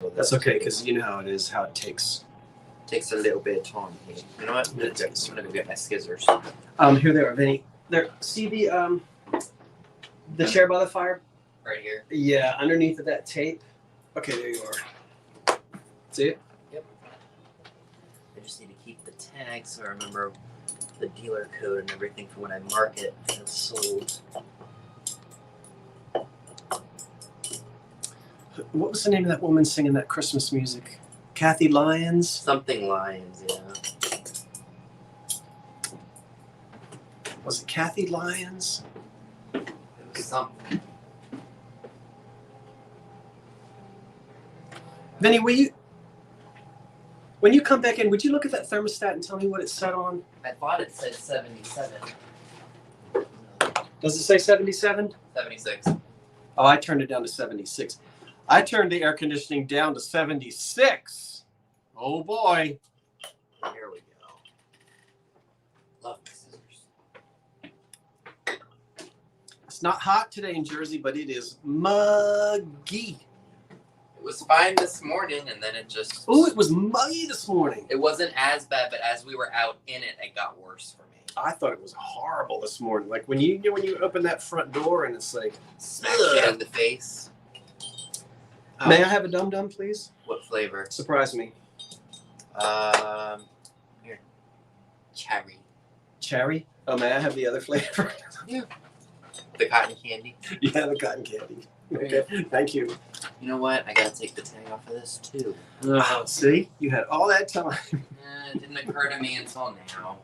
That's okay, because you know how it is, how it takes a little bit of time here. You know what? I'm gonna go get my scissors. Here they are, Vinny. There. See the chair by the fire? Right here. Yeah, underneath of that tape. Okay, there you are. See it? Yep. I just need to keep the tag so I remember the dealer code and everything for when I mark it and it's sold. What was the name of that woman singing that Christmas music? Kathy Lyons? Something Lyons, yeah. Was it Kathy Lyons? It was something. Vinny, when you come back in, would you look at that thermostat and tell me what it said on? I thought it said 77. Does it say 77? 76. Oh, I turned it down to 76. I turned the air conditioning down to 76. Oh boy. Here we go. Love my scissors. It's not hot today in Jersey, but it is muggy. It was fine this morning, and then it just... Oh, it was muggy this morning. It wasn't as bad, but as we were out in it, it got worse for me. I thought it was horrible this morning. Like when you open that front door and it's like... Smack you in the face. May I have a Dum Dum, please? What flavor? Surprise me. Here. Cherry. Cherry? Oh, may I have the other flavor? Yeah. The cotton candy? Yeah, the cotton candy. Okay, thank you. You know what? I gotta take the tag off of this, too. See? You had all that time. It didn't occur to me until now.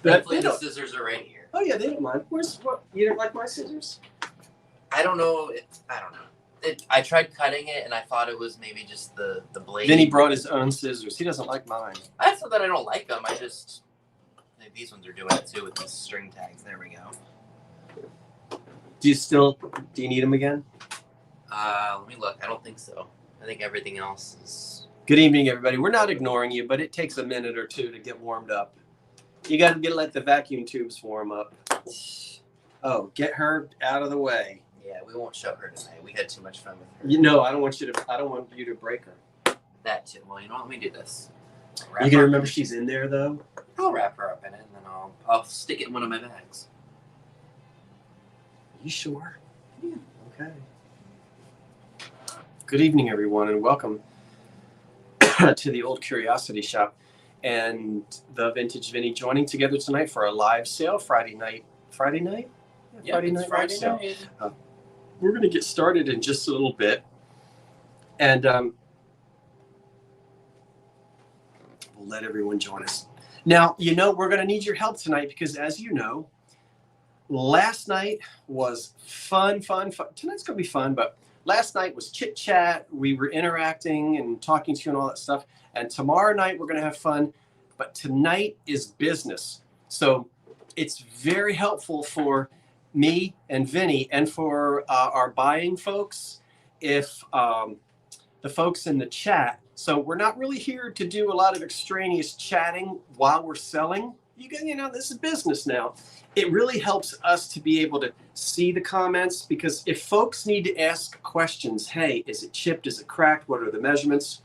That, Thankfully, the scissors are right here. Oh, yeah, they don't mind. You don't like my scissors? I don't know. I don't know. I tried cutting it, and I thought it was maybe just the blade. Then he brought his own scissors. He doesn't like mine. That's not that I don't like them. I just... These ones are doing it, too, with these string tags. There we go. Do you need them again? Let me look. I don't think so. I think everything else is... Good evening, everybody. We're not ignoring you, but it takes a minute or two to get warmed up. You got to let the vacuum tubes warm up. Oh, get her out of the way. Yeah, we won't show her tonight. We had too much fun with her. You know, I don't want you to break her. That too. Well, you know what? Let me do this. You gonna remember she's in there though? I'll wrap her up in it, and then I'll stick it in one of my bags. You sure? Yeah. Okay. Good evening, everyone, and welcome to the Old Curiosity Shop and the Vintage Vinny joining together tonight for a live sale Friday night. Friday night? Yeah, Friday night. Friday night. We're going to get started in just a little bit, and we'll let everyone join us. Now, you know, we're going to need your help tonight because, as you know, last night was fun. Tonight's going to be fun, but last night was chit-chat. We were interacting and talking to you and all that stuff, and tomorrow night we're going to have fun, but tonight is business. So it's very helpful for me and Vinny and for our buying folks if the folks in the chat. So we're not really here to do a lot of extraneous chatting while we're selling. You know, this is business now. It really helps us to be able to see the comments because if folks need to ask questions, hey, is it chipped? Is it cracked? What are the measurements?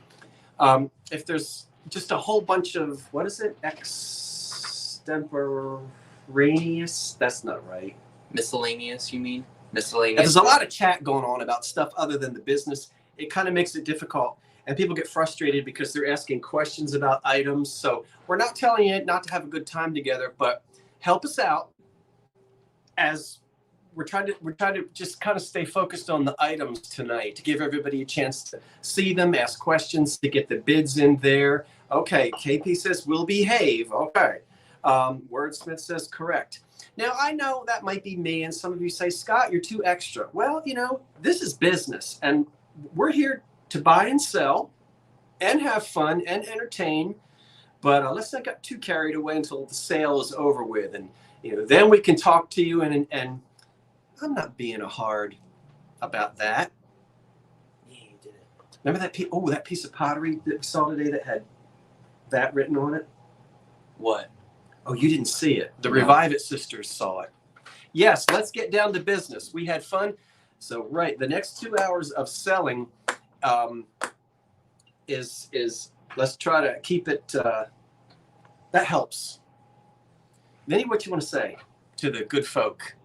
If there's just a whole bunch of, what is it? Extemporaneous? That's not right. Miscellaneous, you mean? Miscellaneous. There's a lot of chat going on about stuff other than the business. It kind of makes it difficult. And people get frustrated because they're asking questions about items. So we're not telling you not to have a good time together, but help us out as we're trying to just kind of stay focused on the items tonight to give everybody a chance to see them, ask questions, to get the bids in there. Okay, KP says we'll behave. Okay. Wordsmith says correct. Now, I know that might be me, and some of you say, Scott, you're too extra. Well, you know, this is business, and we're here to buy and sell and have fun and entertain, but let's not get too carried away until the sale is over with, and you know, then we can talk to you, and I'm not being a hard about that. Yeah, you did it. Remember that piece of pottery that we saw today that had that written on it? What? Oh, you didn't see it. The Revive It sisters saw it. Yes, let's get down to business. We had fun. So, right, the next 2 hours of selling, is let's try to keep it. That helps. Vinny, what you want to say to the good folk?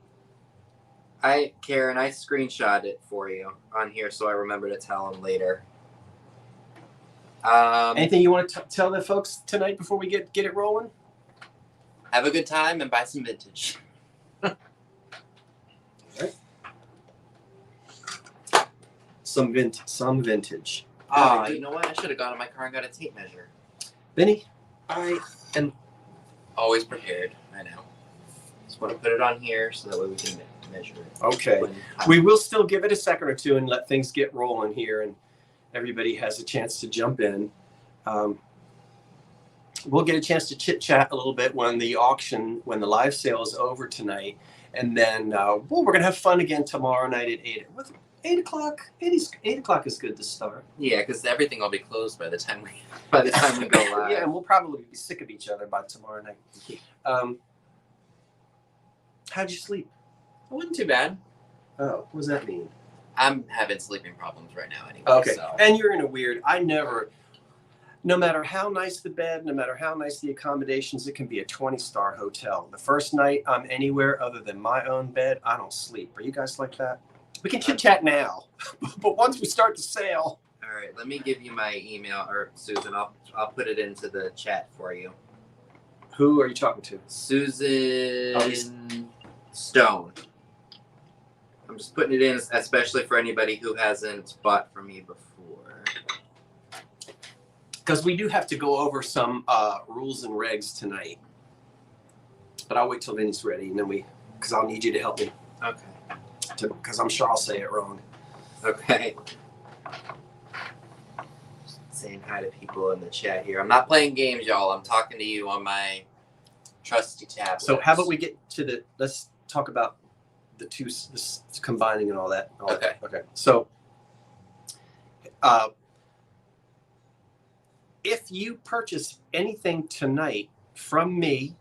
Karen, I screenshot it for you on here so I remember to tell them later. Anything you want to tell the folks tonight before we get it rolling? Have a good time and buy some vintage. Right. Some vintage. Oh, you know what? I should have gone in my car and got a tape measure. Vinny, I am always prepared. I know. Just want to put it on here so that way we can measure it. Okay. We will still give it a second or two and let things get rolling here, and everybody has a chance to jump in. We'll get a chance to chit chat a little bit when the live sale is over tonight, and then we're gonna have fun again tomorrow night at 8 o'clock. 8 o'clock is good to start. Yeah, because everything will be closed by the time we go live. Yeah, and we'll probably be sick of each other by tomorrow night. How'd you sleep? It wasn't too bad. Oh, what does that mean? I'm having sleeping problems right now anyway. Okay, So. and you're in a weird. No matter how nice the bed, no matter how nice the accommodations, it can be a 20-star hotel. The first night I'm anywhere other than my own bed, I don't sleep. Are you guys like that? We can chit chat now, but once we start the sale. All right, let me give you my email, or Susan. I'll put it into the chat for you. Who are you talking to? Susan Stone. I'm just putting it in, especially for anybody who hasn't bought from me before. Because we do have to go over some rules and regs tonight. But I'll wait till Vinny's ready, and then because I'll need you to help me. Okay. Because I'm sure I'll say it wrong. Okay. Just saying hi to people in the chat here. I'm not playing games, y'all. I'm talking to you on my trusty tablet. So how about we get to let's talk about the two, this combining and all that. Okay. Okay. So, if you purchase anything tonight from me,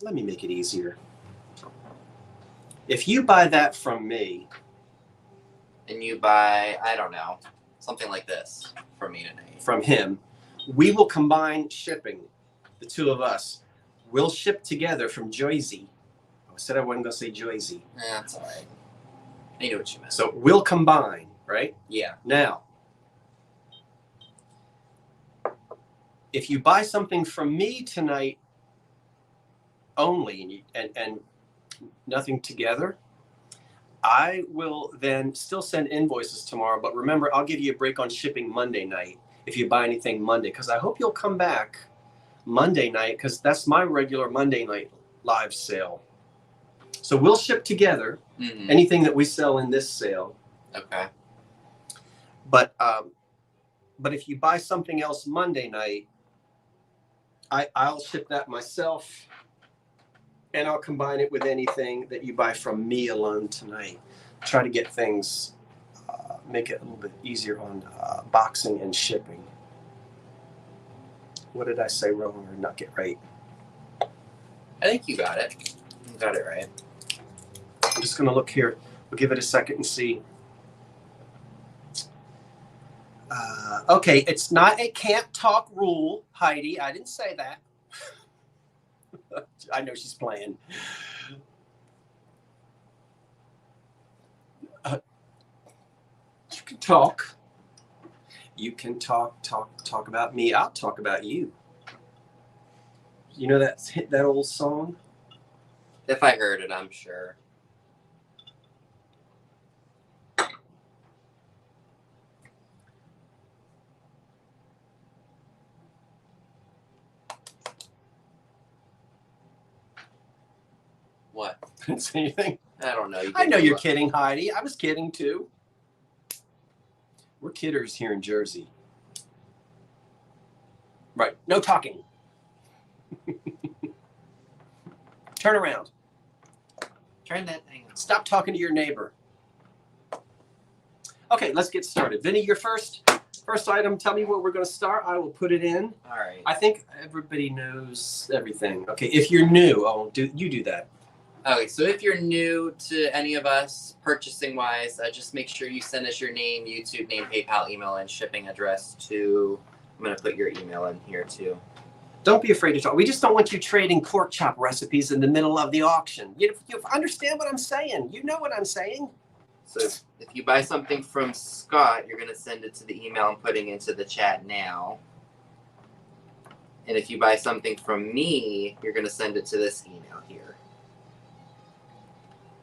let me make it easier. If you buy that from me, and you buy, I don't know, something like this from me tonight. From him, we will combine shipping. The two of us will ship together from Jersey. I said I wasn't going to say Jersey. That's all right. I know what you meant. So we'll combine, right? Yeah. Now, if you buy something from me tonight only and nothing together, I will then still send invoices tomorrow. But remember, I'll give you a break on shipping Monday night if you buy anything Monday, because I hope you'll come back Monday night, because that's my regular Monday night live sale. So we'll ship together anything that we sell in this sale. Okay. But if you buy something else Monday night, I'll ship that myself, and I'll combine it with anything that you buy from me alone tonight. Try to get things, make it a little bit easier on boxing and shipping. What did I say wrong or not get right? I think you got it. You got it right. I'm just going to look here. We'll give it a second and see. Okay, it's not a can't talk rule, Heidi. I didn't say that. I know she's playing. You can talk. You can talk about me. I'll talk about you. You know that old song? If I heard it, I'm sure. What? I didn't say anything. I don't know. I know you're kidding, Heidi. I was kidding too. We're kidders here in Jersey. Right. No talking. Turn around. Turn that thing on. Stop talking to your neighbor. Okay, let's get started. Vinny, your first item. Tell me where we're going to start. I will put it in. All right. I think everybody knows everything. Okay, if you're new, you do that. Okay, so if you're new to any of us, purchasing wise, just make sure you send us your name, YouTube name, PayPal, email, and shipping address to. I'm gonna put your email in here too. Don't be afraid to talk. We just don't want you trading pork chop recipes in the middle of the auction. You understand what I'm saying? You know what I'm saying? So if you buy something from Scott, you're gonna send it to the email I'm putting into the chat now. And if you buy something from me, you're gonna send it to this email here.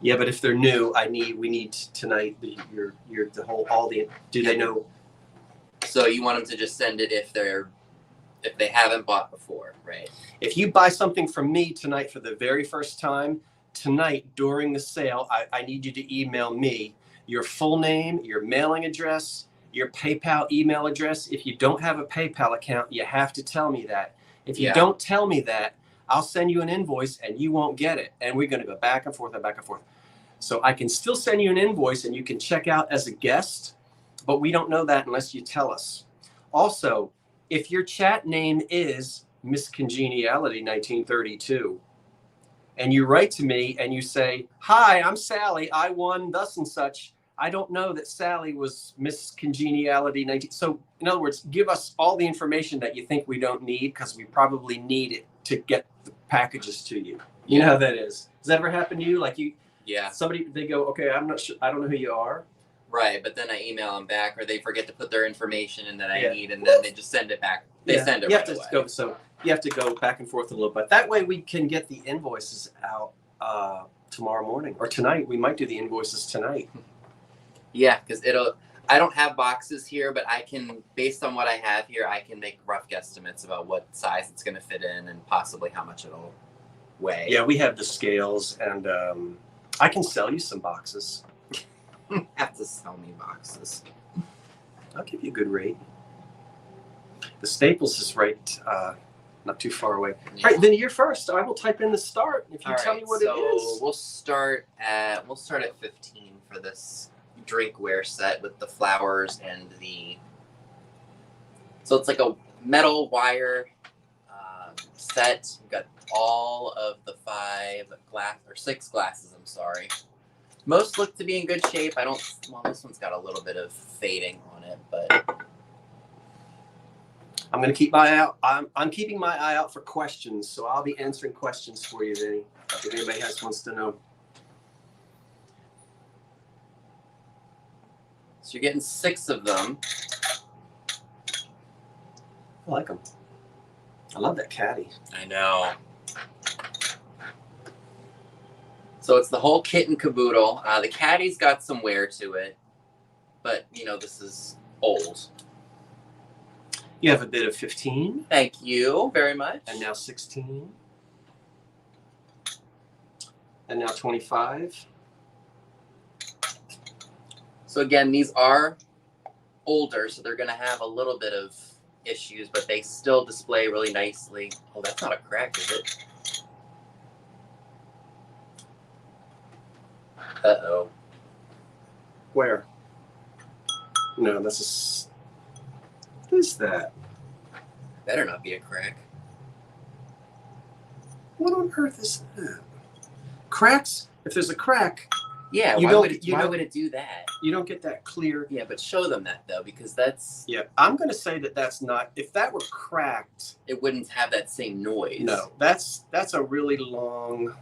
Yeah, but if they're new, we need tonight. Do they know? So you want them to just send it if they haven't bought before, right? If you buy something from me tonight for the very first time, tonight during the sale, I need you to email me your full name, your mailing address, your PayPal email address. If you don't have a PayPal account, you have to tell me that. If you don't tell me that, I'll send you an invoice and you won't get it. And we're going to go back and forth and back and forth. So I can still send you an invoice and you can check out as a guest, but we don't know that unless you tell us. Also, if your chat name is Miss Congeniality 1932, and you write to me and you say, "Hi, I'm Sally. I won thus and such." I don't know that Sally was Miss Congeniality 19. So in other words, give us all the information that you think we don't need, because we probably need it to get the packages to you. You know how that is. Does that ever happen to you? Like somebody, they go, "Okay, I'm not sure. I don't know who you are." Right, but then I email them back, or they forget to put their information in that I need, and then they just send it back. They send it right away. So you have to go back and forth a little bit. That way we can get the invoices out tomorrow morning or tonight. We might do the invoices tonight. Yeah, because I don't have boxes here, but I can, based on what I have here, I can make rough guesstimates about what size it's going to fit in and possibly how much it'll weigh. Yeah, we have the scales, and I can sell you some boxes. You have to sell me boxes. I'll give you a good rate. The Staples is right, not too far away. Yeah. All right, Vinny, you're first. I will type in the start if you tell me what it is. We'll start at 15 for this drinkware set with the flowers and the. So it's like a metal wire set. We've got all of the 6 glasses. I'm sorry. Most look to be in good shape. Well, this one's got a little bit of fading on it, but I'm going to keep my eye out. I'm keeping my eye out for questions, so I'll be answering questions for you, Vinny, if anybody wants to know. So you're getting 6 of them. I like them. I love that caddy. I know. So it's the whole kit and caboodle. The caddy's got some wear to it, but this is old. You have a bid of 15. Thank you very much. And now 16. And now 25. So again, these are older, so they're going to have a little bit of issues, but they still display really nicely. Oh, that's not a crack, is it? Uh-oh. Where? No, that's what is that? Better not be a crack. What on earth is that? Cracks? If there's a crack, yeah, why would it do that? You don't get that clear. Yeah, but show them that though, because that's. Yeah, I'm going to say that's not. If that were cracked, it wouldn't have that same noise. No, that's a really long.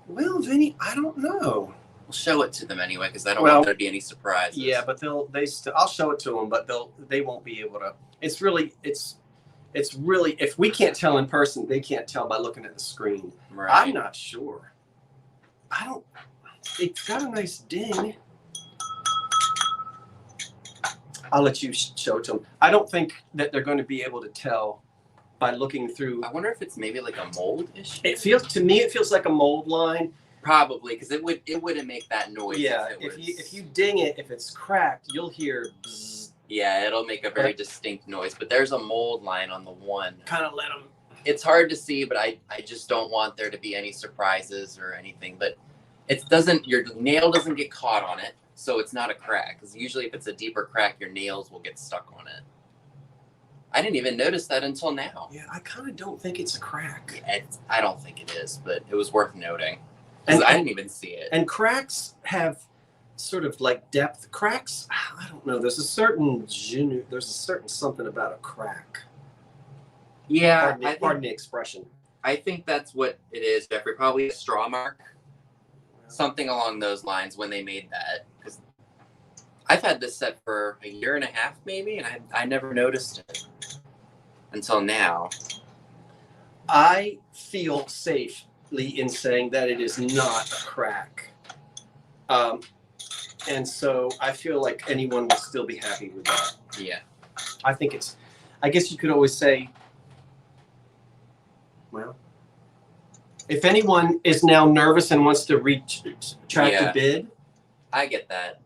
Well, Vinny, I don't know. We'll show it to them anyway, because I don't want there to be any surprises. Yeah, but I'll show it to them, but they won't be able to. It's really if we can't tell in person, they can't tell by looking at the screen. Right. I'm not sure. It's got a nice ding. I'll let you show it to them. I don't think that they're going to be able to tell by looking through. I wonder if it's maybe like a mold issue. It feels like a mold line. Probably, because it wouldn't make that noise. Yeah, if you ding it, if it's cracked, you'll hear bzzz. Yeah, it'll make a very distinct noise. But there's a mold line on the one. Kind of let them. It's hard to see, but I just don't want there to be any surprises or anything. But your nail doesn't get caught on it, so it's not a crack. Because usually if it's a deeper crack, your nails will get stuck on it. I didn't even notice that until now. Yeah, I kind of don't think it's a crack. I don't think it is, but it was worth noting. Because I didn't even see it. And cracks have sort of like depth. Cracks, I don't know. There's a certain something about a crack. Yeah, pardon the expression. I think that's what it is, Jeffrey. Probably a straw mark. Something along those lines when they made that. Because I've had this set for a year and a half, maybe, and I never noticed it until now. I feel safely in saying that it is not a crack. And so I feel like anyone would still be happy with that. Yeah. I guess you could always say, well, if anyone is now nervous and wants to retract the bid. I get that.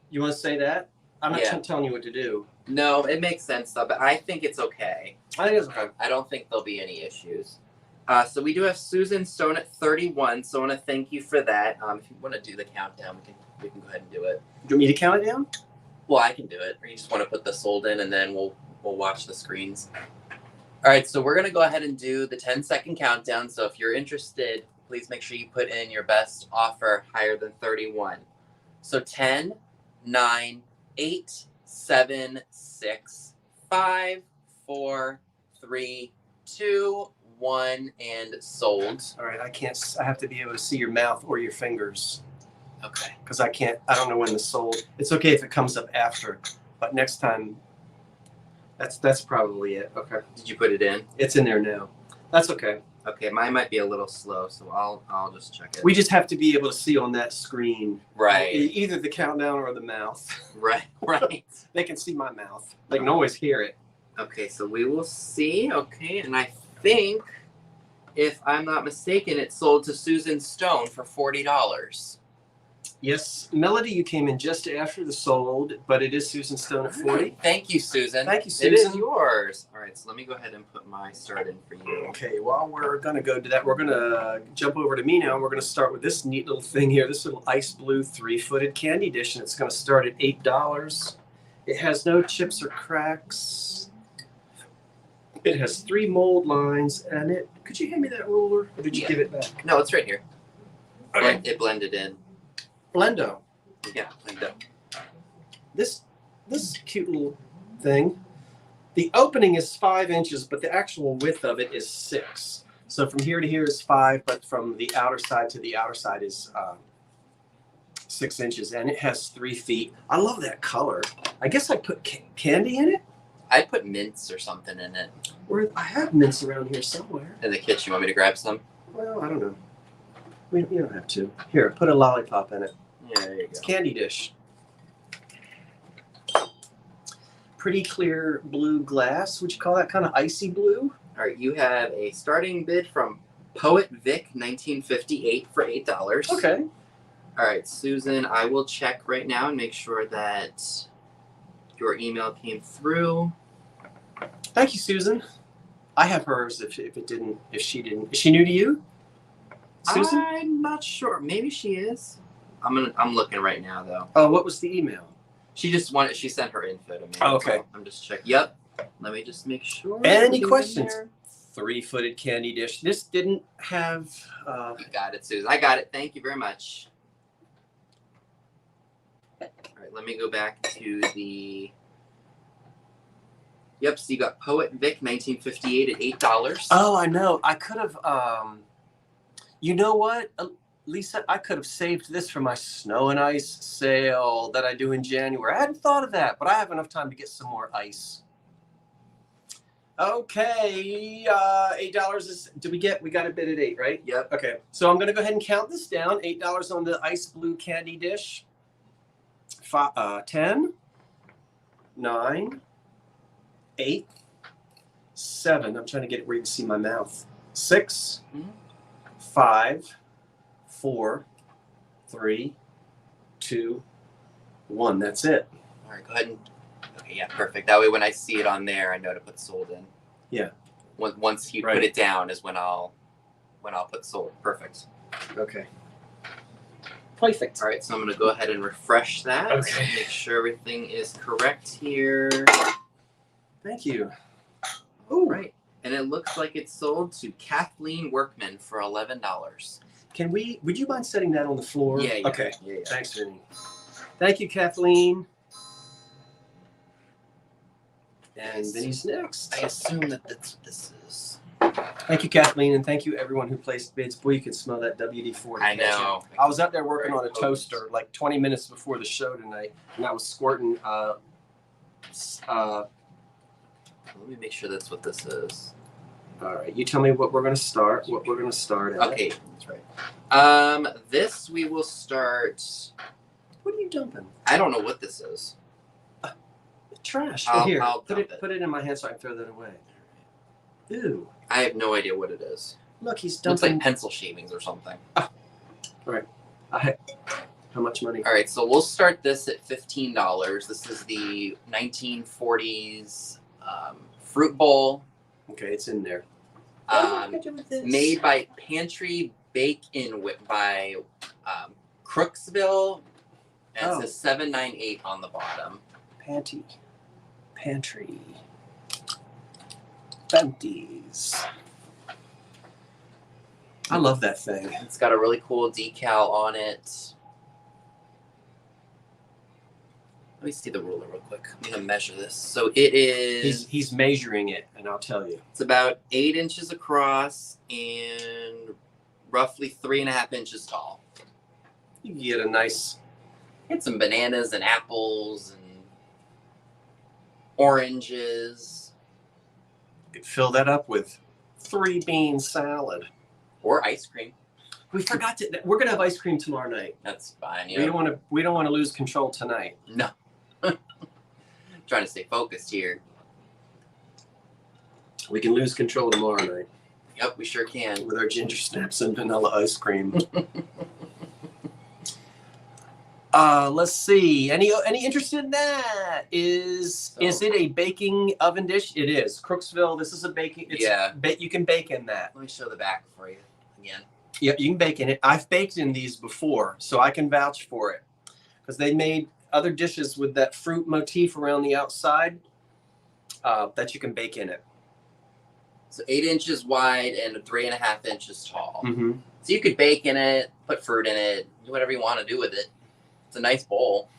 You want to say that? I'm not telling you what to do. No, it makes sense though, but I think it's okay. I think it's okay. I don't think there'll be any issues. So we do have Susan Stone at 31, so I want to thank you for that. If you want to do the countdown, we can go ahead and do it. Do you want me to count it down? Well, I can do it. Or you just want to put the sold in, and then we'll watch the screens. All right, so we're going to go ahead and do the 10-second countdown. So if you're interested, please make sure you put in your best offer higher than 31. So 10, 9, 8, 7, 6, 5, 4, 3, 2, 1, and sold. All right, I have to be able to see your mouth or your fingers. Okay. Because I don't know when the sold. It's okay if it comes up after, but next time, that's probably it. Okay. Did you put it in? It's in there now. That's okay. Okay, mine might be a little slow, so I'll just check it. We just have to be able to see on that screen. Right. Either the countdown or the mouth. Right. They can see my mouth. They can always hear it. Okay, so we will see. Okay, and I think, if I'm not mistaken, it sold to Susan Stone for $40. Yes, Melody, you came in just after the sold, but it is Susan Stone at 40. Thank you, Susan. Thank you, Susan. It is yours. All right, so let me go ahead and put my start in for you. Okay, while we're going to go to that, we're going to jump over to me now, and we're going to start with this neat little thing here, this little ice blue 3-footed candy dish, and it's going to start at $8. It has no chips or cracks. It has 3 mold lines, and could you hand me that ruler, or did you give it back? No, it's right here. Okay. It blended in. Blendo. Yeah, Blendo. This cute little thing, the opening is 5 inches, but the actual width of it is 6. So from here to here is 5, but from the outer side to the outer side is 6 inches, and it has 3 feet. I love that color. I guess I put candy in it. I'd put mints or something in it. I have mints around here somewhere. In the kitchen. You want me to grab some? Well, I don't know. You don't have to. Here, put a lollipop in it. Yeah, there you go. It's candy dish. Pretty clear blue glass. Would you call that kind of icy blue? All right, you have a starting bid from Poet Vic, 1958 for $8. Okay. All right, Susan, I will check right now and make sure that your email came through. Thank you, Susan. I have hers if she didn't. Is she new to you? Susan? I'm not sure. Maybe she is. I'm looking right now though. Oh, what was the email? She sent her info to me. Oh, okay. So I'm just checking. Yep. Let me just make sure. Any questions? 3-footed candy dish. This didn't have You got it, Susan. I got it. Thank you very much. All right, let me go back to the. Yep, so you got Poet Vic, 1958 at $8. Oh, I know. I could have you know what, Lisa, I could have saved this for my snow and ice sale that I do in January. I hadn't thought of that, but I have enough time to get some more ice. Okay, $8 is, we got a bid at 8, right? Yep. Okay, so I'm going to go ahead and count this down. $8 on the ice blue candy dish. 10, 9, 8, 7. I'm trying to get it where you can see my mouth. 6, 5, 4, 3, 2, 1. That's it. All right, go ahead and. Okay, yeah, perfect. That way, when I see it on there, I know to put sold in. Yeah. Once you put it down is when I'll put sold. Perfect. Okay. Perfect. All right, so I'm going to go ahead and refresh that. Okay. Make sure everything is correct here. Thank you. And it looks like it's sold to Kathleen Workman for $11. Would you mind setting that on the floor? Yeah. Okay. Yeah. Thanks, Vinny. Thank you, Kathleen. And Vinny's next. I assume that that's what this is. Thank you, Kathleen, and thank you everyone who placed bids. Boy, you can smell that WD-40. I know. I was out there working Very on a potent. toaster like 20 minutes before the show tonight, and I was squirting. Let me make sure that's what this is. All right, you tell me what we're going to start. What we're going to start at. Okay, that's right. This we will start. What are you dumping? I don't know what this is. Trash. I'll Here, dump put it. it in my hand so I can throw that away. Ew. I have no idea what it is. Look, he's Looks dumping. like pencil shavings or something. How much money? All right, so we'll start this at $15. This is the 1940s fruit bowl. Okay, it's in there. Made by Pantry Bake-In by Crooksville. And it says 798 on the bottom. Pantry. Panties. I love that thing. It's got a really cool decal on it. Let me see the ruler real quick. I'm gonna measure this. So it is. He's measuring it, and I'll tell you. It's about 8 inches across and roughly 3.5 inches tall. You can get a nice. Get some bananas and apples and oranges. You could fill that up with 3-bean salad. Or ice cream. We forgot to. We're gonna have ice cream tomorrow night. That's fine. We don't want to lose control tonight. No. Trying to stay focused here. We can lose control tomorrow night Yep, we sure can. with our ginger snaps and vanilla ice cream. Let's see. Any interest in that? Is it a baking oven dish? It is. Crooksville. This is a baking. You can bake in that. Let me show the back for you again. Yeah, you can bake in it. I've baked in these before, so I can vouch for it because they made other dishes with that fruit motif around the outside that you can bake in it. So 8 inches wide and 3.5 inches tall. Mm-hmm. So you could bake in it, put fruit in it, do whatever you want to do with it. It's a nice bowl.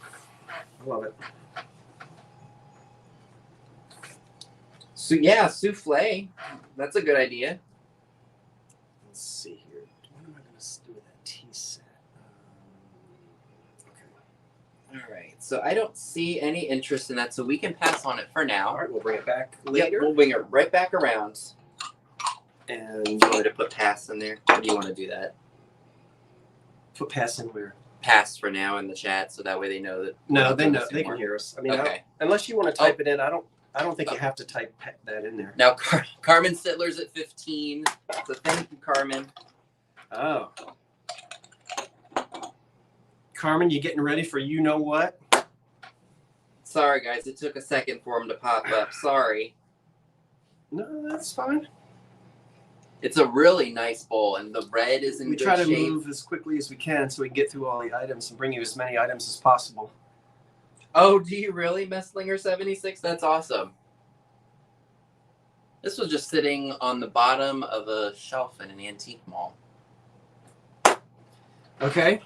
I love it. So yeah, souffle. That's a good idea. Let's see here. What am I going to do with that tea set? Okay. All right. So I don't see any interest in that, so we can pass on it for now. All right, we'll bring it back Yep, later. we'll bring it right back around. And Do you want me to put pass in there? Or do you want to do that? put pass in where? Pass for now in the chat, so that way they know that. we're No, not they doing know. this They can anymore. hear us. I mean, Okay. unless you want to type it in, I don't think you have to type that in there. Now, Carmen Sittler's at 15. So thank you, Carmen. Oh. Carmen, you getting ready for you know what? Sorry, guys. It took a second for him to pop up. Sorry. No, that's fine. It's a really nice bowl, and the red is in We good try to shape. move as quickly as we can so we can get through all the items and bring you as many items as possible. Oh, do you really, Messlinger76? That's awesome. This was just sitting on the bottom of a shelf in an antique mall. Okay.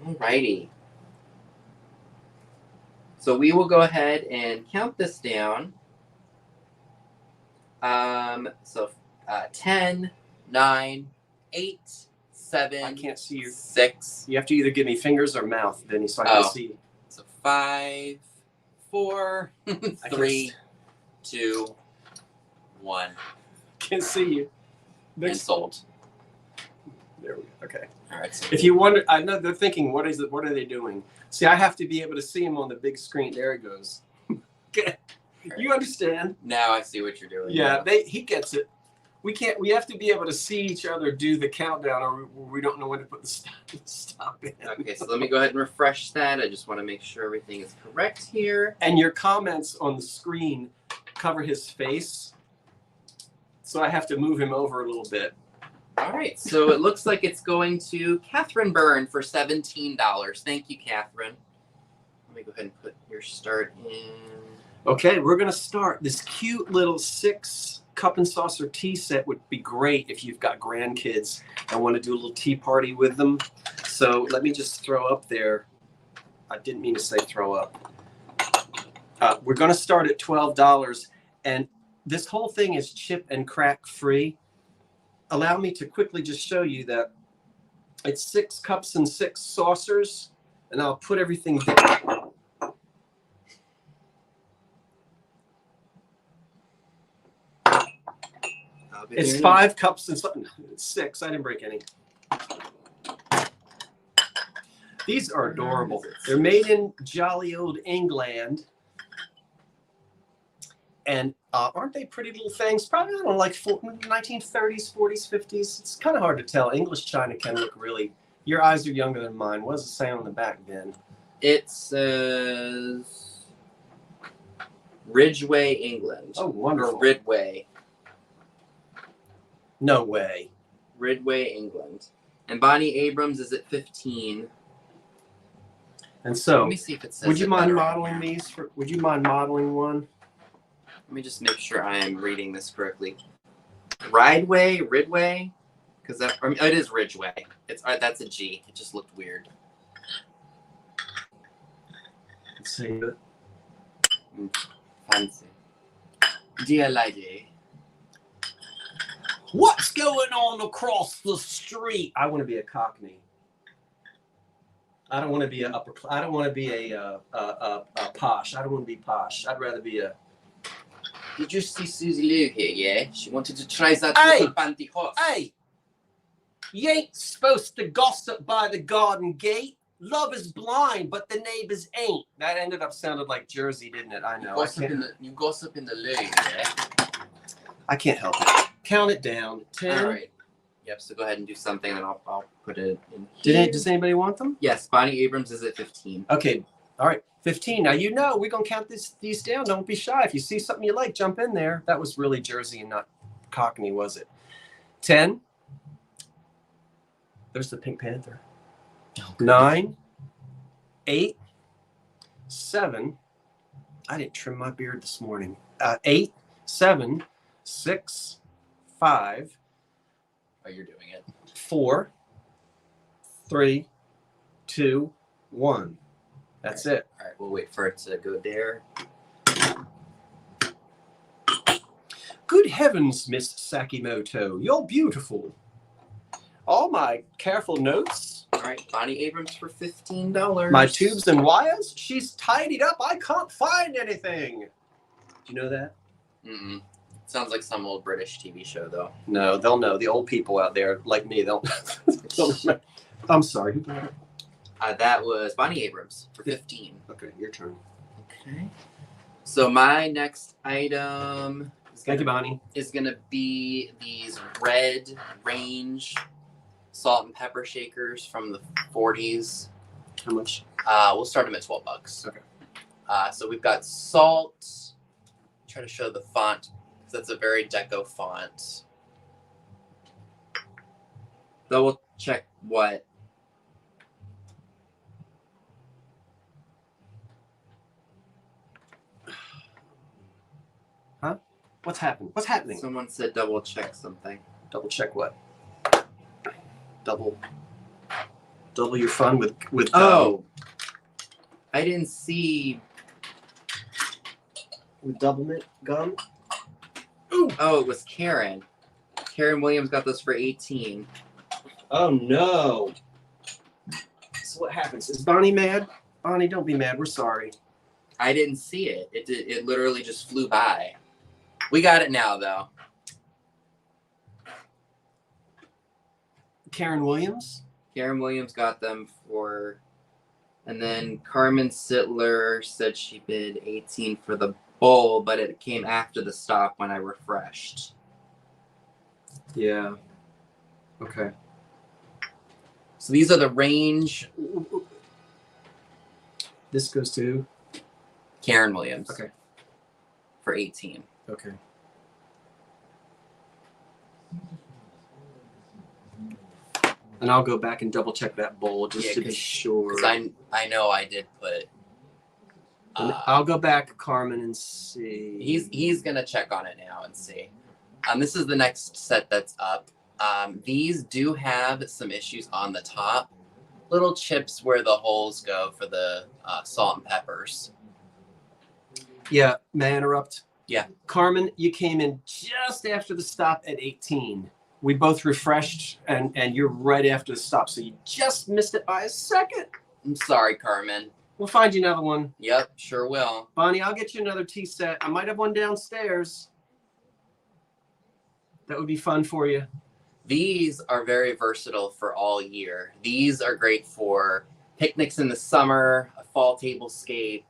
Alrighty. So we will go ahead and count this down. 10, 9, 8, 7. I can't see you. 6. You have to either give me fingers or mouth, Vinny, so I can see. So 5, 4, 3, 2, 1. Can't see you. And sold. There we go. Okay. All right. So If you wonder, I know they're thinking, what is it? What are they doing? See, I have to be able to see him on the big screen. There it goes. You understand? now I see what you're doing. Yeah, he gets it. We have to be able to see each other do the countdown, or we don't know when to put the stop in. Okay, so let me go ahead and refresh that. I just want to make sure everything is correct here. And your comments on the screen cover his face, so I have to move him over a little bit. All right, so it looks like it's going to Catherine Byrne for $17. Thank you, Catherine. Let me go ahead and put your start in. Okay, we're gonna start. This cute little 6 cup and saucer tea set would be great if you've got grandkids and want to do a little tea party with them. So let me just throw up there. I didn't mean to say throw up. We're gonna start at $12, and this whole thing is chip and crack free. Allow me to quickly just show you that it's 6 cups and 6 saucers, and I'll put everything there. It's 5 cups and 6. I didn't break any. These are adorable. They're made in jolly old England. And aren't they pretty little things? Probably, I don't know, like 1930s, 40s, 50s. It's kind of hard to tell. English china can look really... Your eyes are younger than mine. What does it say on the back, Ben? It says Ridgeway, England. Oh, wonderful. Or Ridway. No way. Ridway, England. And Bonnie Abrams is at 15. And so, let me see if it says would you mind better. modeling these? Would you mind modeling one? Let me just make sure I am reading this correctly. Ridway? Because that, I mean, it is Ridgeway. It's that's a G. It just looked weird. Let's see. Fancy. Dear lady. What's going on across the street? I want to be a Cockney. I don't want to be a upper. I don't want to be a posh. I don't want to be posh. I'd rather be a. Did you see Susie Lou here? Yeah, she wanted to try that Hey! little pantyhose. Hey, you ain't supposed to gossip by the garden gate. Love is blind, but the neighbors ain't. That ended up sounded like Jersey, didn't it? I know. You gossip in the loo, yeah? I can't help it. Count it down. 10. All right. Yep. So go ahead and do something, and I'll put it in here. Does anybody want them? Yes. Bonnie Abrams is at 15. Okay. All right. 15. Now, we're going to count these down. Don't be shy. If you see something you like, jump in there. That was really Jersey and not Cockney, was it? 10. There's the Pink Panther. Okay. 9. 8. 7. I didn't trim my beard this morning. 8. 7. 6. 5. Oh, you're doing it. 4. 3. 2. 1. That's it. All right, we'll wait for it to go there. Good heavens, Miss Sakimoto, you're beautiful. All my careful notes. All right, Bonnie Abrams for $15. My tubes and wires. She's tidied up. I can't find anything. Do you know that? Mm-mm. Sounds like some old British TV show, though. No, they'll know. The old people out there, like me, they'll remember. I'm sorry. Who brought it? That was Bonnie Abrams for 15. Okay, your turn. Okay. So my next item Thank you, Bonnie. is going to be these red range salt and pepper shakers from the 40s. How much? We'll start them at $12. Okay. So we've got salt. Try to show the font because that's a very deco font. Double check what. Huh? What's happened? What's happening? Someone said double check something. Double check what? Double your fun with Oh, I didn't see. with double mint gum. Ooh. Oh, it was Karen. Karen Williams got those for 18. Oh no. So what happens? Is Bonnie mad? Bonnie, don't be mad. We're sorry. I didn't see it. It literally just flew by. We got it now, though. Karen Williams? Karen Williams got them for... And then Carmen Sittler said she bid 18 for the bowl, but it came after the stop when I refreshed. Yeah. Okay. So these are the range. This goes to? Karen Williams. Okay. For 18. Okay. And I'll go back and double check that bowl just to be sure. Because I know I did put I'll go back, Carmen, and see. He's gonna check on it now and see. This is the next set that's up. These do have some issues on the top. Little chips where the holes go for the salt and peppers. Yeah, may I interrupt? Yeah. Carmen, you came in just after the stop at 18. We both refreshed, and you're right after the stop, so you just missed it by a second. I'm sorry, Carmen. We'll find you another one. Yep, sure will. Bonnie, I'll get you another tea set. I might have one downstairs. That would be fun for you. These are very versatile for all year. These are great for picnics in the summer, a fall tablescape,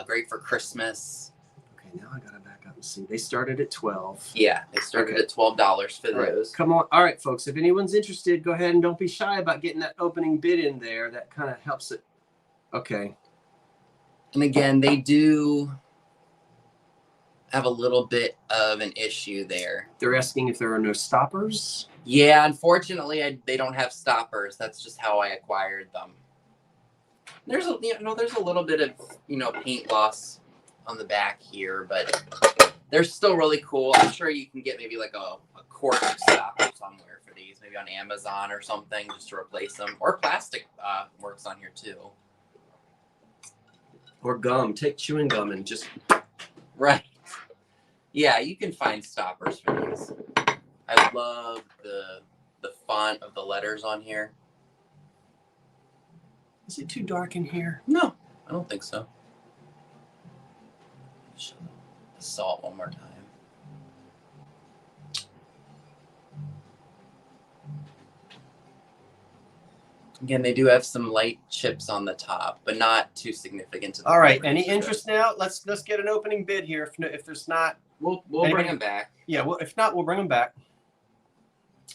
great for Christmas. Okay, now I gotta back up and see. They started at 12. Yeah, they started at $12 for those. Come on. All right, folks. If anyone's interested, go ahead and don't be shy about getting that opening bid in there. That kind of helps it. Okay. And again, they do have a little bit of an issue there. They're asking if there are no stoppers. Yeah, unfortunately, they don't have stoppers. That's just how I acquired them. There's a little bit of paint loss on the back here, but they're still really cool. I'm sure you can get maybe like a quart stopper somewhere for these, maybe on Amazon or something, just to replace them. Or plastic works on here too. Or gum. Take chewing gum and just. Right. Yeah, you can find stoppers for these. I love the font of the letters on here. Is it too dark in here? No, I don't think so. Show the salt one more time. Again, they do have some light chips on the top, but not too significant to the All right. flavor. Any interest now? Let's get an opening bid here. If there's not, we'll bring them back. Yeah. Well, if not, we'll bring them back.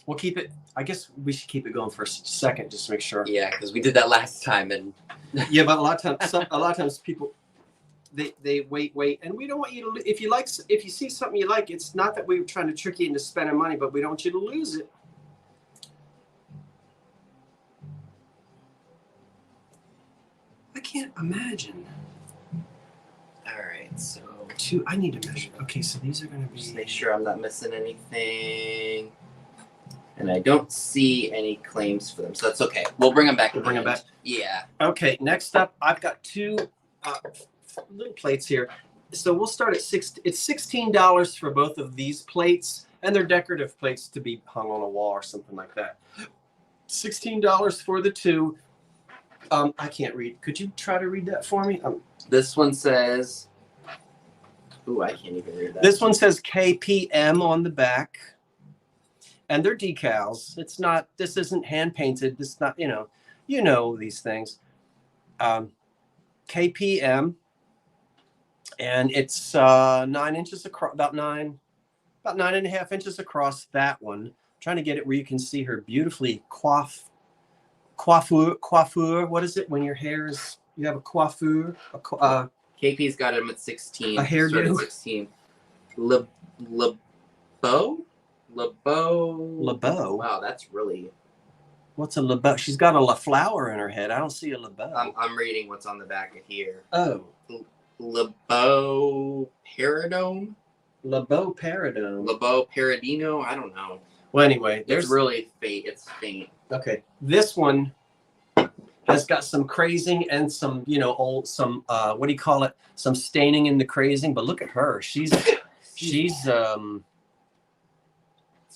We'll keep it. I guess we should keep it going for a second just to make sure. Yeah, because we did that last time, and yeah, but a lot of times people they wait, and we don't want you to. If you see something you like, it's not that we were trying to trick you into spending money, but we don't want you to lose it. I can't imagine. all right, so I need to measure. Okay, so these are going to be. just make sure I'm not missing anything. And I don't see any claims for them, so that's okay. We'll bring them back. We'll bring them back. Yeah. Okay, next up, I've got two little plates here. So we'll start at It's $16 for both of these plates, and they're decorative plates to be hung on a wall or something like that. $16 for the two. I can't read. Could you try to read that for me? This one says. Ooh, I can't even read that. This one says KPM on the back. And they're decals. It's not. This isn't hand painted. This is not. You know these things. KPM, and it's 9 inches across. About 9.5 inches across. That one. I'm trying to get it where you can see her beautifully coiffure. What is it when your hair is? You have a coiffure. KP's got him at 16. A hairdo. At 16. LeBeau. Wow, that's really. What's a LeBeau? She's got a flower in her head. I don't see a LeBeau. I'm reading what's on the back of here. Oh. LeBeau Paradome? LeBeau Paradome. LeBeau Paradino? I don't know. Well, anyway, It's really faint. It's faint. Okay. This one has got some crazing and some, what do you call it? Some staining in the crazing. But look at her. She's So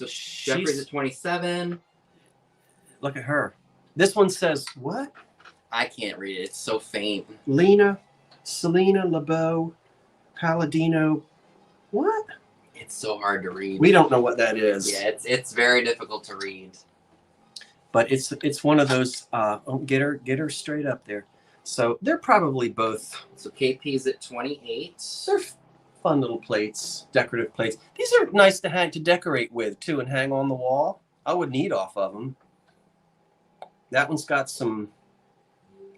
Jeffrey's at 27. Look at her. This one says what? I can't read it. It's so faint. Selena LeBeau, Palladino. What? It's so hard to read. We don't know what that is. Yeah, it's very difficult to read. But it's one of those. Get her straight up there. So they're probably both. So KP's at 28. They're fun little plates, decorative plates. These are nice to decorate with too, and hang on the wall. I wouldn't eat off of them. That one's got some,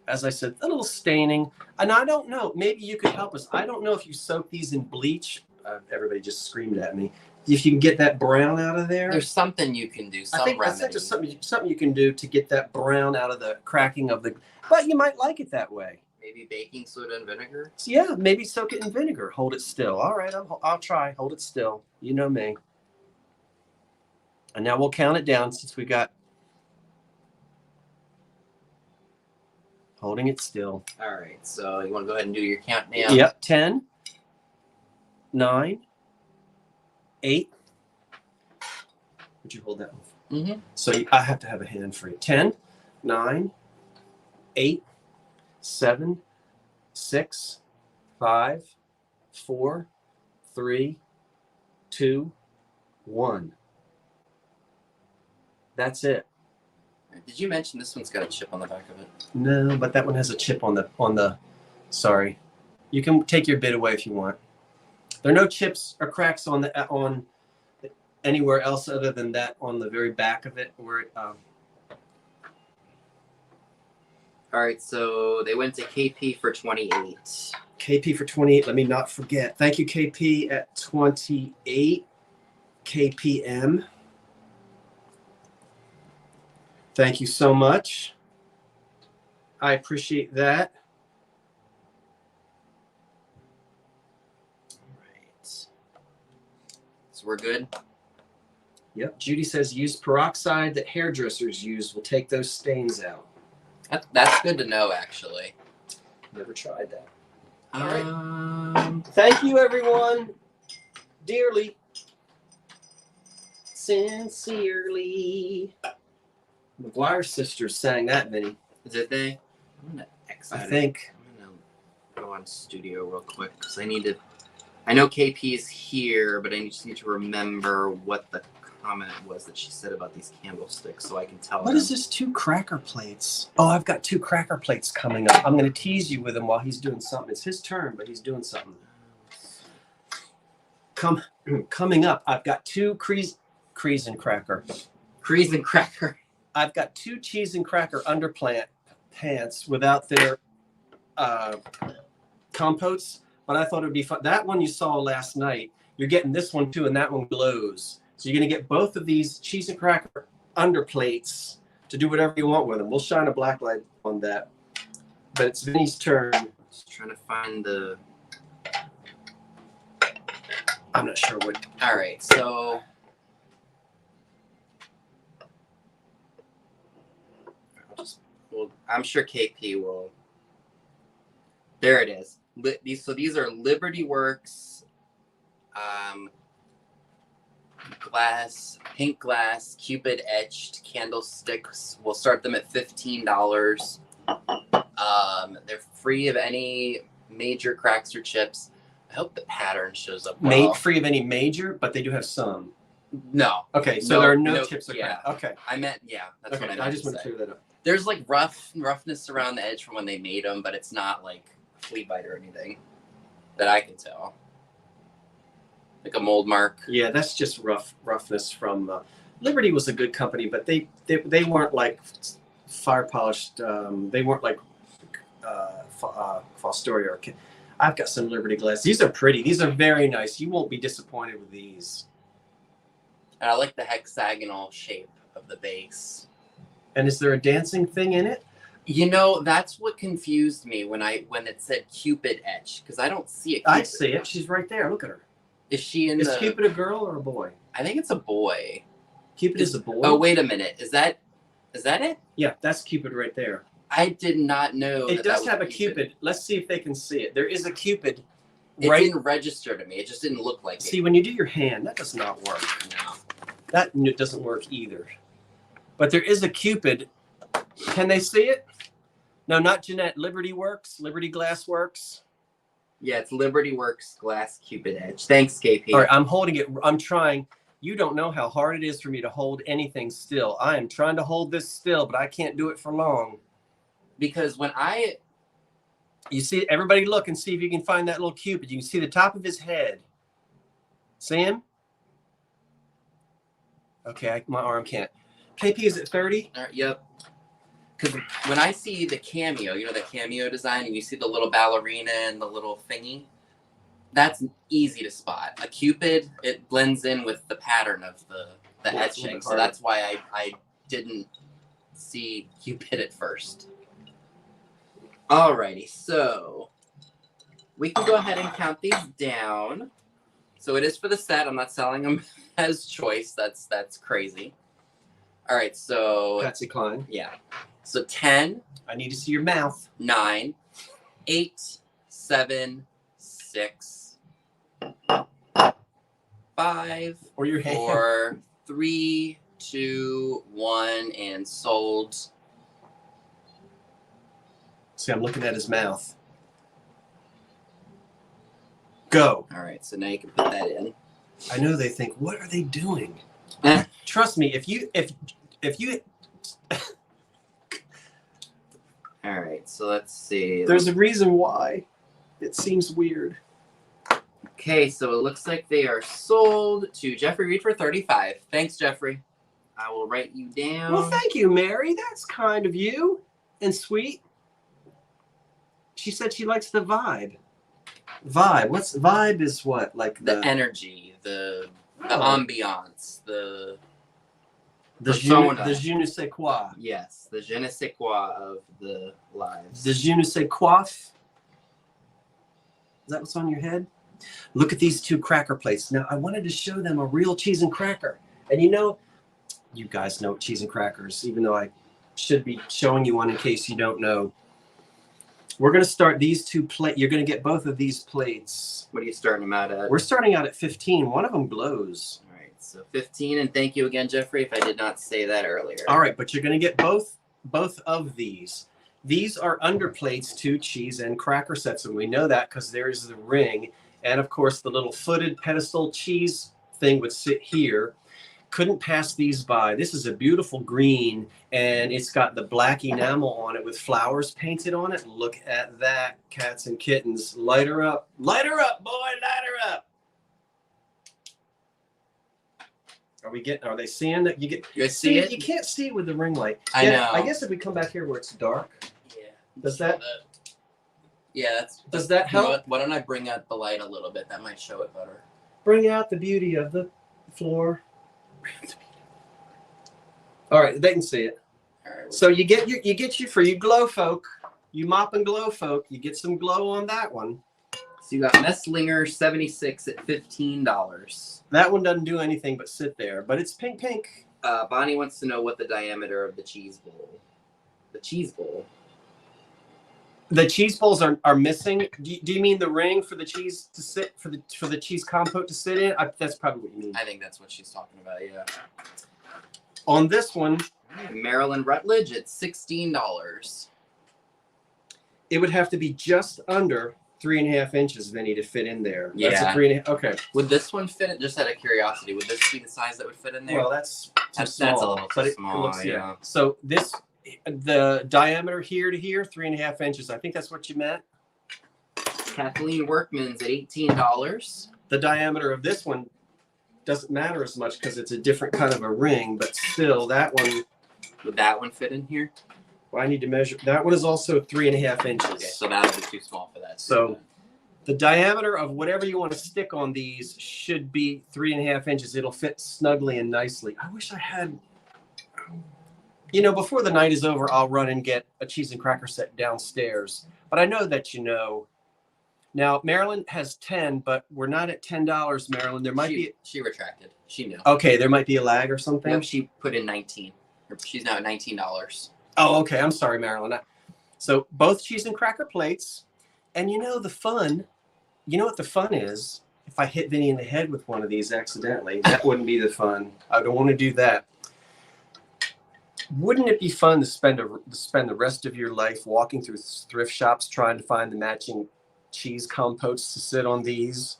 as I said, a little staining. And I don't know. Maybe you could help us. I don't know if you soak these in bleach. Everybody just screamed at me. If you can get that brown out of there. There's something you can do. I think that's just something you can do to get that brown out of the cracking of the. But you might like it that way. Maybe baking soda and vinegar? So yeah, maybe soak it in vinegar. Hold it still. All right, I'll try. Hold it still. You know me. And now we'll count it down since we got holding it still. All right, so you want to go ahead and do your countdown? Yep, 10, 9, 8. Would you hold that one? Mm-hmm. So I have to have a hand free. 10, 9, 8, 7, 6, 5, 4, 3, 2, 1. That's it. Did you mention this one's got a chip on the back of it? No, but that one has a chip on the. Sorry, you can take your bit away if you want. There are no chips or cracks on anywhere else other than that on the very back of it where it. All right, so they went to KP for 28. KP for 28. Let me not forget. Thank you, KP at 28. KPM. Thank you so much. I appreciate that. All right. So we're good? Yep. Judy says use peroxide that hairdressers use. Will take those stains out. That's good to know, actually. Never tried that. All right. Thank you, everyone. Dearly. Sincerely. McGuire sisters sang that, Vinny. Did they? I'm gonna exit. I think. I'm gonna go on studio real quick because I need to. I know KP is here, but I just need to remember what the comment was that she said about these candlesticks, so I can tell. What is this? 2 cracker plates. Oh, I've got 2 cracker plates coming up. I'm going to tease you with him while he's doing something. It's his turn, but he's doing something. Coming up, I've got 2 Crease and Cracker. Crease and Cracker. I've got 2 cheese and cracker pants without their compotes, but I thought it would be fun. That one you saw last night. You're getting this one too, and that one glows. So you're going to get both of these cheese and cracker underplates to do whatever you want with them. We'll shine a black light on that. But it's Vinny's turn. Just trying to find the. I'm not sure what. All right, so. Well, I'm sure KP will. There it is. These are Liberty Works, pink glass, Cupid etched candlesticks. We'll start them at $15. They're free of any major cracks or chips. I hope the pattern shows up well. Free of any major, but they do have some. No. Okay, so there are no chips or cracks. Okay. I meant, that's what I meant. I just want to clear that up. There's like roughness around the edge from when they made them, but it's not like a flea bite or anything that I can tell. Like a mold mark. Yeah, that's just roughness from Liberty was a good company, but they weren't like fire polished. They weren't like Fostoria or. I've got some Liberty glass. These are pretty. These are very nice. You won't be disappointed with these. And I like the hexagonal shape of the base. And is there a dancing thing in it? You know, that's what confused me when it said Cupid etch, because I don't see it. I see it. She's right there. Look at her. Is she in Is Cupid a girl or a boy? I think it's a boy. Cupid is a boy? Oh, wait a minute. Is that it? Yeah, that's Cupid right there. I did not know. It does have a Cupid. Let's see if they can see it. There is a Cupid. It didn't register to me. It just didn't look like it. See, when you do your hand, that does not work. No. That doesn't work either. But there is a Cupid. Can they see it? No, not Jeanette. Liberty Works. Liberty Glass Works. Yeah, it's Liberty Works Glass Cupid Edge. Thanks, KP. All right, I'm holding it. I'm trying. You don't know how hard it is for me to hold anything still. I am trying to hold this still, but I can't do it for long. Because when you see, everybody look and see if you can find that little Cupid. You can see the top of his head. See him? Okay, my arm can't. KP, is it 30? All right, yep. Because when I see the cameo, you know, the cameo design, and you see the little ballerina and the little thingy, that's easy to spot. A Cupid, it blends in with the pattern of the etching, so that's why I didn't see Cupid at first. Alrighty, so we can go ahead and count these down. So it is for the set. I'm not selling them as choice. That's crazy. All right, so Patsy Cline. yeah. So 10, I need to see your mouth. 9, 8, 7, 6, 5, Or your hand. 4, 3, 2, 1, and sold. See, I'm looking at his mouth. Go. All right, so now you can put that in. I know they think, what are they doing? Eh. Trust me, if you All right, so let's see. there's a reason why. It seems weird. Okay, so it looks like they are sold to Jeffrey Reed for 35. Thanks, Jeffrey. I will write you down. Well, thank you, Mary. That's kind of you and sweet. She said she likes the vibe. What's vibe is what? Like the energy, the ambiance, the persona. The je ne sais quoi. Yes, the je ne sais quoi of the lives. The je ne sais quoi. Is that what's on your head? Look at these 2 cracker plates. Now, I wanted to show them a real cheese and cracker. And you know, you guys know cheese and crackers, even though I should be showing you one in case you don't know. We're going to start these 2 plates. You're going to get both of these plates. What are you starting them out at? We're starting out at 15. One of them glows. All right, so 15, and thank you again, Jeffrey, if I did not say that earlier. All right, but you're going to get both of these. These are underplates to cheese and cracker sets, and we know that because there's the ring. And, of course, the little footed pedestal cheese thing would sit here. Couldn't pass these by. This is a beautiful green, and it's got the black enamel on it with flowers painted on it. Look at that, cats and kittens. Light her up. Light her up, boy. Light her up. Are they seeing that? You see it? You can't see it with the ring light. I know. I guess if we come back here where it's dark. Yeah. Does that? Yeah, Does that help? Why don't I bring out the light a little bit? That might show it better. Bring out the beauty of the floor. All right, they can see it. All right. So you get for you glow folk, you mop and glow folk, you get some glow on that one. So you got Messlinger 76 at $15. That one doesn't do anything but sit there, but it's pink. Bonnie wants to know what the diameter of the cheese bowl. The cheese bowl. The cheese bowls are missing. Do you mean the ring for the cheese to sit for the cheese compote to sit in? That's probably what you mean. I think that's what she's talking about. Yeah. On this one, Maryland Rutledge at $16. it would have to be just under 3.5 inches, Vinny, to fit in there. Yeah. That's a 3.5. Okay. Would this one fit? Just out of curiosity, would this be the size that would fit in there? Well, that's that's a little too small. It looks, yeah. So the diameter here to here, 3.5 inches. I think that's what you meant. Kathleen Workman's at $18. The diameter of this one doesn't matter as much because it's a different kind of a ring, but still that one. Would that one fit in here? Well, I need to measure. That one is also 3.5 inches. Okay, so that would be too small for that. So the diameter of whatever you want to stick on these should be 3.5 inches. It'll fit snugly and nicely. I wish I had. Before the night is over, I'll run and get a cheese and cracker set downstairs. But I know that you know. Now, Maryland has 10, but we're not at $10, Maryland. There might be. She retracted. She knew. Okay, there might be a lag or something. Nope, she put in 19. She's now at $19. Oh, okay. I'm sorry, Maryland. So both cheese and cracker plates. And the fun, what the fun is? If I hit Vinny in the head with one of these accidentally, that wouldn't be the fun. I don't want to do that. Wouldn't it be fun to spend the rest of your life walking through thrift shops trying to find the matching cheese compotes to sit on these?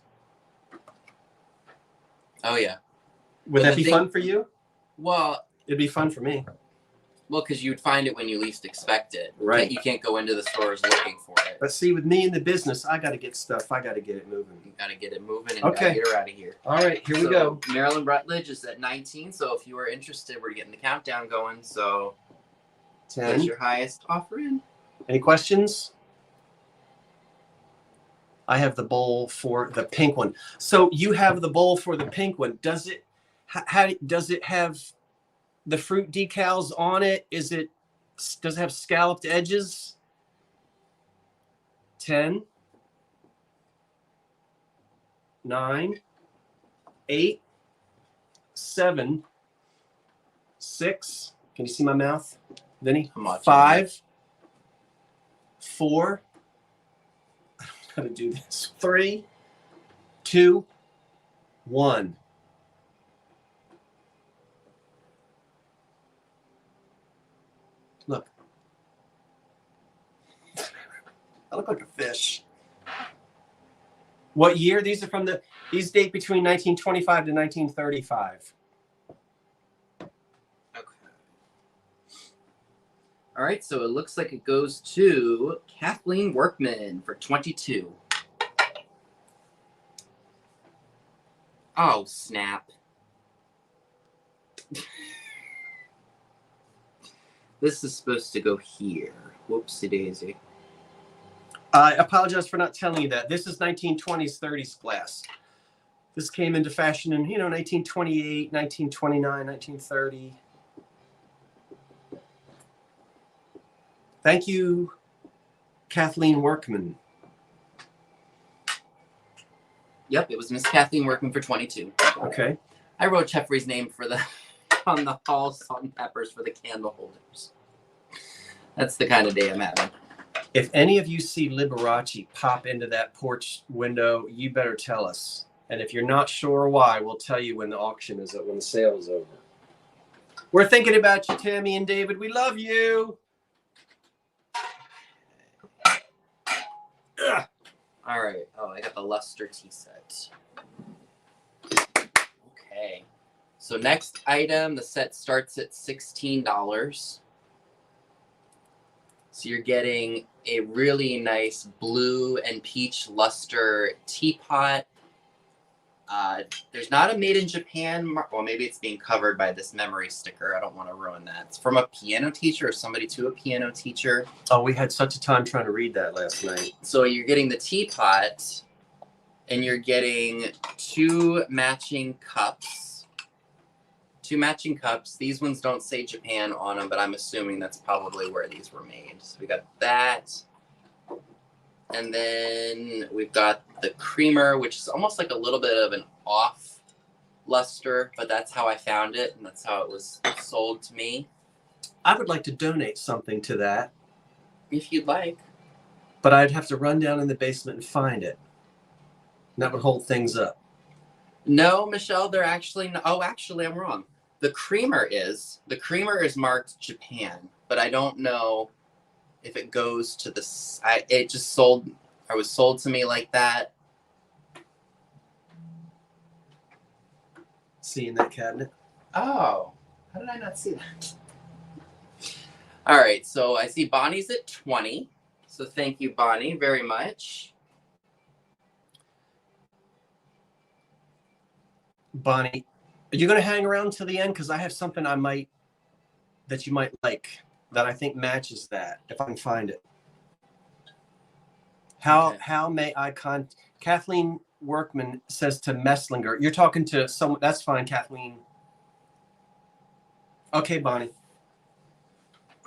Oh, yeah. Would that be fun for you? Well, it'd be fun for me. Well, because you'd find it when you least expect it. Right. You can't go into the stores looking for it. But see, with me in the business, I got to get stuff. I got to get it moving. You got to get it moving and okay. Get her out of here. All right, here we go. Maryland Rutledge is at 19. So if you are interested, we're getting the countdown going. So 10. That's your highest offer in. Any questions? I have the bowl for the pink one. So you have the bowl for the pink one. Does it have the fruit decals on it? Does it have scalloped edges? 10, 9, 8, 7, 6. Can you see my mouth, Vinny? I'm watching. 5, 4. I don't know how to do this. 3, 2, 1. Look. I look like a fish. What year? These are from these date between 1925 to 1935. Okay. All right, so it looks like it goes to Kathleen Workman for 22. Oh, snap. This is supposed to go here. Whoopsie daisy. I apologize for not telling you that. This is 1920s, 30s glass. This came into fashion in, 1928, 1929, 1930. Thank you, Kathleen Workman. Yep, it was Miss Kathleen Workman for 22. Okay. I wrote Jeffrey's name for on the Hall salt and peppers for the candle holders. That's the kind of day I'm having. If any of you see Liberace pop into that porch window, you better tell us. And if you're not sure why, we'll tell you when the auction is when the sale is over. We're thinking about you, Tammy and David. We love you. Ugh. All right. Oh, I got the Luster tea set. Okay. So next item, the set starts at $16. So you're getting a really nice blue and peach luster teapot. There's not a made in Japan, well, maybe it's being covered by this memory sticker. I don't want to ruin that. It's from a piano teacher or somebody to a piano teacher. Oh, we had such a time trying to read that last night. So you're getting the teapot, and you're getting two matching cups. These ones don't say Japan on them, but I'm assuming that's probably where these were made. So we got that. And then we've got the creamer, which is almost like a little bit of an off luster, but that's how I found it, and that's how it was sold to me. I would like to donate something to that. If you'd like. But I'd have to run down in the basement and find it. And that would hold things up. No, Michelle, they're actually... Oh, actually, I'm wrong. The creamer is marked Japan, but I don't know if it goes to the... It just sold... Or was sold to me like that. See in that cabinet? Oh, how did I not see that? All right, so I see Bonnie's at 20. So thank you, Bonnie, very much. Bonnie, are you going to hang around till the end? Because I have something that you might like, that I think matches that, if I can find it. How may I Kathleen Workman says to Messlinger. You're talking to someone. That's fine, Kathleen. Okay, Bonnie.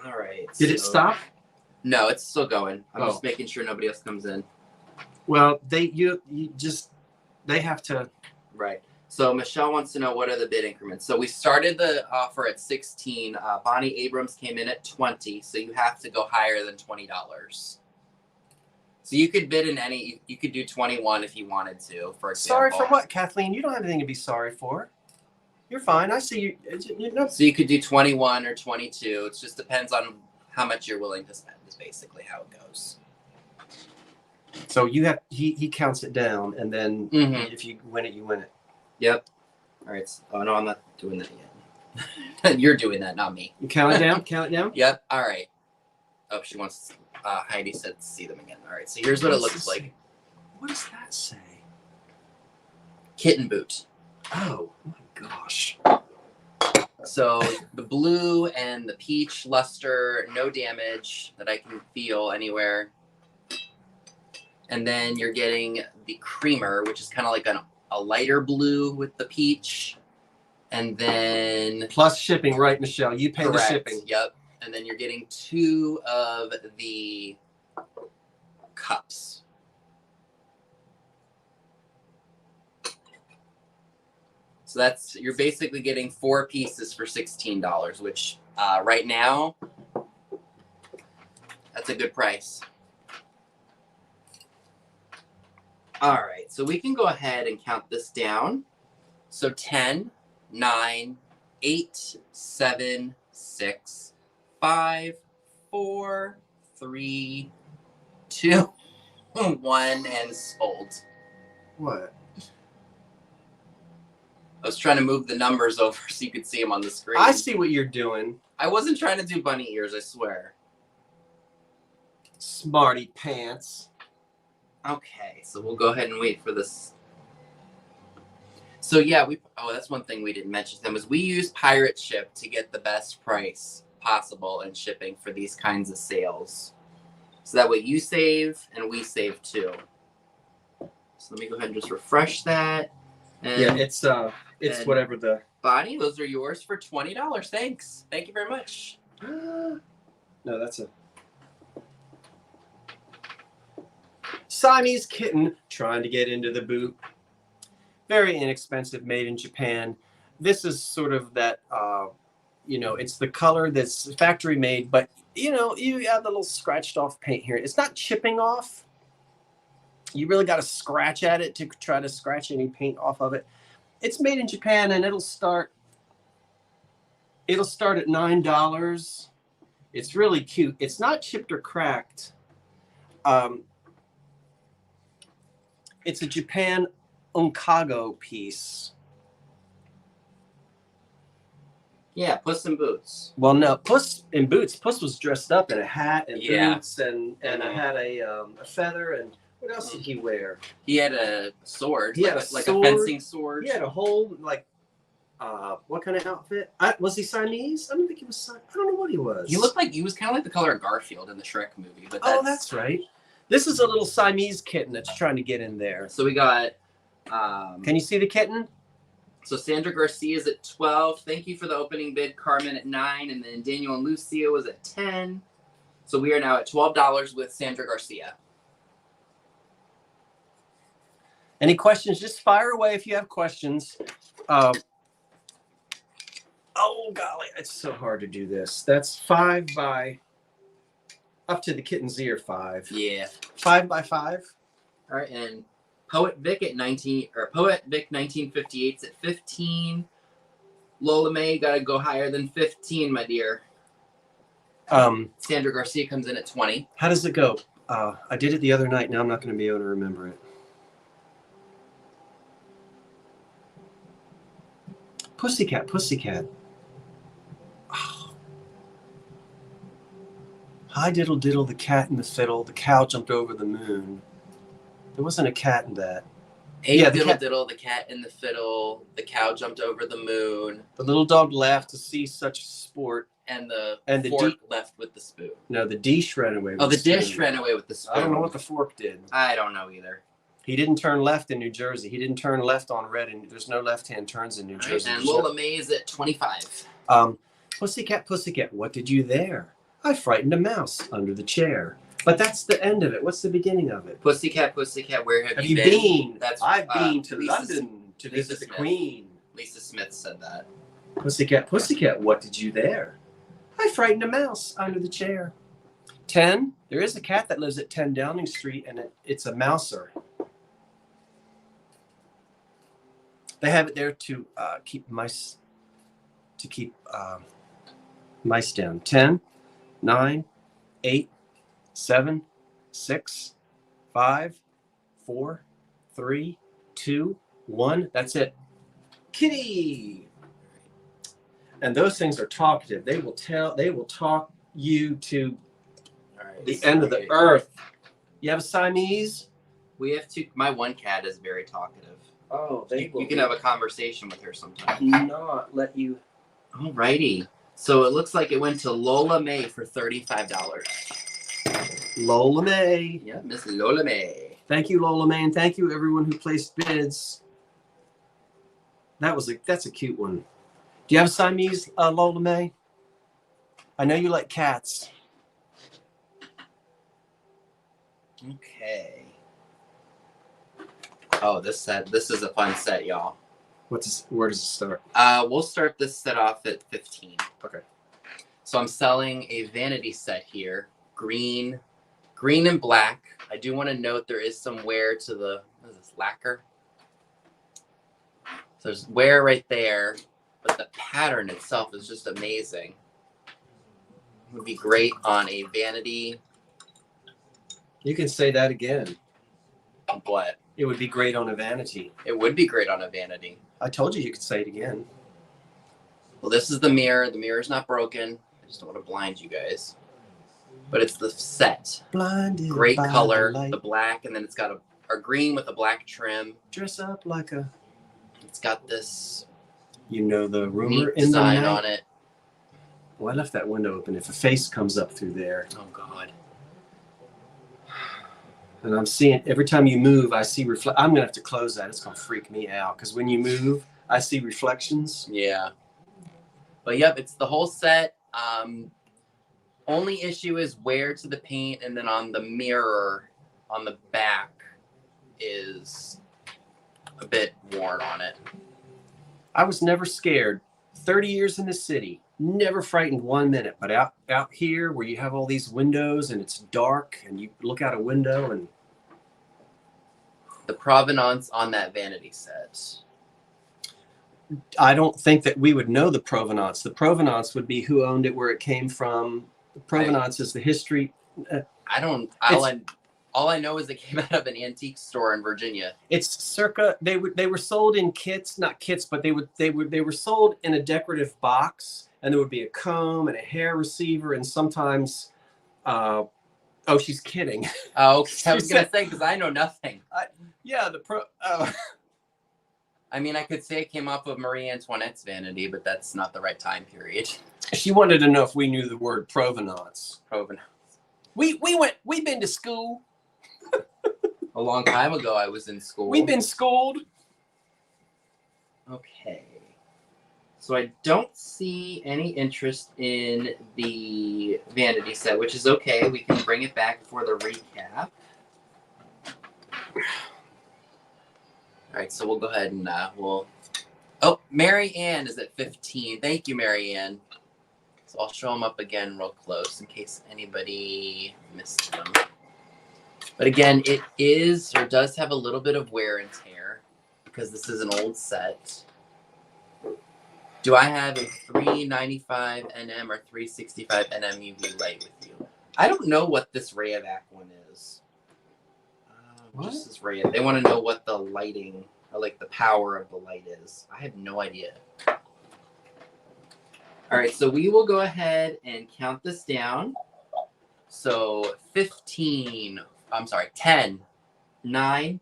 All right. Did it stop? No, it's still going. I'm Oh. just making sure nobody else comes in. Well, they have to. Right. So Michelle wants to know what are the bid increments. So we started the offer at 16. Bonnie Abrams came in at 20. So you have to go higher than $20. So you could bid in any. You could do 21 if you wanted to. For example. Sorry for what, Kathleen? You don't have anything to be sorry for. You're fine. I see you. So you could do 21 or 22. It just depends on how much you're willing to spend. Is basically how it goes. So you have he counts it down, and then if you win it, you win it. Yep. All right. Oh no, I'm not doing that yet. You're doing that, not me. You count it down. Count it down. Yep. All right. Oh, she wants. Heidi said to see them again. All right. So here's what it looks like. What does that say? Kitten boot. Oh my gosh. So the blue and the peach luster, no damage that I can feel anywhere. And then you're getting the creamer, which is kind of like a lighter blue with the peach. And then... Plus shipping, right, Michelle? You pay correct, the shipping. Yep. And then you're getting two of the cups. So you're basically getting 4 pieces for $16, which right now, that's a good price. All right, so we can go ahead and count this down. So 10, 9, 8, 7, 6, 5, 4, 3, 2, 1, and sold. What? I was trying to move the numbers over so you could see them on the screen. I see what you're doing. I wasn't trying to do bunny ears, I swear. Smarty pants. Okay, so we'll go ahead and wait for this. So yeah, that's one thing we didn't mention to them is we use Pirate Ship to get the best price possible in shipping for these kinds of sales. So that way you save and we save too. So let me go ahead and just refresh that. And yeah, it's whatever the Bonnie, those are yours for $20. Thanks. Thank you very much. No, that's a Siamese kitten trying to get into the boot. Very inexpensive, made in Japan. This is sort of that, it's the color that's factory made, but you have the little scratched off paint here. It's not chipping off. You really got to scratch at it to try to scratch any paint off of it. It's made in Japan, and it'll start at $9. It's really cute. It's not chipped or cracked. It's a Japan Onkago piece. Yeah, Puss in Boots. Well, no, Puss in Boots. Puss was dressed up in a hat and Yeah. boots, and had a feather. And what else did he wear? He had a sword. He had a like sword. a fencing sword. He had a whole what kind of outfit? Was he Siamese? I don't think he was. I don't know what he was. He looked like he was kind of like the color of Garfield in the Shrek movie. But that's right. This is a little Siamese kitten that's trying to get in there. So we got. Can you see the kitten? So Sandra Garcia is at 12. Thank you for the opening bid. Carmen at 9, and then Daniel and Lucia was at 10. So we are now at $12 with Sandra Garcia. Any questions? Just fire away if you have questions. Oh golly, it's so hard to do this. That's 5 by up to the kitten's ear 5. Yeah. 5 by 5. All right, and Poet Vic at 19, or Poet Vic 1958's at 15. Lola May got to go higher than 15, my dear. Sandra Garcia comes in at 20. How does it go? I did it the other night. Now I'm not going to be able to remember it. Pussycat, pussycat. Oh. Hi diddle diddle, the cat and the fiddle. The cow jumped over the moon. There wasn't a cat in that. Hey diddle diddle, the cat and the fiddle. The cow jumped over the moon. The little dog laughed to see such sport. And the fork left with the spoon. No, the dish ran away with the the spoon. Dish ran away with the spoon. I don't know what the fork did. I don't know either. He didn't turn left in New Jersey. He didn't turn left on red, and there's no left-hand turns in New Jersey. And Lola May is at 25. Pussycat, pussycat, what did you there? I frightened a mouse under the chair. But that's the end of it. What's the beginning of it? Pussycat, pussycat, where have you been? That's I've been to Lisa, London to Lisa visit the Smith. Queen. Lisa Smith said that. Pussycat, pussycat, what did you there? I frightened a mouse under the chair. 10. There is a cat that lives at 10 Downing Street, and it's a mouser. They have it there to keep mice down. 10, 9, 8, 7, 6, 5, 4, 3, 2, 1. That's it. Kitty. And those things are talkative. They will talk you to the end of the earth. You have a Siamese? We have two. My one cat is very talkative. Oh, you can have a conversation with her sometime. Not let you. Alrighty. So it looks like it went to Lola May for $35. Lola May. Yeah, Miss Lola May. Thank you, Lola May, and thank you everyone who placed bids. That's a cute one. Do you have a Siamese, Lola May? I know you like cats. Okay. Oh, this is a fun set, y'all. Where does it start? We'll start this set off at 15. Okay. So I'm selling a vanity set here, green and black. I do want to note there is some wear to the, what is this, lacquer? So there's wear right there, but the pattern itself is just amazing. It would be great on a vanity. You can say that again. What? It would be great on a vanity. It would be great on a vanity. I told you could say it again. Well, this is the mirror. The mirror's not broken. I just don't want to blind you guys. But it's the set. Blinded Great by color, the light. the black, and then it's got a green with a black trim. Dress up like a... It's got this You know the rumor neat in the design night. on it. Well, I left that window open. If a face comes up through there. Oh, God. And I'm seeing, every time you move, I see I'm going to have to close that. It's going to freak me out. Because when you move, I see reflections. Yeah. But, yep, it's the whole set. Only issue is wear to the paint, and then on the mirror on the back is a bit worn on it. I was never scared. 30 years in the city. Never frightened 1 minute. But out here where you have all these windows and it's dark and you look out a window and... The provenance on that vanity set. I don't think that we would know the provenance. The provenance would be who owned it, where it came from. The provenance is the history. I don't... All I know is it came out of an antique store in Virginia. It's circa they were sold in kits, not kits, but they were sold in a decorative box, and there would be a comb and a hair receiver, and sometimes oh, she's kidding. Oh, okay. I was gonna say, because I know nothing. Yeah, I mean, I could say it came off of Marie Antoinette's vanity, but that's not the right time period. She wanted to know if we knew the word provenance. Provenance. We've been to school. A long time ago, I was in school. We've been schooled. Okay. So I don't see any interest in the vanity set, which is okay. We can bring it back for the recap. All right, so we'll go ahead and we'll... Oh, Mary Ann is at 15. Thank you, Mary Ann. So I'll show them up again real close in case anybody missed them. But again, it is or does have a little bit of wear and tear because this is an old set. Do I have a 395 NM or 365 NM UV light with you? I don't know what this Rayovac one is. What? Just this Rayovac. They want to know what the lighting or like the power of the light is. I have no idea. All right, so we will go ahead and count this down. So 15. I'm sorry, 10, 9,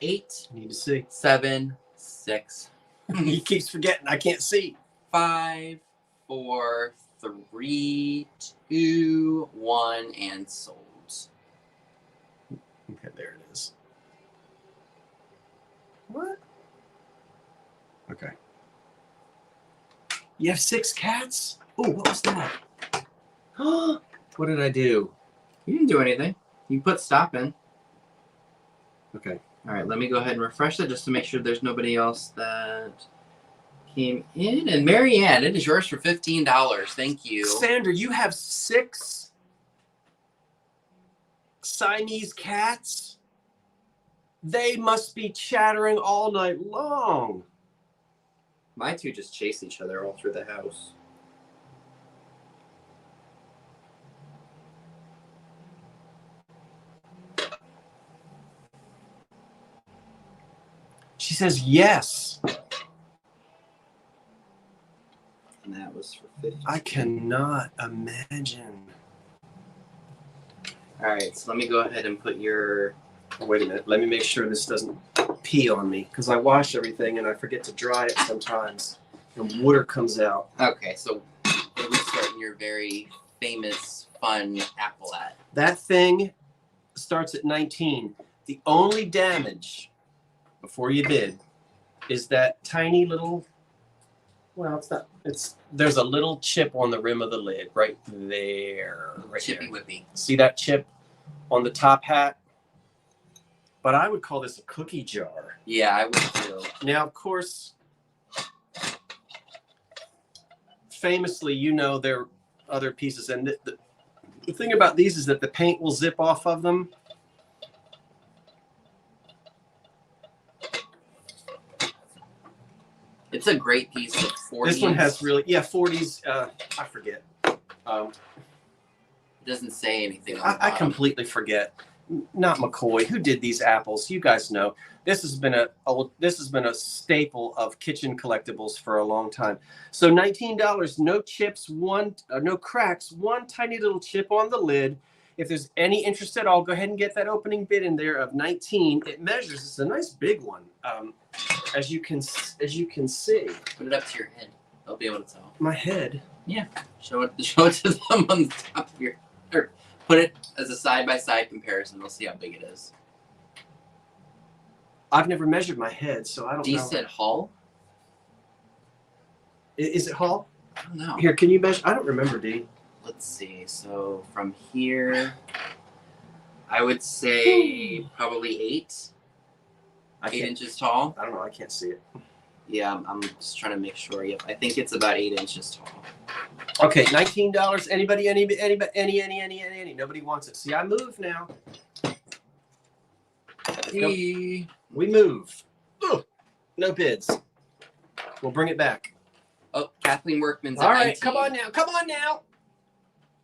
8, Need to see. 7, 6, He keeps forgetting. I can't see. 5, 4, 3, 2, 1, and sold. Okay, there it is. What? Okay. You have 6 cats? Oh, what was that? What did I do? You didn't do anything. You put stop in. Okay. All right, let me go ahead and refresh that just to make sure there's nobody else that came in. And Mary Ann, it is yours for $15. Thank you. Sandra, you have 6 Siamese cats? They must be chattering all night long. My two just chase each other all through the house. She says yes. And that was for 50. I cannot imagine. All right, so let me go ahead and put your... Wait a minute. Let me make sure this doesn't pee on me, because I wash everything and I forget to dry it sometimes, and water comes out. Okay, so we're starting your very famous, fun apple ad. That thing starts at 19. The only damage, before you bid, is that tiny little, well, it's not, there's a little chip on the rim of the lid right there. Right Chippy there. Whippy. See that chip? on the top hat. But I would call this a cookie jar. Yeah, I would too. Now, of course, famously, you know, there are other pieces. And the thing about these is that the paint will zip off of them. It's a great piece of 40s. This one has really, 40s. I forget. It doesn't say anything on the I bottom. completely forget. Not McCoy. Who did these apples? You guys know. This has been a staple of kitchen collectibles for a long time. So $19, no chips, no cracks, one tiny little chip on the lid. If there's any interest at all, go ahead and get that opening bid in there of 19. It measures. It's a nice big one. As you can see. Put it up to your head. They'll be able to tell. My head. Yeah. Show it to them on the top of your. Or put it as a side-by-side comparison. They'll see how big it is. I've never measured my head, so I don't know. Decent haul. Is it Hall? I don't know. Here, can you measure? I don't remember, D. Let's see. So from here, I would say probably 8 inches tall. I don't know. I can't see it. Yeah, I'm just trying to make sure. Yep, I think it's about 8 inches tall. Okay, $19. Anybody? Any? Nobody wants it. See, I move now. We move. Ugh, no bids. We'll bring it back. Oh, Kathleen Workman's at All right, 19. come on now.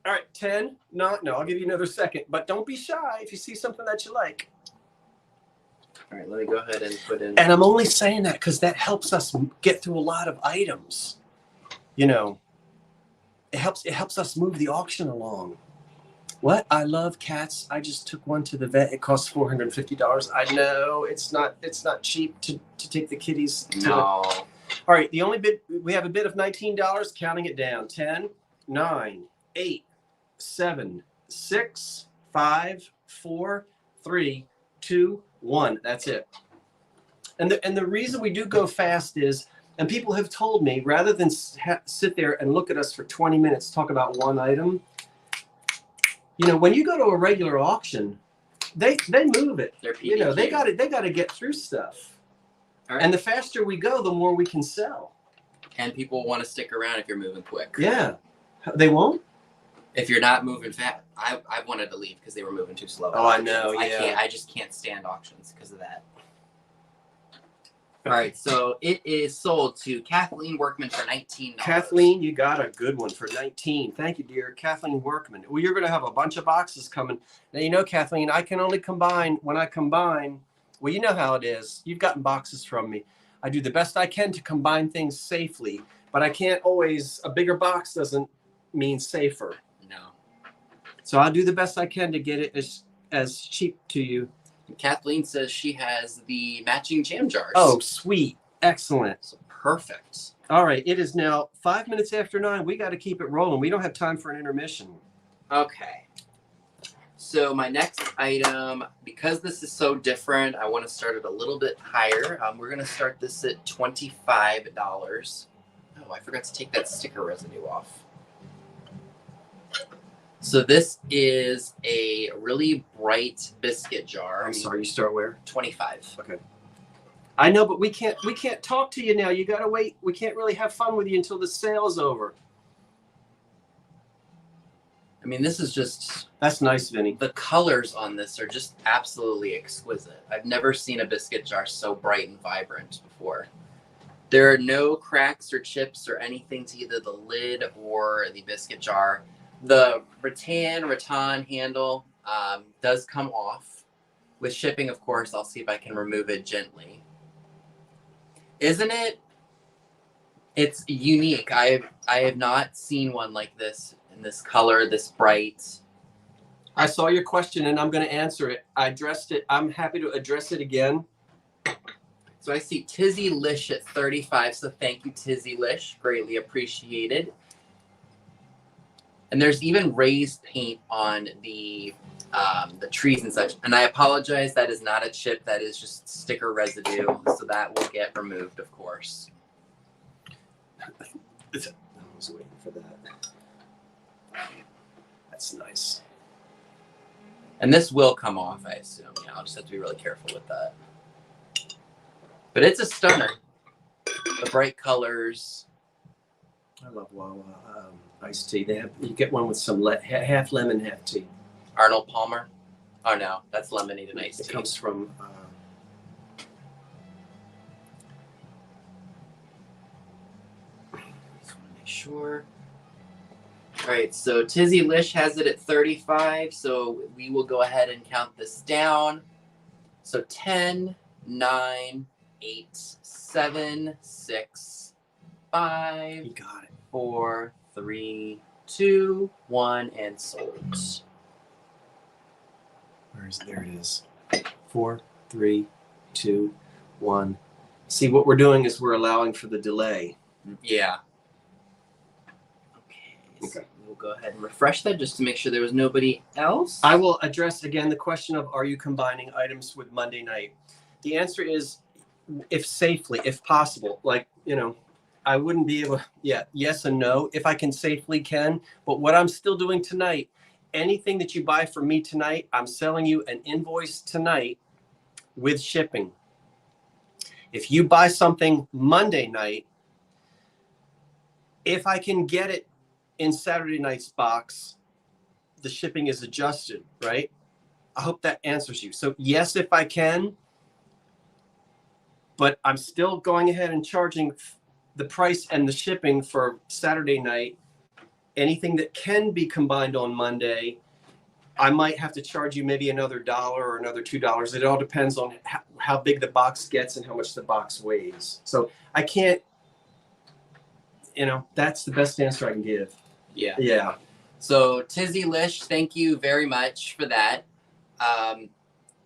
All right, 10. No, I'll give you another second. But don't be shy if you see something that you like. All right, let me go ahead and put in. And I'm only saying that because that helps us get through a lot of items. You know, it helps us move the auction along. What? I love cats. I just took one to the vet. It costs $450. I know it's not cheap to take the kitties. No. All right, the only bid we have a bid of $19. Counting it down: 10, 9, 8, 7, 6, 5, 4, 3, 2, 1. That's it. And the reason we do go fast is, and people have told me, rather than sit there and look at us for 20 minutes, talk about one item. You know, when you go to a regular auction, they move it. They're You know, they PDQ. got to get through stuff. All right. And the faster we go, the more we can sell. And people want to stick around if you're moving quick. Yeah. They won't? If you're not moving fast, I wanted to leave because they were moving too slow. Oh, I know, yeah. I just can't stand auctions because of that. All right, so it is sold to Kathleen Workman for $19. Kathleen, you got a good one for 19. Thank you, dear. Kathleen Workman. Well, you're going to have a bunch of boxes coming. Now, you know, Kathleen, I can only combine when I combine. Well, you know how it is. You've gotten boxes from me. I do the best I can to combine things safely, but I can't always. A bigger box doesn't mean safer. No. So I'll do the best I can to get it as cheap to you. And Kathleen says she has the matching jam jars. Oh, sweet. Excellent. So perfect. All right. It is now 5 minutes after 9. We got to keep it rolling. We don't have time for an intermission. Okay. So my next item, because this is so different, I want to start it a little bit higher. We're going to start this at $25. Oh, I forgot to take that sticker residue off. So this is a really bright biscuit jar. I'm sorry. You start where? 25. Okay. I know, but we can't talk to you now. You got to wait. We can't really have fun with you until the sale is over. I mean, this is just... That's nice, Vinny. The colors on this are just absolutely exquisite. I've never seen a biscuit jar so bright and vibrant before. There are no cracks or chips or anything to either the lid or the biscuit jar. The rattan handle does come off. With shipping, of course, I'll see if I can remove it gently. Isn't it? It's unique. I have not seen one like this in this color, this bright. I saw your question and I'm going to answer it. I addressed it. I'm happy to address it again. So I see Tizzy Lish at 35. So thank you, Tizzy Lish. Greatly appreciated. And there's even raised paint on the trees and such. And I apologize, that is not a chip. That is just sticker residue. So that will get removed, of course. I was waiting for that. That's nice. And this will come off, I assume. Yeah, I'll just have to be really careful with that. But it's a stunner. The bright colors. I love Wawa iced tea. You get one with some half lemon, half tea. Arnold Palmer. Oh no, that's lemonade and iced tea. It comes from. Just want to make sure. All right, so Tizzy Lish has it at 35, so we will go ahead and count this down. So 10, 9, 8, 7, 6, 5, You got it. 4, 3, 2, 1, and sold. There it is. 4, 3, 2, 1. See, what we're doing is we're allowing for the delay. Yeah. Okay. So we'll go ahead and refresh that just to make sure there was nobody else. I will address again the question of, are you combining items with Monday night? The answer is, if safely, if possible. Like, I wouldn't be able, yes and no, if I can safely can. But what I'm still doing tonight, anything that you buy from me tonight, I'm selling you an invoice tonight with shipping. If you buy something Monday night, if I can get it in Saturday night's box, the shipping is adjusted, right? I hope that answers you. So yes, if I can, but I'm still going ahead and charging the price and the shipping for Saturday night. Anything that can be combined on Monday, I might have to charge you maybe another $1 or another $2. It all depends on how big the box gets and how much the box weighs. So I can't, that's the best answer I can give. Yeah. Yeah. So Tizzy Lish, thank you very much for that.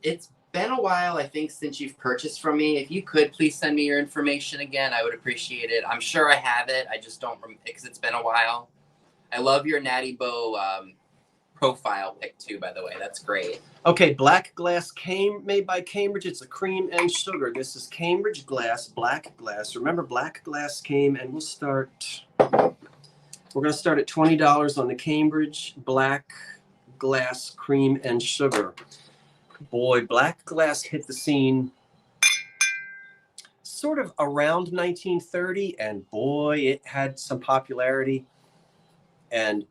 It's been a while, I think, since you've purchased from me. If you could please send me your information again, I would appreciate it. I'm sure I have it. I just don't remember because it's been a while. I love your Natty Bow profile pic too, by the way. That's great. Okay, black glass made by Cambridge. It's a cream and sugar. This is Cambridge glass, black glass. Remember, black glass came, and we're going to start at $20 on the Cambridge black glass cream and sugar. Boy, black glass hit the scene sort of around 1930, and boy, it had some popularity, and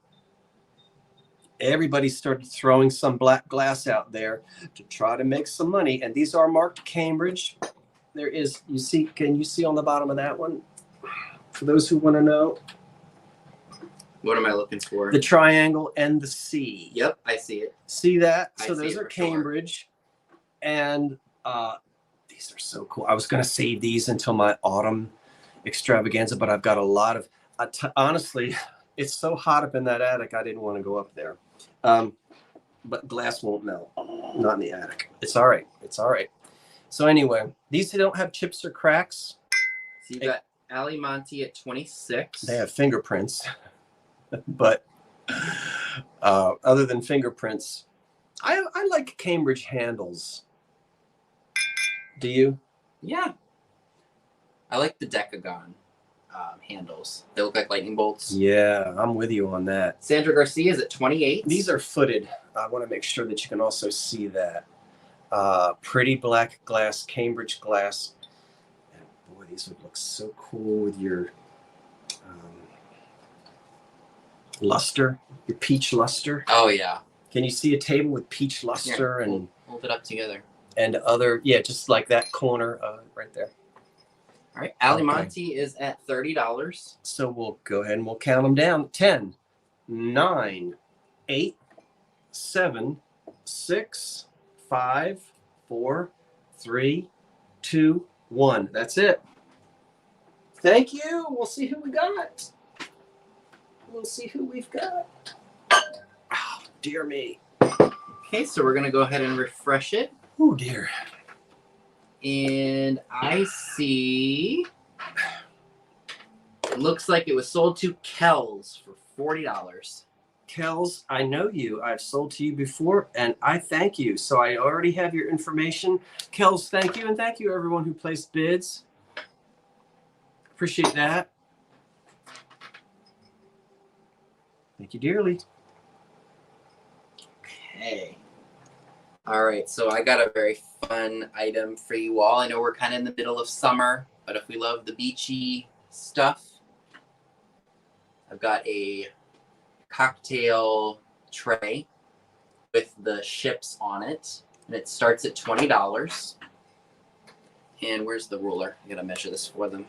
everybody started throwing some black glass out there to try to make some money. And these are marked Cambridge. There is, can you see on the bottom of that one? For those who want to know. What am I looking for? The triangle and the C. Yep, I see it. See that? I So see those it are for sure. Cambridge. And these are so cool. I was going to save these until my autumn extravaganza, but I've got a lot of, honestly, it's so hot up in that attic, I didn't want to go up there. But glass won't melt. Not in the attic. It's all right. It's all right. So anyway, these don't have chips or cracks. So you got Ali Monty at 26. They have fingerprints. But other than fingerprints, I like Cambridge handles. Do you? Yeah. I like the Decagon handles. They look like lightning bolts. Yeah, I'm with you on that. Sandra Garcia is at 28. These are footed. I want to make sure that you can also see that. Pretty black glass, Cambridge glass. And boy, these would look so cool with your luster, your peach luster. Oh, yeah. Can you see a table with peach luster? Here, and hold it up together. And other, just like that corner right there. All right, Ali Monty is at $30. So we'll go ahead and we'll count them down. 10, 9, 8, 7, 6, 5, 4, 3, 2, 1. That's it. Thank you. We'll see who we got. We'll see who we've got. Oh, dear me. Okay, so we're going to go ahead and refresh it. Oh, dear. And I see it looks like it was sold to Kells for $40. Kells, I know you. I've sold to you before, and I thank you. So I already have your information. Kells, thank you, and thank you everyone who placed bids. Appreciate that. Thank you dearly. Okay. All right, so I got a very fun item for you all. I know we're kind of in the middle of summer, but if we love the beachy stuff, I've got a cocktail tray with the ships on it, and it starts at $20. And where's the ruler? I gotta measure this for them.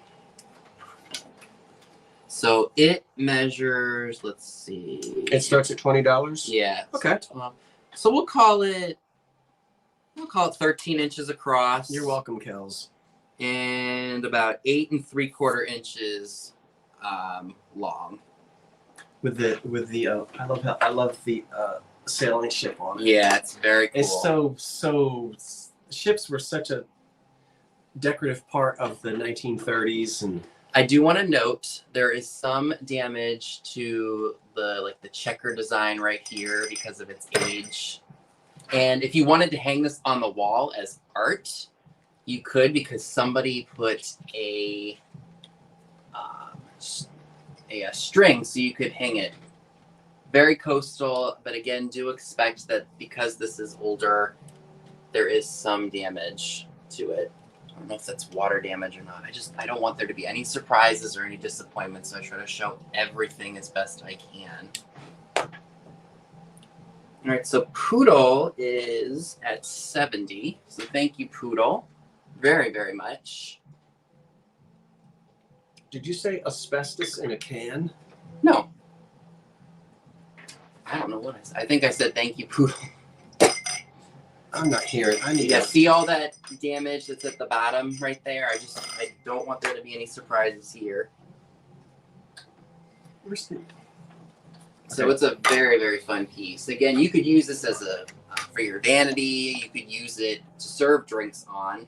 So it measures, let's see. It starts at $20? Yeah. Okay. So we'll call it 13 inches across. You're welcome, Kels. And about 8 3/4 inches long. With the I love the sailing ship on it. Yeah, it's very cool. It's so ships were such a decorative part of the 1930s, and I do want to note there is some damage to the checker design right here because of its age. And if you wanted to hang this on the wall as art, you could, because somebody put a string so you could hang it. Very coastal, but again, do expect that because this is older, there is some damage to it. I don't know if that's water damage or not. I don't want there to be any surprises or any disappointments, so I try to show everything as best I can. All right, so Poodle is at 70. So thank you, Poodle, very, very much. Did you say asbestos in a can? No. I don't know what I said. I think I said thank you, Poodle. I'm not hearing. I need Yeah, to see all that damage that's at the bottom right there? I don't want there to be any surprises here. So it's a very, very fun piece. Again, you could use this as for your vanity. You could use it to serve drinks on.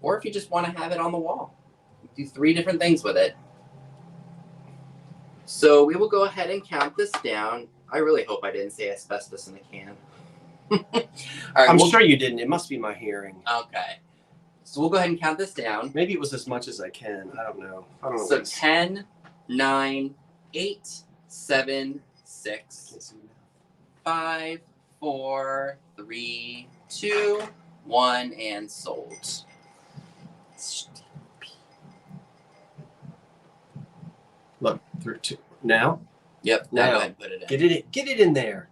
Or if you just want to have it on the wall. Do 3 different things with it. So we will go ahead and count this down. I really hope I didn't say asbestos in the can. All right, I'm sure you didn't. It must be my hearing. Okay. So we'll go ahead and count this down. Maybe it was as much as I can. I don't know. So 10, 9, 8, 7, 6, 5, 4, 3, 2, 1, and sold. Look through 2 now. Yep. Now go ahead and put it in. Get it in there.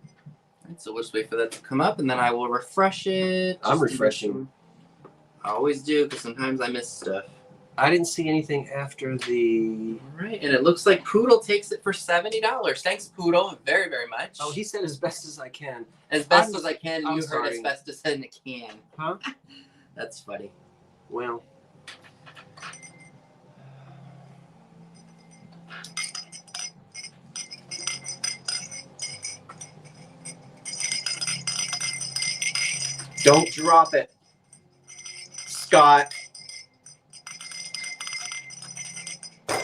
All right, so we'll just wait for that to come up, and then I will refresh it. I'm refreshing. I always do, because sometimes I miss stuff. I didn't see anything after the. All right, and it looks like Poodle takes it for $70. Thanks, Poodle, very, very much. Oh, he said as best as I can. As best as I can. I'm You sorry. heard asbestos in the can. Huh? That's funny. Well. Don't drop it, Scott. All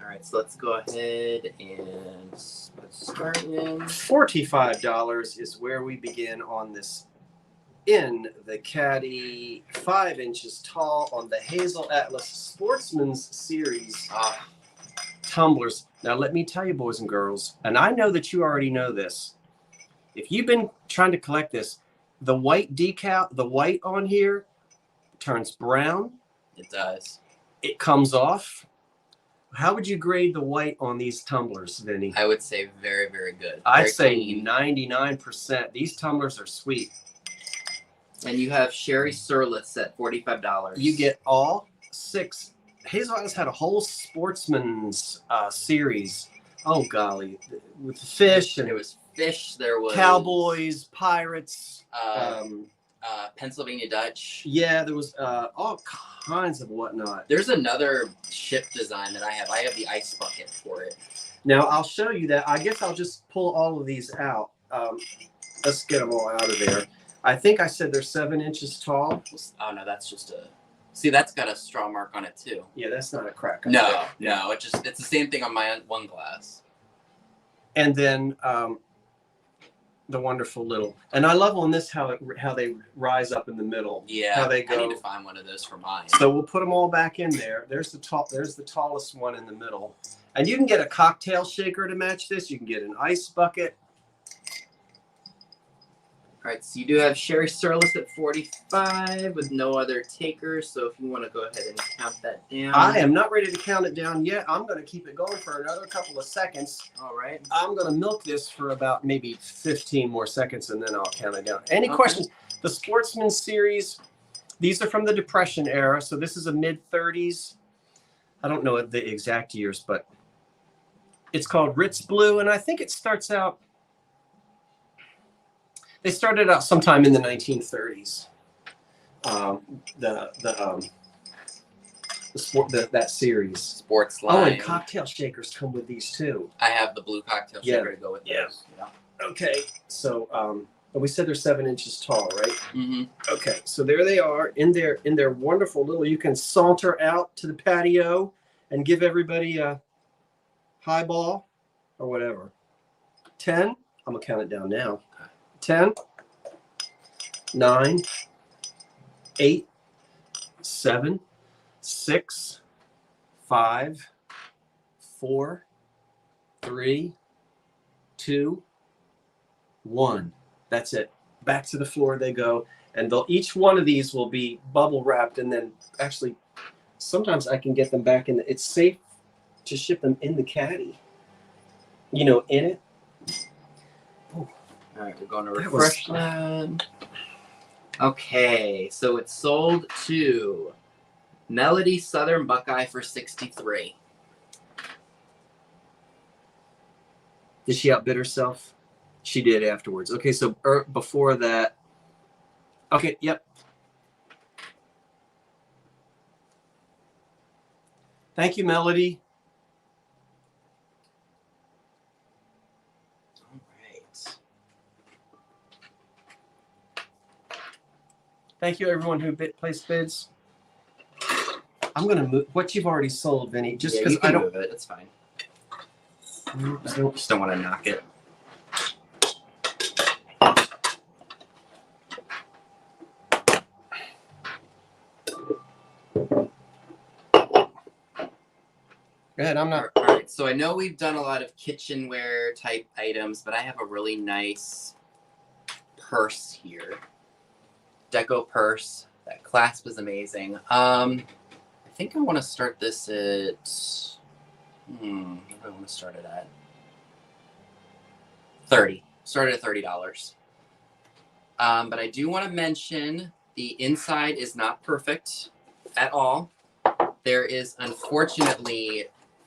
right, so let's go ahead and let's start in. $45 is where we begin on this in the caddy, 5 inches tall on the Hazel Atlas Sportsman's Series tumblers. Now, let me tell you, boys and girls, and I know that you already know this. If you've been trying to collect this, the white decal, the white on here turns brown. It does. It comes off. How would you grade the white on these tumblers, Vinny? I would say very, very good. I'd say 99%. These tumblers are sweet. And you have Sherry Surlitz at $45. You get all 6. Hazel Atlas had a whole Sportsman's series. Oh, golly. With fish and There was fish. There was cowboys, pirates. Pennsylvania Dutch. Yeah, there was all kinds of whatnot. There's another ship design that I have. I have the ice bucket for it. Now, I'll show you that. I guess I'll just pull all of these out. Let's get them all out of there. I think I said they're 7 inches tall. Oh, no, that's just a... See, that's got a straw mark on it, too. Yeah, that's not a crack. No, it's the same thing on my one glass. And then the wonderful little, and I love on this how they rise up in the middle. Yeah, how they go. I need to find one of those for mine. So we'll put them all back in there. There's the tallest one in the middle, and you can get a cocktail shaker to match this. You can get an ice bucket. All right, so you do have Sherry Surlis at 45 with no other takers. So if you want to go ahead and count that down. I am not ready to count it down yet. I'm going to keep it going for another couple of seconds. All right. I'm going to milk this for about maybe 15 more seconds, and then I'll count it down. Any questions? The Sportsman series, these are from the Depression era. So this is a mid-30s. I don't know the exact years, but it's called Ritz Blue, and I think it starts out. They started out sometime in the 1930s. That series. Sports line. Oh, and cocktail shakers come with these too. I have the blue cocktail shaker to go with those. Yeah. Okay, so we said they're 7 inches tall, right? Mm-hmm. Okay, so there they are in their wonderful little. You can saunter out to the patio and give everybody a highball or whatever. 10. I'm gonna count it down now. 10, 9, 8, 7, 6, 5, 4, 3, 2, 1. That's it. Back to the floor they go. And each one of these will be bubble wrapped. And then actually, sometimes I can get them back in. It's safe to ship them in the caddy. In it. All right, we're going to refresh that. Okay, so it's sold to Melody Southern Buckeye for 63. Did she outbid herself? She did afterwards. Okay, so before that. Okay, yep. Thank you, Melody. All right. Thank you, everyone who placed bids. I'm gonna move what you've already sold, Vinny. Just because I don't move it. It's fine. Just don't want to knock it. Go ahead. I'm not. All right. So I know we've done a lot of kitchenware type items, but I have a really nice purse here. Deco purse. That clasp is amazing. I think I want to start this at. What do I want to start it at? 30. Started at $30. But I do want to mention the inside is not perfect at all. There is unfortunately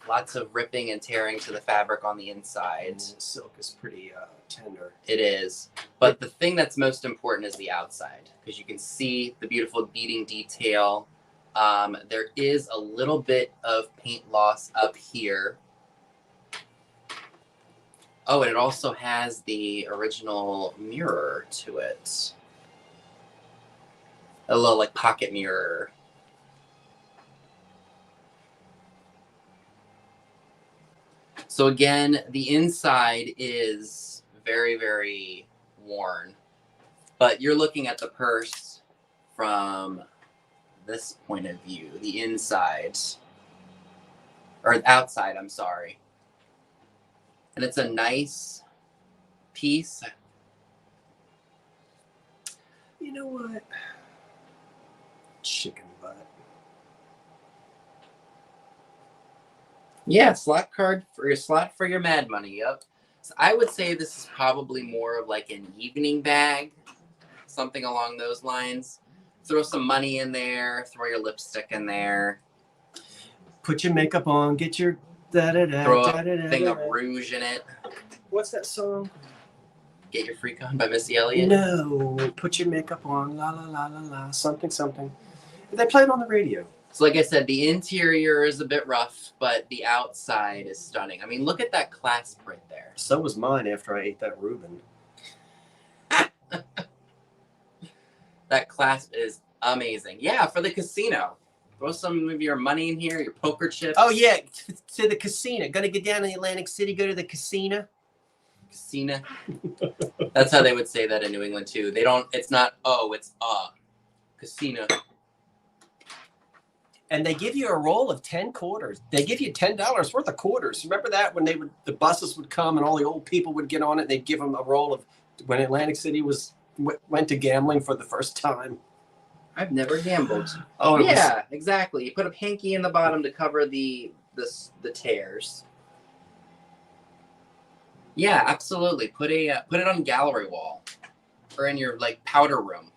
lots of ripping and tearing to the fabric on the inside. And silk is pretty tender. It is. But the thing that's most important is the outside, because you can see the beautiful beading detail. There is a little bit of paint loss up here. Oh, and it also has the original mirror to it. A little like pocket mirror. So again, the inside is very, very worn. But you're looking at the purse from this point of view, the inside. Or outside, I'm sorry. And it's a nice piece. You know what? Chicken butt. Yeah, slot for your Mad Money. Yep. So I would say this is probably more of like an evening bag, something along those lines. Throw some money in there. Throw your lipstick in there. Put your makeup on. Get your Throw a thing of rouge in it. What's that song? Get Your Freak On by Missy Elliott. No. Put your makeup on. La la la la la. Something something. They play it on the radio. So like I said, the interior is a bit rough, but the outside is stunning. I mean, look at that clasp right there. So was mine after I ate that Reuben. That clasp is amazing. Yeah, for the casino. Throw some of your money in here, your poker chips. Oh, yeah, to the casino. Gonna get down to Atlantic City, go to the casino. Casino. That's how they would say that in New England, too. They don't, it's not, it's casino. And they give you a roll of 10 quarters. They give you $10 worth of quarters. Remember that when the buses would come and all the old people would get on it, they'd give them a roll of, when Atlantic City was went to gambling for the first time. I've never gambled. Oh, yeah, exactly. You put a hanky in the bottom to cover the tears. Yeah, absolutely. Put it on gallery wall or in your like powder room.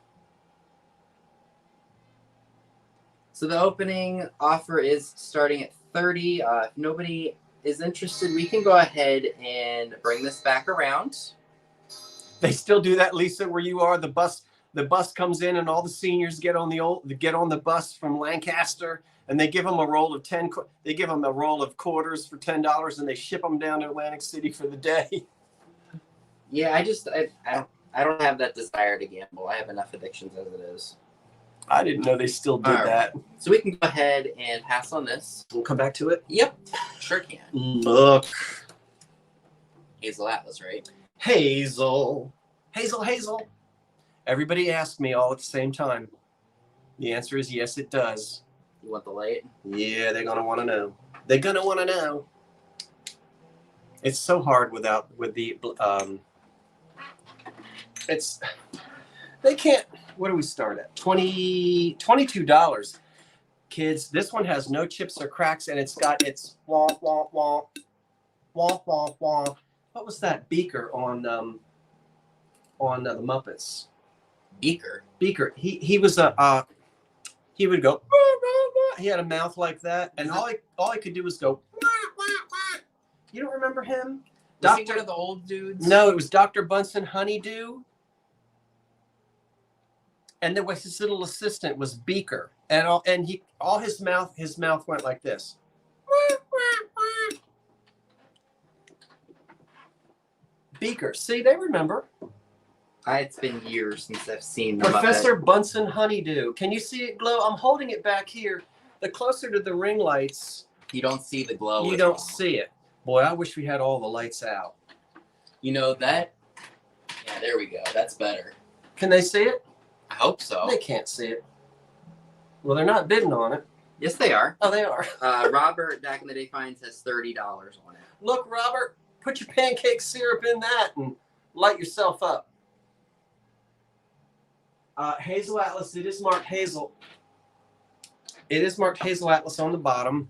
So the opening offer is starting at 30. If nobody is interested, we can go ahead and bring this back around. They still do that, Lisa, where you are. The bus comes in, and all the seniors get on the bus from Lancaster, and they give them a roll of They give them a roll of quarters for $10, and they ship them down to Atlantic City for the day. Yeah, I don't have that desire to gamble. I have enough addictions as it is. I didn't know they still did that. So we can go ahead and pass on this. We'll come back to it. Yep, sure can. Look, Hazel Atlas, right? Hazel. Everybody asks me all at the same time. The answer is yes, it does. You want the light? Yeah, they're gonna want to know. They're gonna want to know. It's so hard with the It's they can't. What do we start at? $22. Kids, this one has no chips or cracks, and it's wah wah wah wah wah wah. What was that beaker on the Muppets? Beaker. He was he would go. He had a mouth like that, and all I could do was go. You don't remember him? Was he one of the old dudes? No, it was Dr. Bunsen Honeydew. And then his little assistant was Beaker, and his mouth went like this. Beaker, see, they remember. It's been years since I've seen the Professor Bunsen Honeydew. Can you see it glow? I'm holding it back here. The closer to the ring lights, you don't see the glow. You don't see it. Boy, I wish we had all the lights out. You know that? Yeah, there we go. That's better. Can they see it? I hope so. They can't see it. Well, they're not bidding on it. Yes, they are. Oh, they are. Robert, back in the day, finds has $30 on it. Look, Robert, put your pancake syrup in that and light yourself up. Hazel Atlas, it is marked Hazel. It is marked Hazel Atlas on the bottom,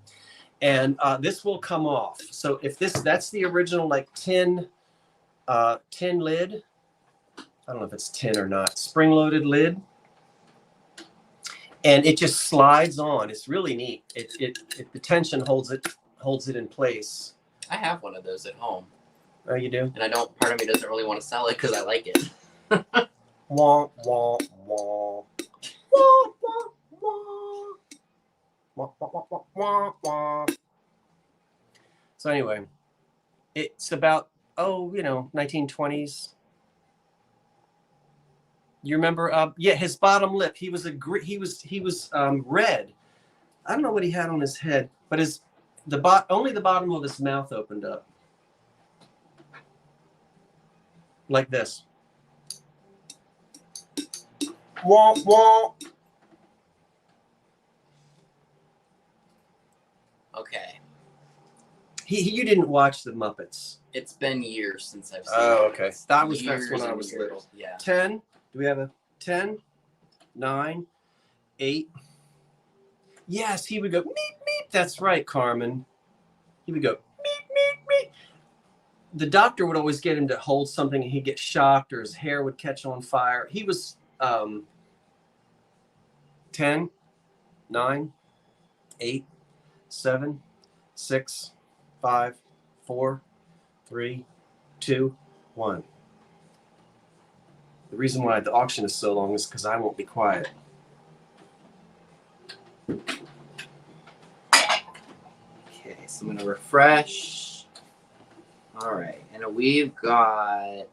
and this will come off. So if that's the original like tin lid. I don't know if it's tin or not. Spring-loaded lid, and it just slides on. It's really neat. The tension holds it in place. I have one of those at home. Oh, you do? And part of me doesn't really want to sell it because I like it. Wah, wah, wah. Wah, wah, wah. Wah, wah, wah, wah, wah, wah. So anyway, it's about 1920s. You remember? Yeah, his bottom lip. He was red. I don't know what he had on his head, but only the bottom of his mouth opened up, like this. Wah wah. Okay. You didn't watch the Muppets. It's been years since I've seen it. Oh, okay. That's when I was years. little. Yeah. 10. Do we have a 10? 9, 8. Yes, he would go meep meep. That's right, Carmen. He would go meep meep meep. The doctor would always get him to hold something, and he'd get shocked, or his hair would catch on fire. He was 10, 9, 8, 7, 6, 5, 4, 3, 2, 1. The reason why the auction is so long is because I won't be quiet. Okay, so I'm going to refresh. All right, and we've got...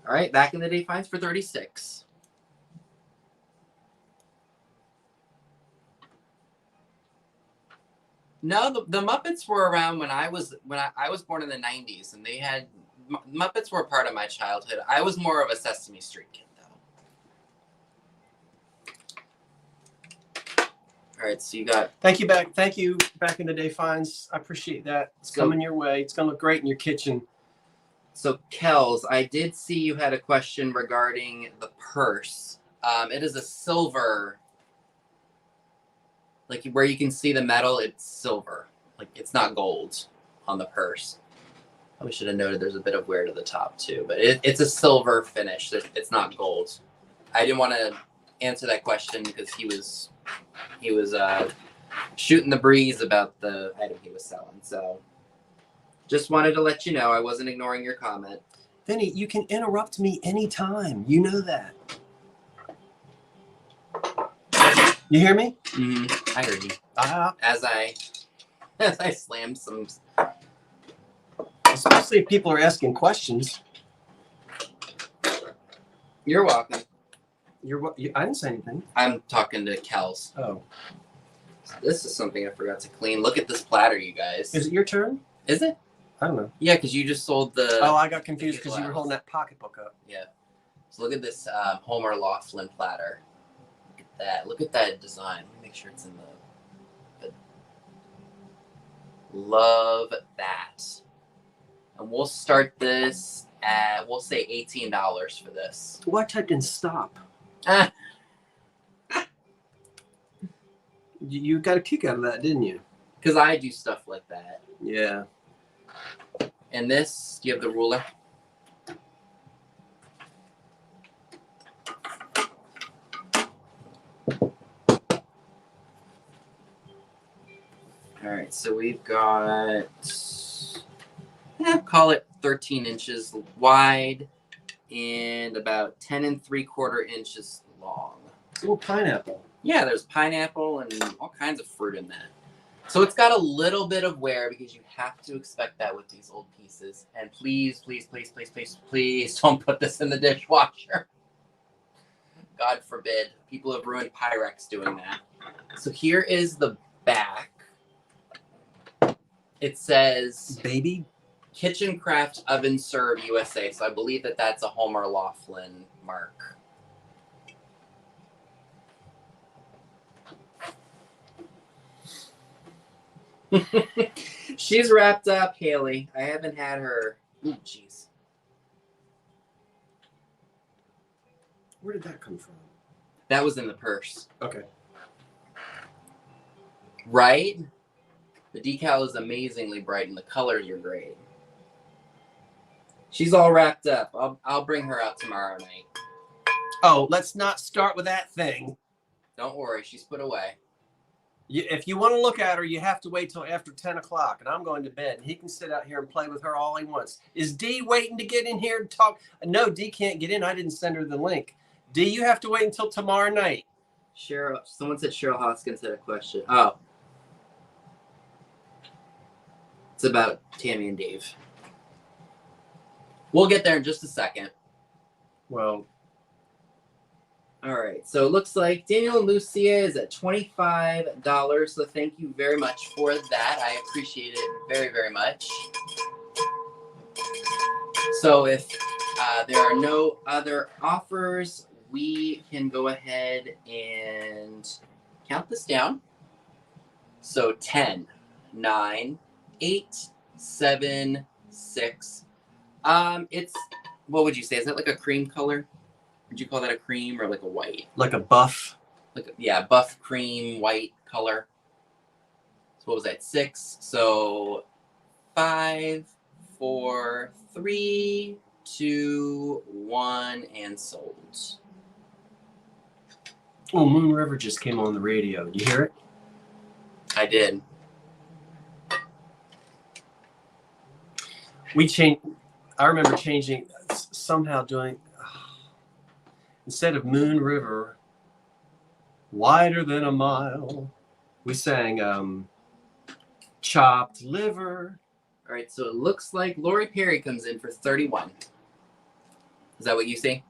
All right, back in the day finds for 36. No, the Muppets were around when I was born in the 90s, and they had Muppets were part of my childhood. I was more of a Sesame Street kid, though. All right, so you got. Thank you back in the day finds. I appreciate that. It's coming your way. It's gonna look great in your kitchen. So, Kels, I did see you had a question regarding the purse. It is a silver, like where you can see the metal, it's silver. Like it's not gold on the purse. I should have noted there's a bit of wear to the top too, but it's a silver finish. It's not gold. I didn't want to answer that question because he was shooting the breeze about the item he was selling. So just wanted to let you know I wasn't ignoring your comment. Vinny, you can interrupt me anytime. You know that. You hear me? I heard you. As I slammed some. Especially if people are asking questions. You're welcome. I didn't say anything. I'm talking to Kels. Oh. This is something I forgot to clean. Look at this platter, you guys. Is it your turn? Is it? I don't know. Yeah, because you just sold the... Oh, I got confused because you were holding that pocketbook up. Yeah. So look at this Homer Laughlin platter. Look at that. Look at that design. Let me make sure it's in the... Love that. And we'll start this at, we'll say $18 for this. Well, I typed in stop. You got a kick out of that, didn't you? Because I do stuff like that. Yeah. And this, do you have the ruler? All right, so we've got, call it 13 inches wide and about 10 3/4 inches long. It's a little pineapple. Yeah, there's pineapple and all kinds of fruit in that. So it's got a little bit of wear because you have to expect that with these old pieces. And please, please, please, please, please, please don't put this in the dishwasher. God forbid. People have ruined Pyrex doing that. So here is the back. It says Baby Kitchen Craft Oven Serve USA. So I believe that that's a Homer Laughlin mark. She's wrapped up, Haley. I haven't had her. Ooh, jeez. Where did that come from? That was in the purse. Okay. Right? The decal is amazingly bright and the colors are great. She's all wrapped up. I'll bring her out tomorrow night. Oh, let's not start with that thing. Don't worry, she's put away. If you want to look at her, you have to wait till after 10 o'clock, and I'm going to bed. He can sit out here and play with her all he wants. Is Dee waiting to get in here to talk? No, Dee can't get in. I didn't send her the link. Dee, you have to wait until tomorrow night. Cheryl, someone said Cheryl Hoskins had a question. Oh. It's about Tammy and Dave. We'll get there in just a second. Well, all right, so it looks like Daniel and Lucia is at $25. So thank you very much for that. I appreciate it very, very much. So if there are no other offers, we can go ahead and count this down. So 10, 9, 8, 7, 6. It's, what would you say? Is that like a cream color? Would you call that a cream or like a white? like a buff. Yeah, buff cream, white color. So what was that? 6. So 5, 4, 3, 2, 1, and sold. Oh, Moon River just came on the radio. Did you hear it? I did. I remember changing, somehow doing, instead of Moon River, wider than a mile, we sang chopped liver. All right, so it looks like Lori Perry comes in for 31. Is that what you see?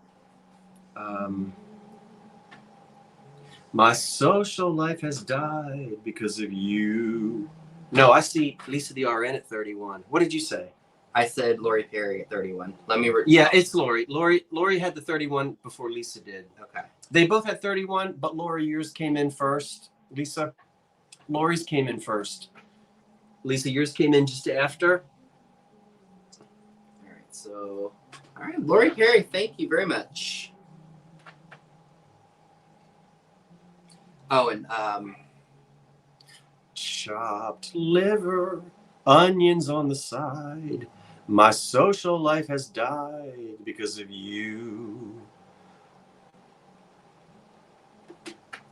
My social life has died because of you. No, I see Lisa the RN at 31. What did you say? I said Lori Perry at 31. Let me. Yeah, it's Lori. Lori had the 31 before Lisa did. Okay. They both had 31, but Lori, yours came in first. Lisa, Lori's came in first. Lisa, yours came in just after. All right. So, all right, Lori Perry, thank you very much. Oh, and chopped liver, onions on the side. My social life has died because of you.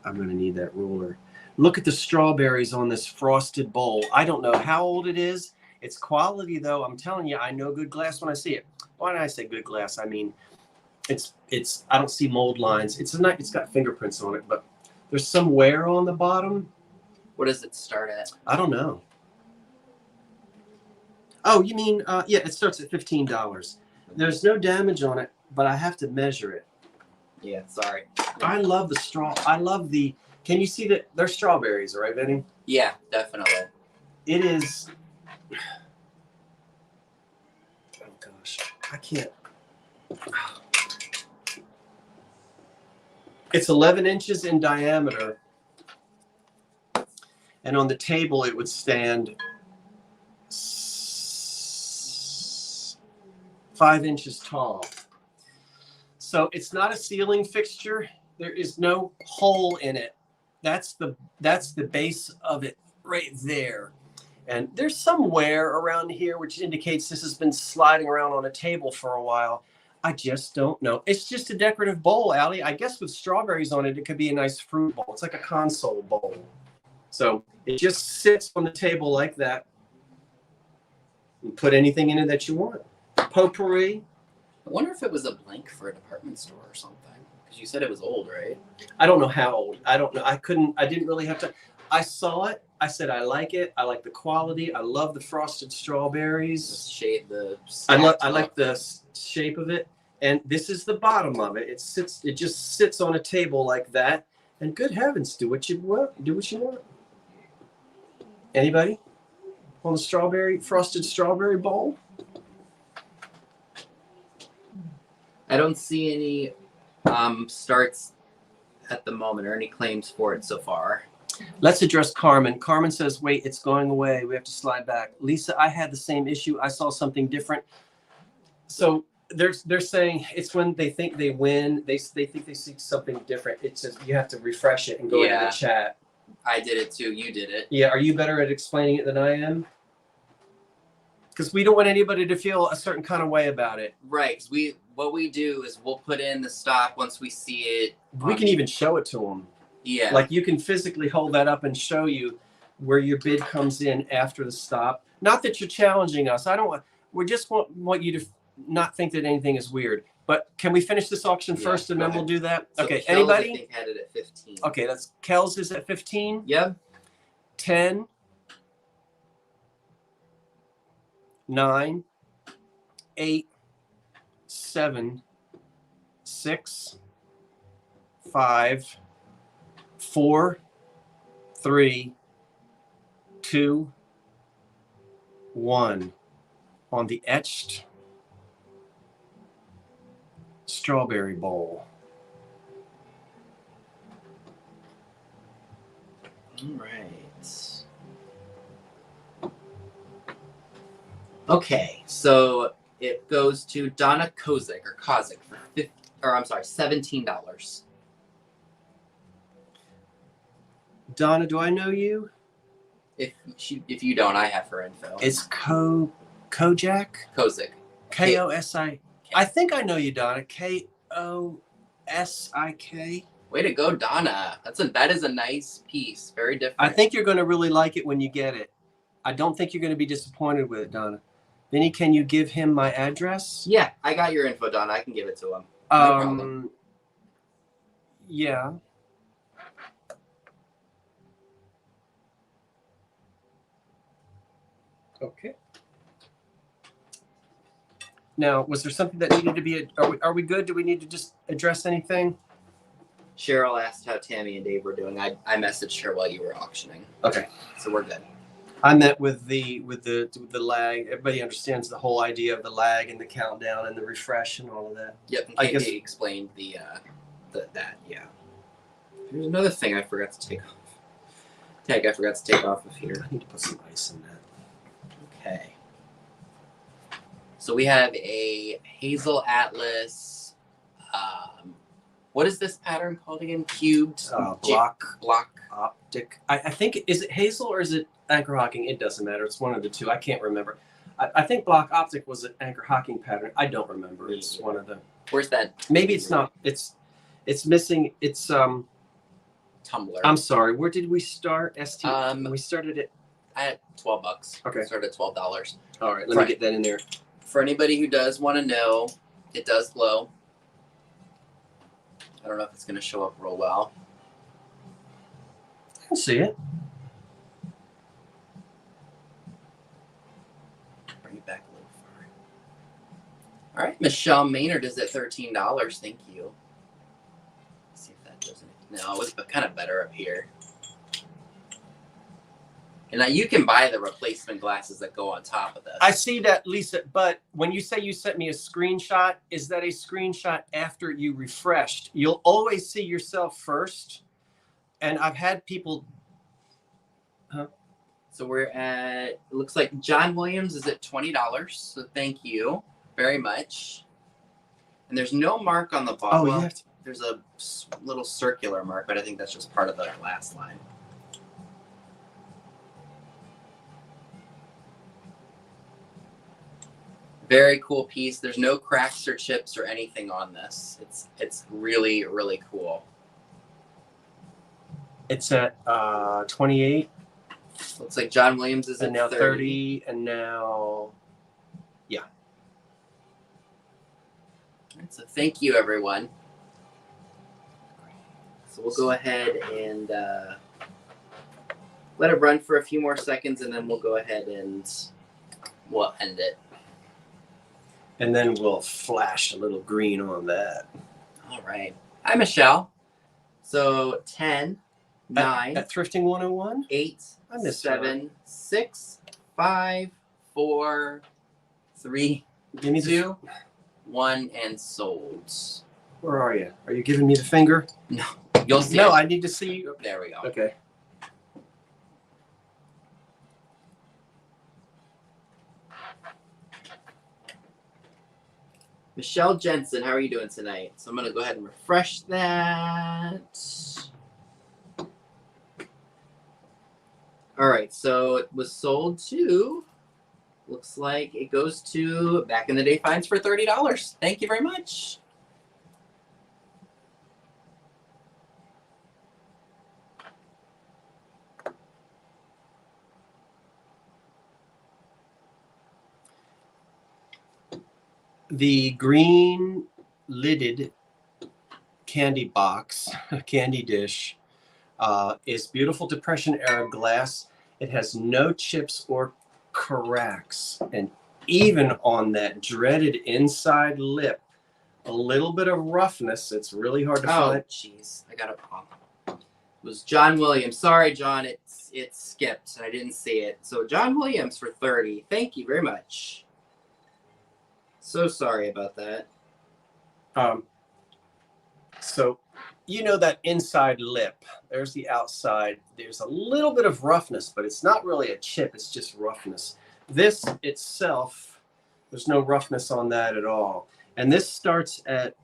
I'm going to need that ruler. Look at the strawberries on this frosted bowl. I don't know how old it is. It's quality, though. I'm telling you, I know good glass when I see it. Why did I say good glass? I mean, it's. I don't see mold lines. It's got fingerprints on it, but there's some wear on the bottom. what does it start at? I don't know. Oh, you mean, yeah, it starts at $15. There's no damage on it, but I have to measure it. Yeah, sorry. I love the straw. Can you see that they're strawberries, right, Vinny? Yeah, definitely. It is. Oh, gosh. I can't. It's 11 inches in diameter. And on the table, it would stand 5 inches tall. So it's not a ceiling fixture. There is no hole in it. That's the base of it right there. And there's some wear around here, which indicates this has been sliding around on a table for a while. I just don't know. It's just a decorative bowl, Allie. I guess with strawberries on it, it could be a nice fruit bowl. It's like a console bowl. So it just sits on the table like that. You put anything in it that you want. Potpourri. I wonder if it was a blank for a department store or something. Because you said it was old, right? I don't know how old. I don't know. I didn't really have to. I saw it. I said, I like it. I like the quality. I love the frosted strawberries. The shape, I like the shape of it. And this is the bottom of it. It just sits on a table like that. And good heavens, do what you want. Do what you want. Anybody on the frosted strawberry bowl? I don't see any starts at the moment or any claims for it so far. Let's address Carmen. Carmen says, wait, it's going away. We have to slide back. Lisa, I had the same issue. I saw something different. So they're saying it's when they think they win. They think they see something different. It's just you have to refresh it and go into the chat. I did it too. You did it. Yeah. Are you better at explaining it than I am? Because we don't want anybody to feel a certain kind of way about it. Right. What we do is we'll put in the stop once we see it. We can even show it to them. Yeah. Like you can physically hold that up and show you where your bid comes in after the stop. Not that you're challenging us. We just want you to not think that anything is weird. But can we finish this auction first and then we'll do that? So okay. Kells, Anybody? I think had it at 15. Okay. Kells is at 15. Yep. 10. 9. 8. 7. 6. 5. 4. 3. 2. 1 on the etched strawberry bowl. All right. Okay, so it goes to Donna Kozik for $17. Donna, do I know you? If you don't, I have her info. It's Kojak? Kozik. K-O-S-I. I think I know you, Donna. K-O-S-I-K. Way to go, Donna. That is a nice piece. Very different. I think you're going to really like it when you get it. I don't think you're going to be disappointed with it, Donna. Vinny, can you give him my address? Yeah, I got your info, Donna. I can give it to him. No problem. Yeah. Okay. Now, was there something that needed to be? Are we good? Do we need to just address anything? Cheryl asked how Tammy and Dave were doing. I messaged her while you were auctioning. Okay. So we're good. I met with the lag. Everybody understands the whole idea of the lag and the countdown and the refresh and all of that. Yep. And Katie explained that. Yeah. There's another thing I forgot to take off. Tag I forgot to take off of here. I need to put some ice in that. Okay. So we have a Hazel Atlas. What is this pattern called again? Cubed block block. optic. I think, is it Hazel or is it anchor hocking? It doesn't matter. It's one of the two. I can't remember. I think block optic was an anchor hocking pattern. I don't remember. It's one of the. Where's that? Maybe it's not. It's missing. It's Tumbler. I'm sorry. Where did we start? We started at. At $12. Okay. Started at $12. All right. Let me get that in there. For anybody who does want to know, it does glow. I don't know if it's going to show up real well. I can see it. Bring it back a little further. All right, Michelle Maynard is at $13. Thank you. Let's see if that does it. No, it was kind of better up here. And now you can buy the replacement glasses that go on top of this. I see that, Lisa. But when you say you sent me a screenshot, is that a screenshot after you refreshed? You'll always see yourself first. And I've had people. Huh? So we're at, it looks like John Williams is at $20. So thank you very much. And there's no mark on the bottom. Oh, yeah. There's a little circular mark, but I think that's just part of the glass line. Very cool piece. There's no cracks or chips or anything on this. It's really, really cool. It's at 28. Looks like John Williams is And at now 30. And now, yeah. All right, so thank you, everyone. So we'll go ahead and let it run for a few more seconds, and then we'll go ahead and we'll end it. And then we'll flash a little green on that. All right. Hi, Michelle. So 10, 9. At Thrifting 101? 8, I missed 7, 6, 5, 4, 3, Give me 2, 1, and sold. Where are you? Are you giving me the finger? No, you'll see. No, it. I need to see you. There we go. Okay. Michelle Jensen, how are you doing tonight? So I'm going to go ahead and refresh that. All right, so it was sold to, looks like it goes to Back in the Day Finds for $30. Thank you very much. The green lidded candy box, candy dish, is beautiful Depression era glass. It has no chips or cracks. And even on that dreaded inside lip, a little bit of roughness. It's really hard to find. Oh, jeez. I got it wrong. It was John Williams. Sorry, John. It skipped. I didn't see it. So John Williams for $30. Thank you very much. So sorry about that. So, you know that inside lip, there's the outside. There's a little bit of roughness, but it's not really a chip. It's just roughness. This itself, there's no roughness on that at all. And this starts at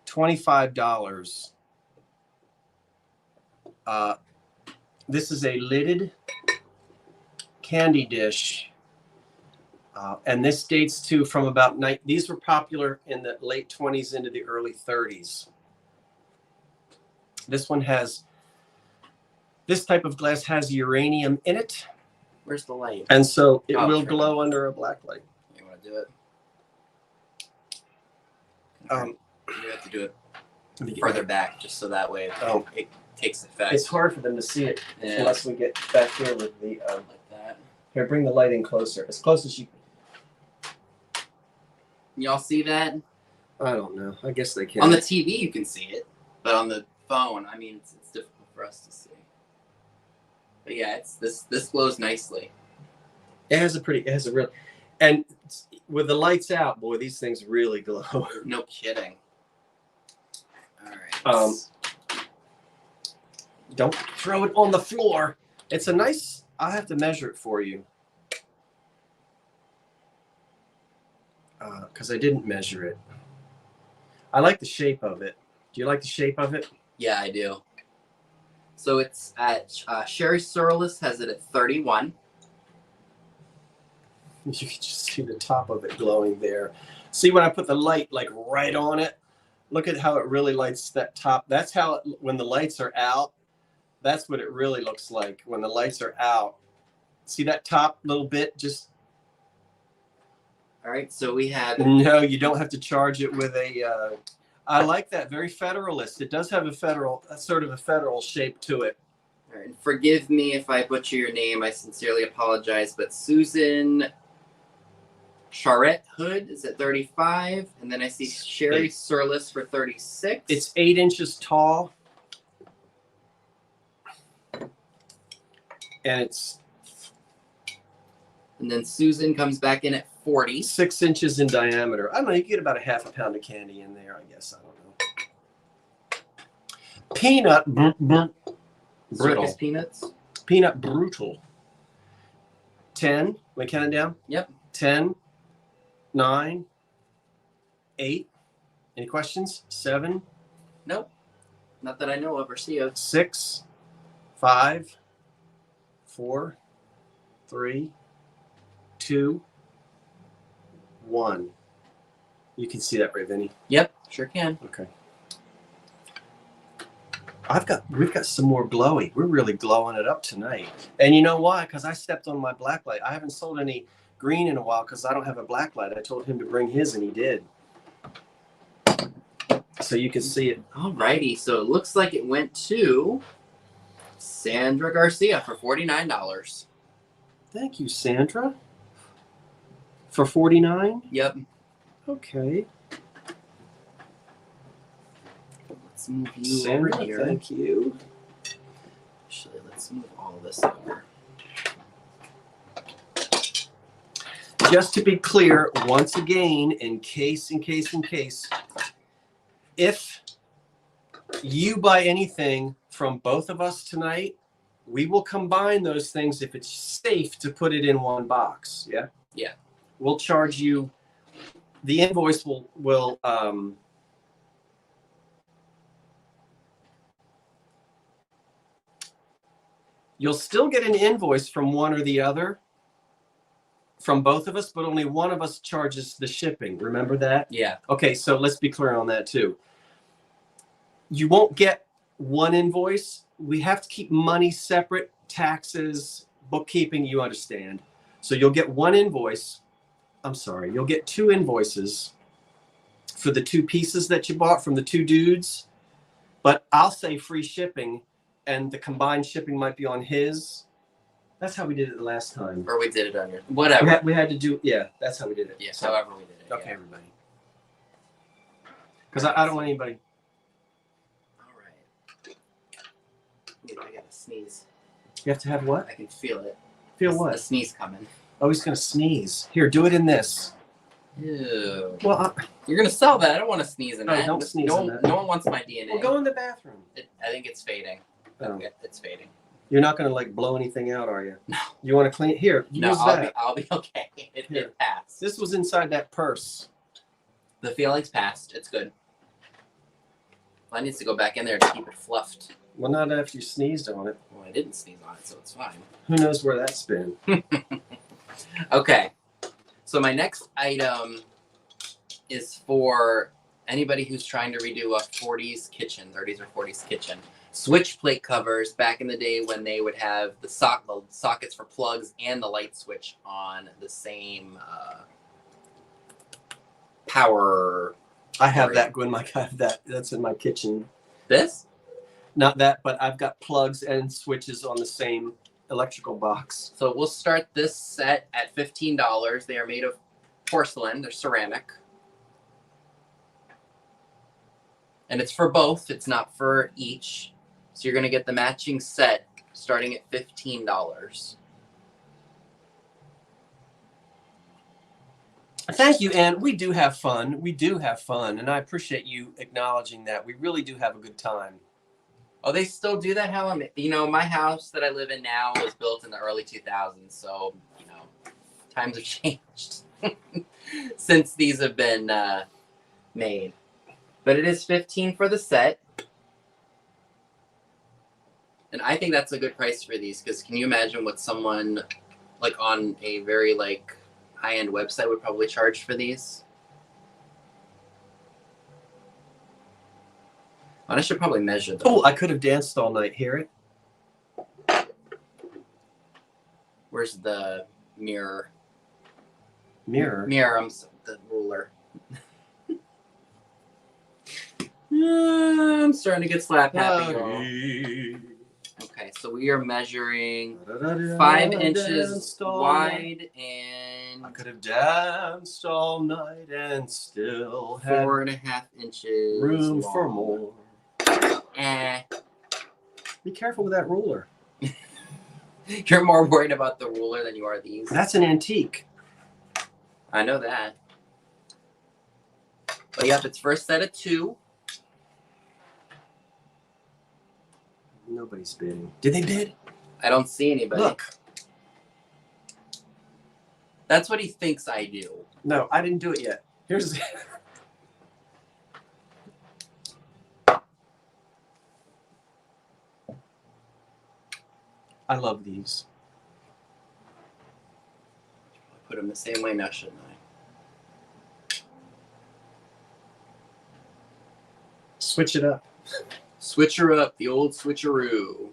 $25. This is a lidded candy dish. And this dates to from about these were popular in the late 20s into the early 30s. This one has, this type of glass has uranium in it. Where's the light? And so it will glow under a black light. You want to do it? You have to do it further back, just so that way it takes effect. It's hard for them to see it unless we get back here with the like that. Here, bring the light in closer, as close as you. Y'all see that? I don't know. I guess they can. On the TV, you can see it, but on the phone, I mean, it's difficult for us to see. But yeah, this glows nicely. It has a real, and with the lights out, boy, these things really glow. No kidding. All right. Don't throw it on the floor. It's a nice. I'll have to measure it for you. because I didn't measure it. I like the shape of it. Do you like the shape of it? Yeah, I do. So it's at Sherry Surlis has it at 31. You can just see the top of it glowing there. See when I put the light like right on it? Look at how it really lights that top. That's how it, when the lights are out, that's what it really looks like when the lights are out. See that top little bit? Just All right, so we had no, you don't have to charge it with a. I like that, very federalist. It does have a sort of a federal shape to it. all right, forgive me if I butcher your name. I sincerely apologize, but Susan Charette Hood is at 35, and then I see Sherry Surlis for 36. It's 8 inches tall, and then Susan comes back in at 40. 6 inches in diameter. I don't know. You get about a half a pound of candy in there, I guess. I don't know. Peanut brittle. Circus peanuts. Peanut brutal. 10. We count it down? Yep. 10, 9, 8. Any questions? 7. Nope. Not that I know of or see of. 6, 5, 4, 3, 2, 1. You can see that, right, Vinny? Yep, sure can. Okay. We've got some more glowy. We're really glowing it up tonight. And you know why? Because I stepped on my black light. I haven't sold any green in a while because I don't have a black light. I told him to bring his and he did. So you can see it. Alrighty, so it looks like it went to Sandra Garcia for $49. Thank you, Sandra. For $49? Yep. Okay. Let's move you Sandra, over here. thank you. Actually, let's move all of this over. Just to be clear, once again, in case, if you buy anything from both of us tonight, we will combine those things if it's safe to put it in one box. Yeah? Yeah. We'll charge you, the invoice will you'll still get an invoice from one or the other, from both of us, but only one of us charges the shipping. Remember that? Yeah. Okay, so let's be clear on that too. You won't get one invoice. We have to keep money separate, taxes, bookkeeping, you understand. So you'll get one invoice. I'm sorry, you'll get 2 invoices for the 2 pieces that you bought from the 2 dudes, but I'll say free shipping and the combined shipping might be on his. That's how we did it the last time. Or we did it on your... Whatever. We had to do, yeah, that's how we did it. Yeah, So, however we did it. okay, Yeah. everybody. Because I don't want anybody. All right. Ooh, I gotta sneeze. You have to have what? I can feel it. Feel The what? sneeze coming. Oh, he's going to sneeze. Here, do it in this. Ew. Well, You're gonna sell that. I don't want to sneeze in No, that. don't sneeze no, in that. No one wants my DNA. we'll go in the bathroom. I think it's fading. Oh. It's fading. You're not going to like blow anything out, are you? No. You want to clean it? Here, No, use that. I'll be okay. Here. It passed. This was inside that purse. The feeling's passed. It's good. I needs to go back in there to keep it fluffed. Well, not after you sneezed on it. Well, I didn't sneeze on it, so it's fine. Who knows where that's been? Okay. So my next item is for anybody who's trying to redo a 40s kitchen, 30s or 40s kitchen. Switch plate covers back in the day when they would have the sockets for plugs and the light switch on the same power. I have that, Gwen. Mike, I have that. That's in my kitchen. This? Not that, but I've got plugs and switches on the same electrical box. So we'll start this set at $15. They are made of porcelain. They're ceramic. And it's for both. It's not for each. So you're going to get the matching set starting at $15. Thank you, and we do have fun. We do have fun, and I appreciate you acknowledging that. We really do have a good time. Oh, they still do that? How my house that I live in now was built in the early 2000s, so times have changed. since these have been made. But it is $15 for the set. And I think that's a good price for these, because can you imagine what someone like on a very like high-end website would probably charge for these? And I should probably measure them. Oh, I could have danced all night. Hear it? Where's the mirror? Mirror. The ruler. I'm starting to get slap happy, y'all. Okay, so we are measuring 5 inches wide and I could have danced all night and still had 4.5 inches room long. for more. Be careful with that ruler. You're more worried about the ruler than you are these. That's an antique. I know that. But yep, it's first set of 2. Nobody's bidding. Did they bid? I don't see anybody. Look. That's what he thinks I do. No, I didn't do it yet. Here's. I love these. Put them the same way now, shouldn't I? Switch it up. Switcher up, the old switcheroo.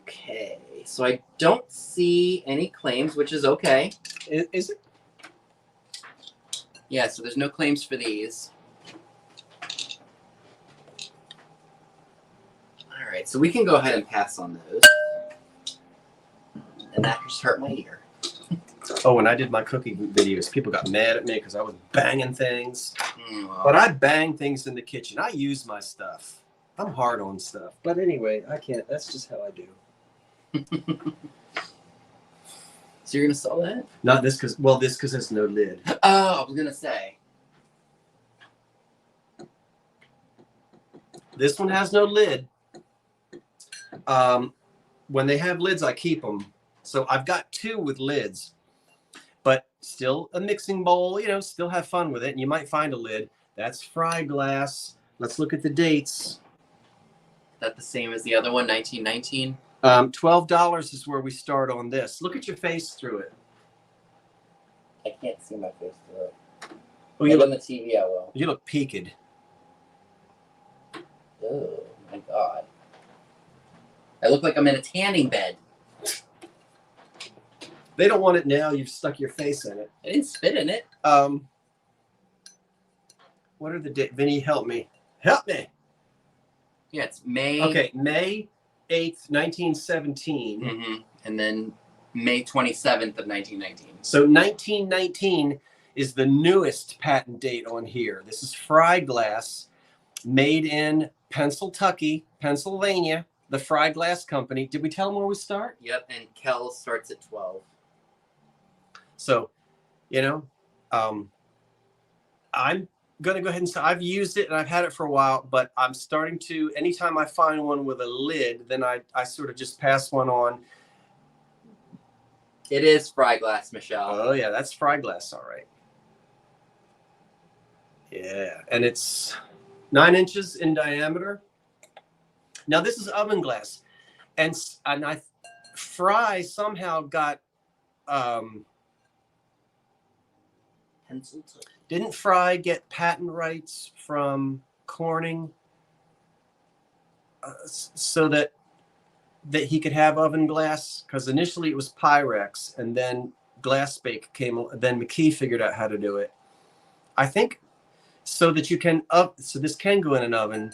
Okay, so I don't see any claims, which is okay. Is it? Yeah, so there's no claims for these. All right, so we can go ahead and pass on those. And that just hurt my ear. Oh, when I did my cooking videos, people got mad at me because I was banging things. Mm. But I bang things in the kitchen. I use my stuff. I'm hard on stuff. But anyway, I can't. That's just how I do. So you're going to sell that? Not this because, well, this because there's no lid. Oh, I was going to say. This one has no lid. When they have lids, I keep them. So I've got 2 with lids. But still a mixing bowl, you know, still have fun with it. And you might find a lid. That's fry glass. Let's look at the dates. Is that the same as the other one, 1919? $12 is where we start on this. Look at your face through it. I can't see my face through it. Oh, you on look, the TV, I will. you look peaked. Oh, my God. I look like I'm in a tanning bed. They don't want it now. You've stuck your face in it. I didn't spit in it. What are the dates? Vinny, help me. Help me. Yeah, it's May. Okay, May 8th, 1917. Mm-hmm. And then May 27th of 1919. So 1919 is the newest patent date on here. This is fry glass made in Pennsylvania, the Fry Glass Company. Did we tell them where we start? Yep, and Kel starts at 12. So, you know, I'm going to go ahead and say I've used it and I've had it for a while, but I'm starting to, anytime I find one with a lid, then I sort of just pass one on. It is Fry Glass, Michelle. Oh, yeah, that's Fry Glass, all right. Yeah, and it's 9 inches in diameter. Now, this is oven glass, and Fry somehow got, didn't Fry get patent rights from Corning so that he could have oven glass? Because initially it was Pyrex, and then Glassbake came. Then McKee figured out how to do it. I think so that you can so this can go in an oven.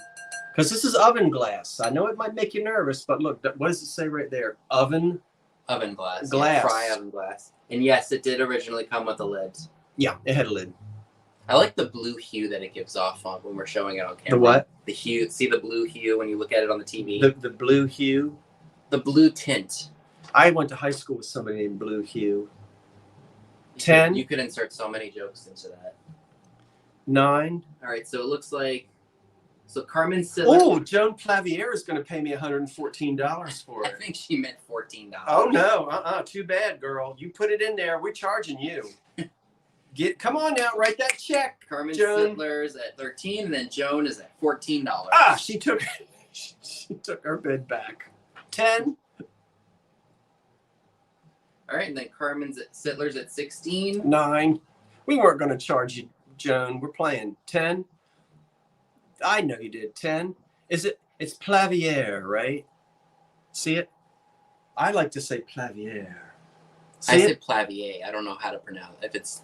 Because this is oven glass. I know it might make you nervous, but look, what does it say right there? Oven glass. Glass. Yeah, Fry oven glass. And yes, it did originally come with a lid. Yeah, it had a lid. I like the blue hue that it gives off on when we're showing it on camera. The what? The hue. See the blue hue when you look at it on the TV? The blue hue. The blue tint. I went to high school with somebody named Blue Hue. 10. You could insert so many jokes into that. 9. All right, so it looks like So Carmen Sittler. Oh, Joan Plavier is going to pay me $114 for I it. think she meant $14. Oh no, too bad, girl. You put it in there. We're charging you. Come on now, write that check. Carmen Joan. Sittler's at 13, and then Joan is at $14. Ah, she took her bid back. 10. All right, and then Carmen's at Sittler's at 16. 9. We weren't going to charge you, Joan. We're playing 10. I know you did 10. It's Plavier, right? See it? I like to say Plavier. I say Plavier. I don't know how to pronounce it. If it's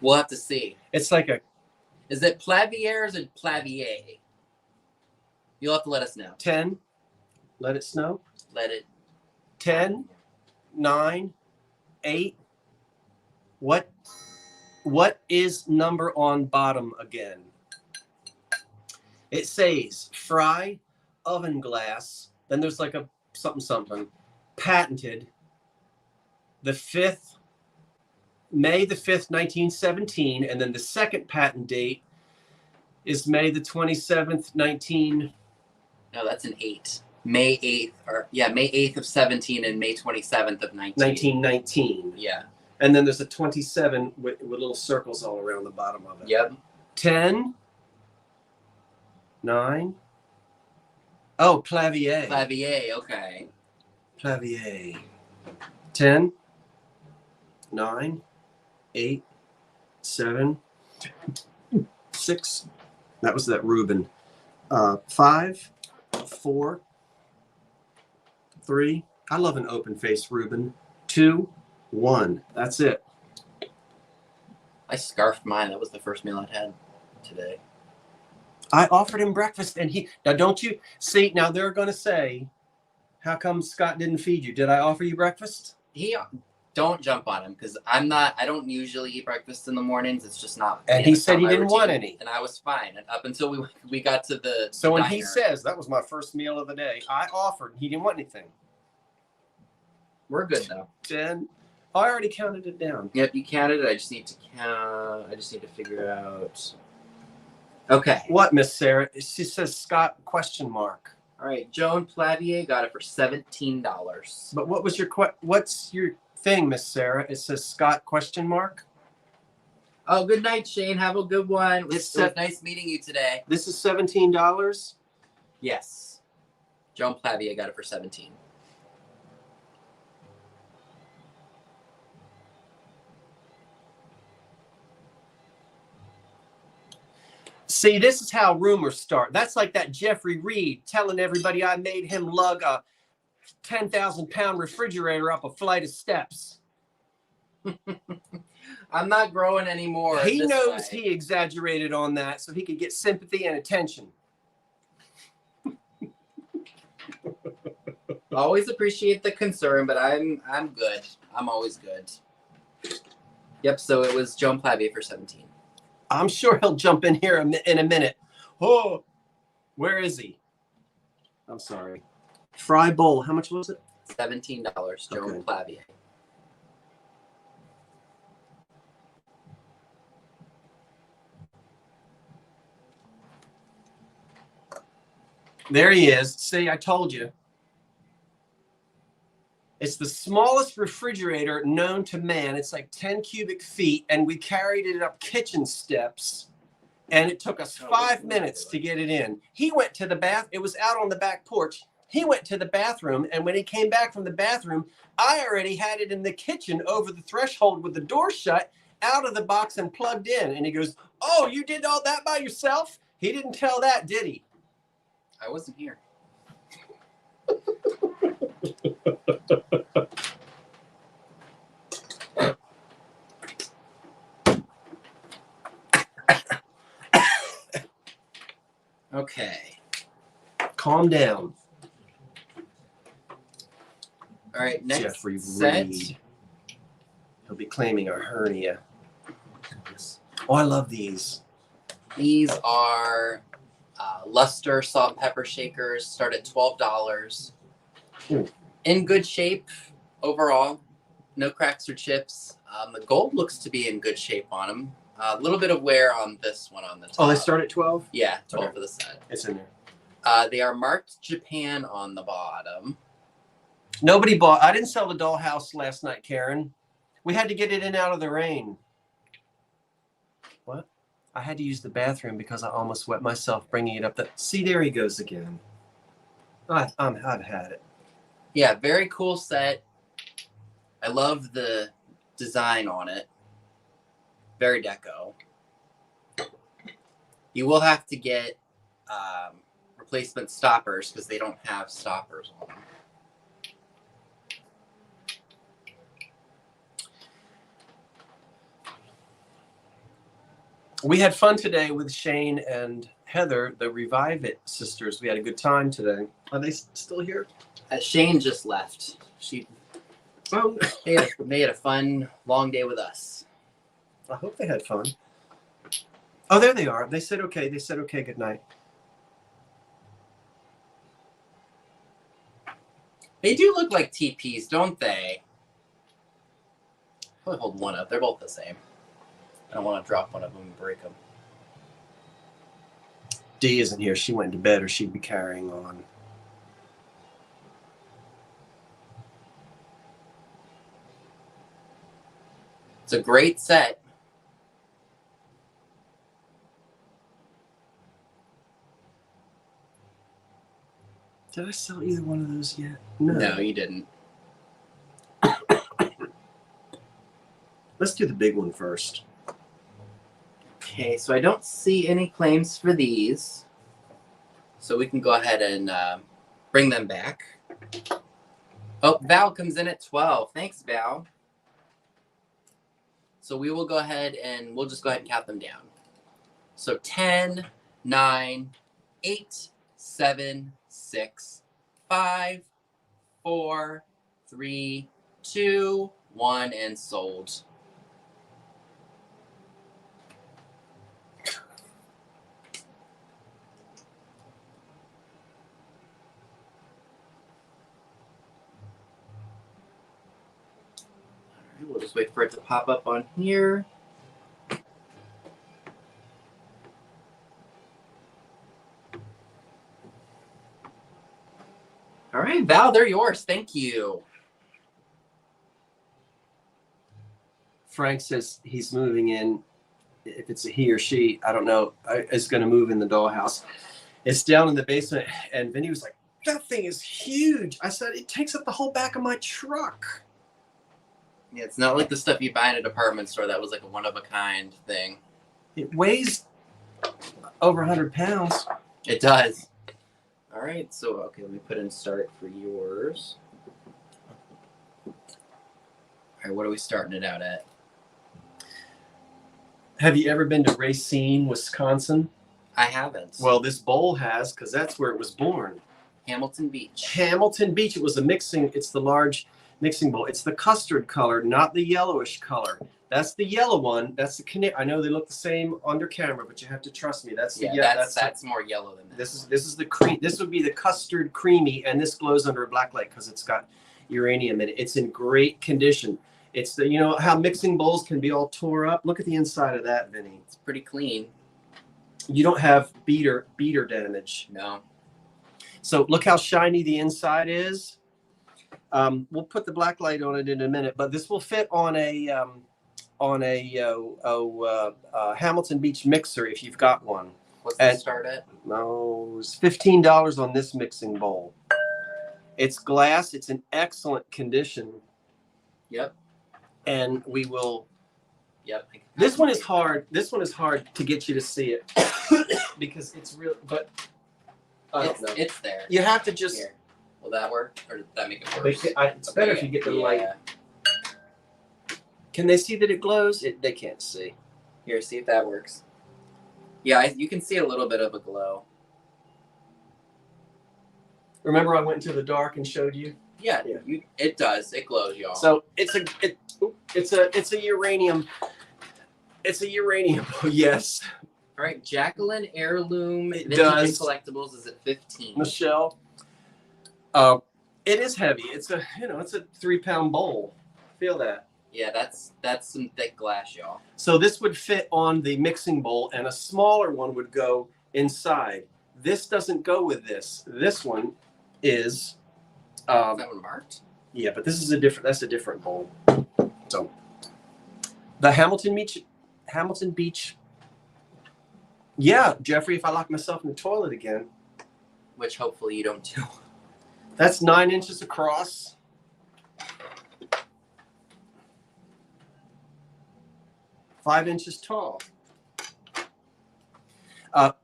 we'll have to see. It's like a. Is it Plavier or is it Plavier? You'll have to let us know. 10. Let it snow. Let it. 10, 9, 8. What is number on bottom again? It says Fry oven glass. Then there's like a something patented. The 5th, May the 5th, 1917, and then the second patent date is May the 27th, No, that's an 8. May 8th, May 8th of 17 and May 27th of 19. 1919. Yeah. And then there's a 27 with little circles all around the bottom of it. Yep. 10, 9. Oh, Plavier. Plavier, okay. Plavier. 10, 9, 8, 7, 6. That was that Reuben. 5, 4, 3. I love an open face Reuben. 2, 1. That's it. I scarfed mine. That was the first meal I'd had today. I offered him breakfast, and now don't you see? Now they're going to say, "How come Scott didn't feed you? Did I offer you breakfast?" Don't jump on him because I don't usually eat breakfast in the mornings. It's just not. And he said he didn't want any, and I was fine. And up until we got to the. So when diner. he says that was my first meal of the day, I offered. He didn't want anything. We're good though. 10. Oh, I already counted it down. Yep, you counted it. I just need to count. I just need to figure out. Okay. What, Miss Sarah? She says Scott ? All right, Joan Plavier got it for $17. But what was what's your thing, Miss Sarah? It says Scott ? Oh, good night, Shane. Have a good one. It was nice meeting you today. This is $17. Yes. Joan Plavier got it for 17. See, this is how rumors start. That's like that Jeffrey Reed telling everybody I made him lug a 10,000-pound refrigerator up a flight of steps. I'm not growing anymore. He knows he exaggerated on that so he could get sympathy and attention. Always appreciate the concern, but I'm good. I'm always good. Yep, so it was Joan Plavier for 17. I'm sure he'll jump in here in a minute. Oh, where is he? I'm sorry. Fry bowl. How much was it? $17, Joan Plavier. There he is. See, I told you. It's the smallest refrigerator known to man. It's like 10 cubic feet, and we carried it up kitchen steps, and it took us 5 minutes to get it in. He went to the bath. It was out on the back porch. He went to the bathroom, and when he came back from the bathroom, I already had it in the kitchen over the threshold with the door shut, out of the box and plugged in. And he goes, "Oh, you did all that by yourself?" He didn't tell that, did he? I wasn't here. Okay. Calm down. All right, next Jeffrey set. Reed. He'll be claiming a hernia. Oh, I love these. These are Luster salt and pepper shakers. Start at $12. Ooh. In good shape overall. No cracks or chips. The gold looks to be in good shape on them. A little bit of wear on this one on the top. Oh, they start at 12? Yeah, 12 Okay. for the set. It's in there. They are marked Japan on the bottom. Nobody bought. I didn't sell the dollhouse last night, Karen. We had to get it in out of the rain. What? I had to use the bathroom because I almost wet myself bringing it up. See, there he goes again. I've had it. Yeah, very cool set. I love the design on it. Very deco. You will have to get replacement stoppers because they don't have stoppers on them. We had fun today with Shane and Heather, the Revive It sisters. We had a good time today. Are they still here? Shane just left. Oh, They had a fun, long day with us. I hope they had fun. Oh, there they are. They said okay. They said okay. Good night. They do look like TPs, don't they? I'll hold one up. They're both the same. I don't want to drop one of them and break them. Dee isn't here. She went to bed, or she'd be carrying on. It's a great set. Did I sell either one of those yet? No, you didn't. Let's do the big one first. Okay, so I don't see any claims for these. So we can go ahead and bring them back. Oh, Val comes in at 12. Thanks, Val. So we will go ahead and we'll just go ahead and count them down. So 10, 9, 8, 7, 6, 5, 4, 3, 2, 1, and sold. We'll just wait for it to pop up on here. All right, Val, they're yours. Thank you. Frank says he's moving in. If it's a he or she, I don't know, is going to move in the dollhouse. It's down in the basement. And Vinny was like, that thing is huge. I said, it takes up the whole back of my truck. Yeah, it's not like the stuff you buy in a department store that was like a one-of-a-kind thing. It weighs over 100 pounds. It does. All right, so, okay, let me put in start for yours. All right, what are we starting it out at? Have you ever been to Racine, Wisconsin? I haven't. Well, this bowl has, because that's where it was born. Hamilton Beach. Hamilton Beach. It was it's the large mixing bowl. It's the custard color, not the yellowish color. That's the yellow one. That's the canary. I know they look the same under camera, but you have to trust me. That's the that's more yellow than that. This is the cream. This would be the custard creamy, and this glows under a black light because it's got uranium in it. It's in great condition. It's the, you know how mixing bowls can be all tore up. Look at the inside of that, Vinny. It's pretty clean. You don't have beater damage. No. So look how shiny the inside is. We'll put the black light on it in a minute, but this will fit on a Hamilton Beach mixer if you've got one. What's the start at? No, it's $15 on this mixing bowl. It's glass. It's in excellent condition. Yep. And we will. Yep. This one is hard. This one is hard to get you to see it because it's real. But it's there. You have to just. Here. Will that work, or did that make it worse? It's better if you get the light. Can they see that it glows? They can't see. Here, see if that works. Yeah, you can see a little bit of a glow. Remember, I went into the dark and showed you. Yeah. It does. It glows, y'all. So it's a uranium. It's a uranium. Yes. All right, Jacqueline Heirloom Vintage Collectibles is at 15. Michelle. It is heavy. It's a 3-pound bowl. Feel that. Yeah, that's some thick glass, y'all. So this would fit on the mixing bowl, and a smaller one would go inside. This doesn't go with this. This one is. Is that one marked? Yeah, but this is a different. That's a different bowl. So the Hamilton Beach. Yeah, Jeffrey. If I lock myself in the toilet again, Which hopefully you don't do. that's 9 inches across. 5 inches tall.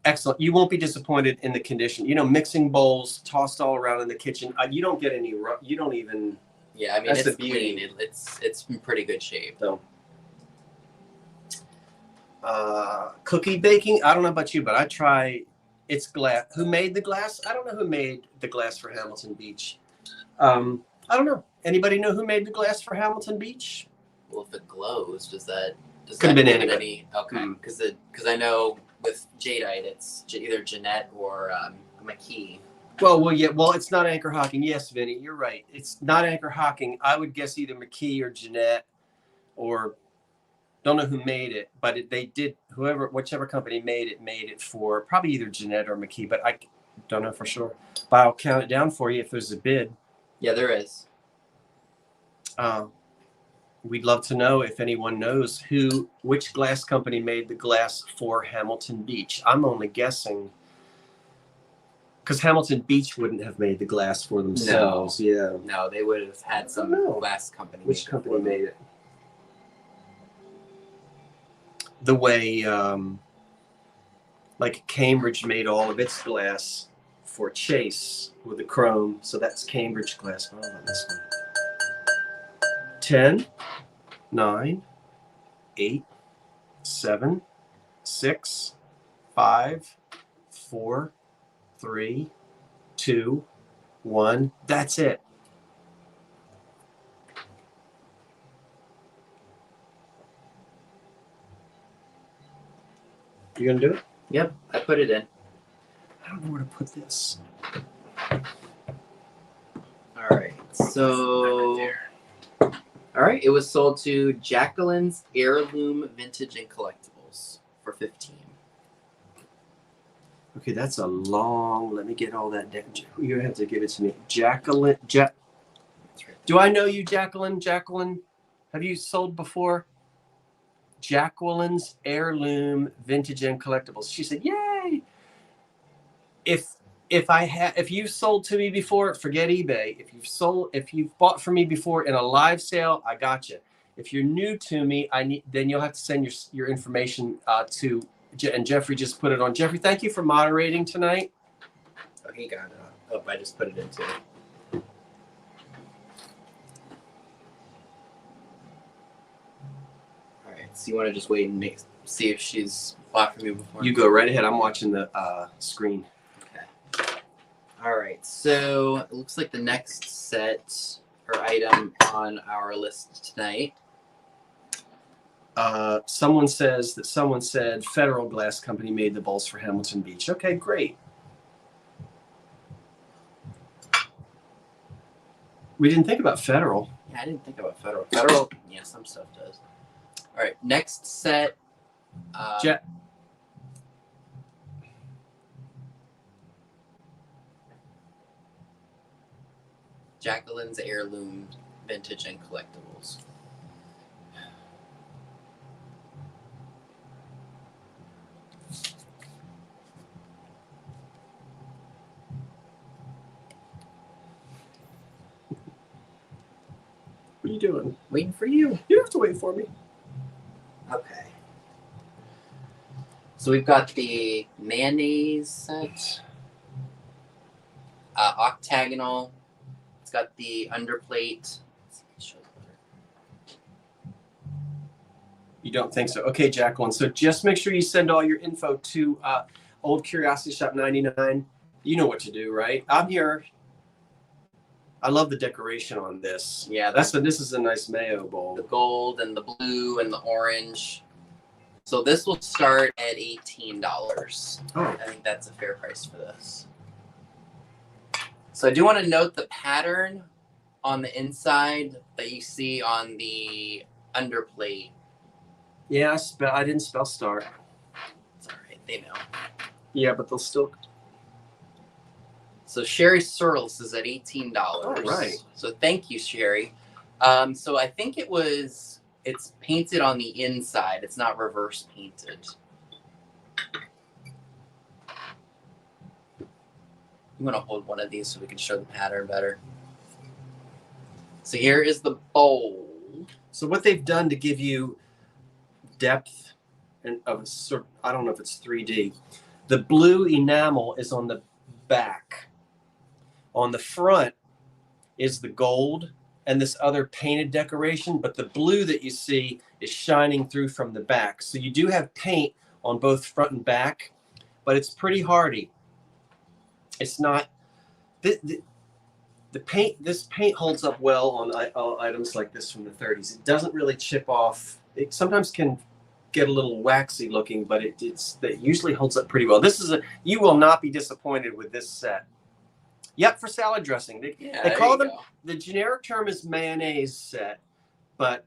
Excellent. You won't be disappointed in the condition. You know, mixing bowls tossed all around in the kitchen. You don't get any. You don't even. Yeah, I mean, That's it's the beauty. clean. It's in pretty good shape. So, cookie baking. I don't know about you, but I try. It's glass. Who made the glass? I don't know who made the glass for Hamilton Beach. I don't know. Anybody know who made the glass for Hamilton Beach? Well, if it glows, does that Could have been give it anybody. any? Okay, because I know with jadeite, it's either Jeanette or McKee. Well, yeah. Well, it's not Anchor Hocking. Yes, Vinny, you're right. It's not Anchor Hocking. I would guess either McKee or Jeanette, or don't know who made it, but they did. Whichever company made it for probably either Jeanette or McKee. But I don't know for sure. But I'll count it down for you if there's a bid. Yeah, there is. We'd love to know if anyone knows which glass company made the glass for Hamilton Beach. I'm only guessing because Hamilton Beach wouldn't have made the glass for themselves. No. Yeah. No, they would have had some glass company. Which company made it? The way, like Cambridge made all of its glass for Chase with the chrome. So that's Cambridge glass. Oh, not this one. 10, 9, 8, 7, 6, 5, 4, 3, 2, 1. That's it. You gonna do it? Yep, I put it in. I don't know where to put this. All right, so all right, it was sold to Jacqueline's Heirloom Vintage and Collectibles for $15. Okay, that's a long. Let me get all that down. You're gonna have to give it to me, Jacqueline. Do I know you, Jacqueline? Jacqueline, have you sold before? Jacqueline's Heirloom Vintage and Collectibles. She said, "Yay!" If you've sold to me before, forget eBay. If you've bought from me before in a live sale, I got you. If you're new to me, then you'll have to send your information to. And Jeffrey just put it on. Jeffrey, thank you for moderating tonight. Oh, he got it. Oh, I just put it in too. All right, so you want to just wait and see if she's bought from you before? You go right ahead. I'm watching the screen. Okay. All right, so it looks like the next set or item on our list tonight. Someone said Federal Glass Company made the bowls for Hamilton Beach. Okay, great. We didn't think about Federal. Yeah, I didn't think about Federal. Federal, yeah, some stuff does. All right, next set. Jacqueline's Heirloom Vintage and Collectibles. What are you doing? Waiting for you. You don't have to wait for me. Okay. So we've got the mayonnaise set. Octagonal. It's got the underplate. You don't think so? Okay, Jacqueline. So just make sure you send all your info to Old Curiosity Shop 99. You know what to do, right? I'm here. I love the decoration on this. Yeah, this is a nice mayo bowl. The gold and the blue and the orange. So this will start at $18. Oh. I think that's a fair price for this. So I do want to note the pattern on the inside that you see on the underplate. Yeah, I didn't spell start. It's all right. They know. Yeah, but they'll still. So Sherry Searles is at $18. All right. So thank you, Sherry. So I think it's painted on the inside. It's not reverse painted. You want to hold one of these so we can show the pattern better. So here is the bowl. So what they've done to give you depth and of a sort, I don't know if it's 3D. The blue enamel is on the back. On the front is the gold and this other painted decoration, but the blue that you see is shining through from the back. So you do have paint on both front and back, but it's pretty hardy. It's not the paint. This paint holds up well on items like this from the 30s. It doesn't really chip off. It sometimes can get a little waxy looking, but it usually holds up pretty well. You will not be disappointed with this set. Yep, for salad dressing. They call them, the generic term is mayonnaise set, but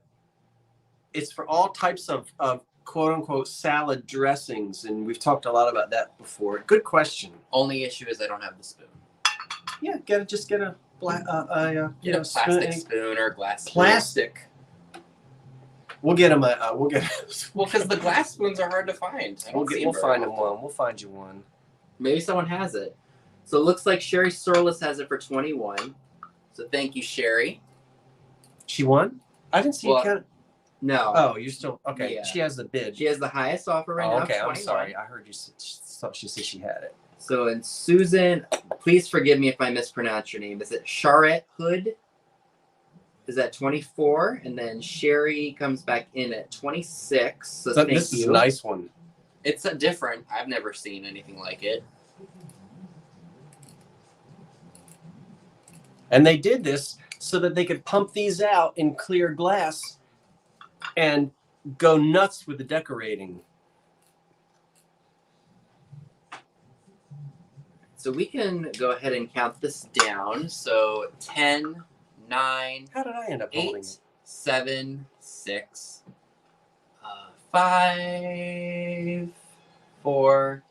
it's for all types of quote unquote salad dressings. And we've talked a lot about that before. Good question. Only issue is I don't have the spoon. Yeah, just get a plastic spoon or glass spoon. Plastic. We'll get them. Well, because the glass spoons are hard to find. We'll find them one. We'll find you one. Maybe someone has it. So it looks like Sherry Searles has it for 21. So thank you, Sherry. She won? I didn't see you count. No. Oh, you're still okay. Yeah. She has the bid. She has the highest offer right now. Okay, I'm sorry. I heard you thought she said she had it. So and Susan, please forgive me if I mispronounce your name. Is it Charlotte Hood? Is that 24? And then Sherry comes back in at 26. So thank this you. Is a nice one. It's a different. I've never seen anything like it. And they did this so that they could pump these out in clear glass and go nuts with the decorating. So we can go ahead and count this down. So 10, 9, How did I end up holding 8, it? 7, 6, 5, 4,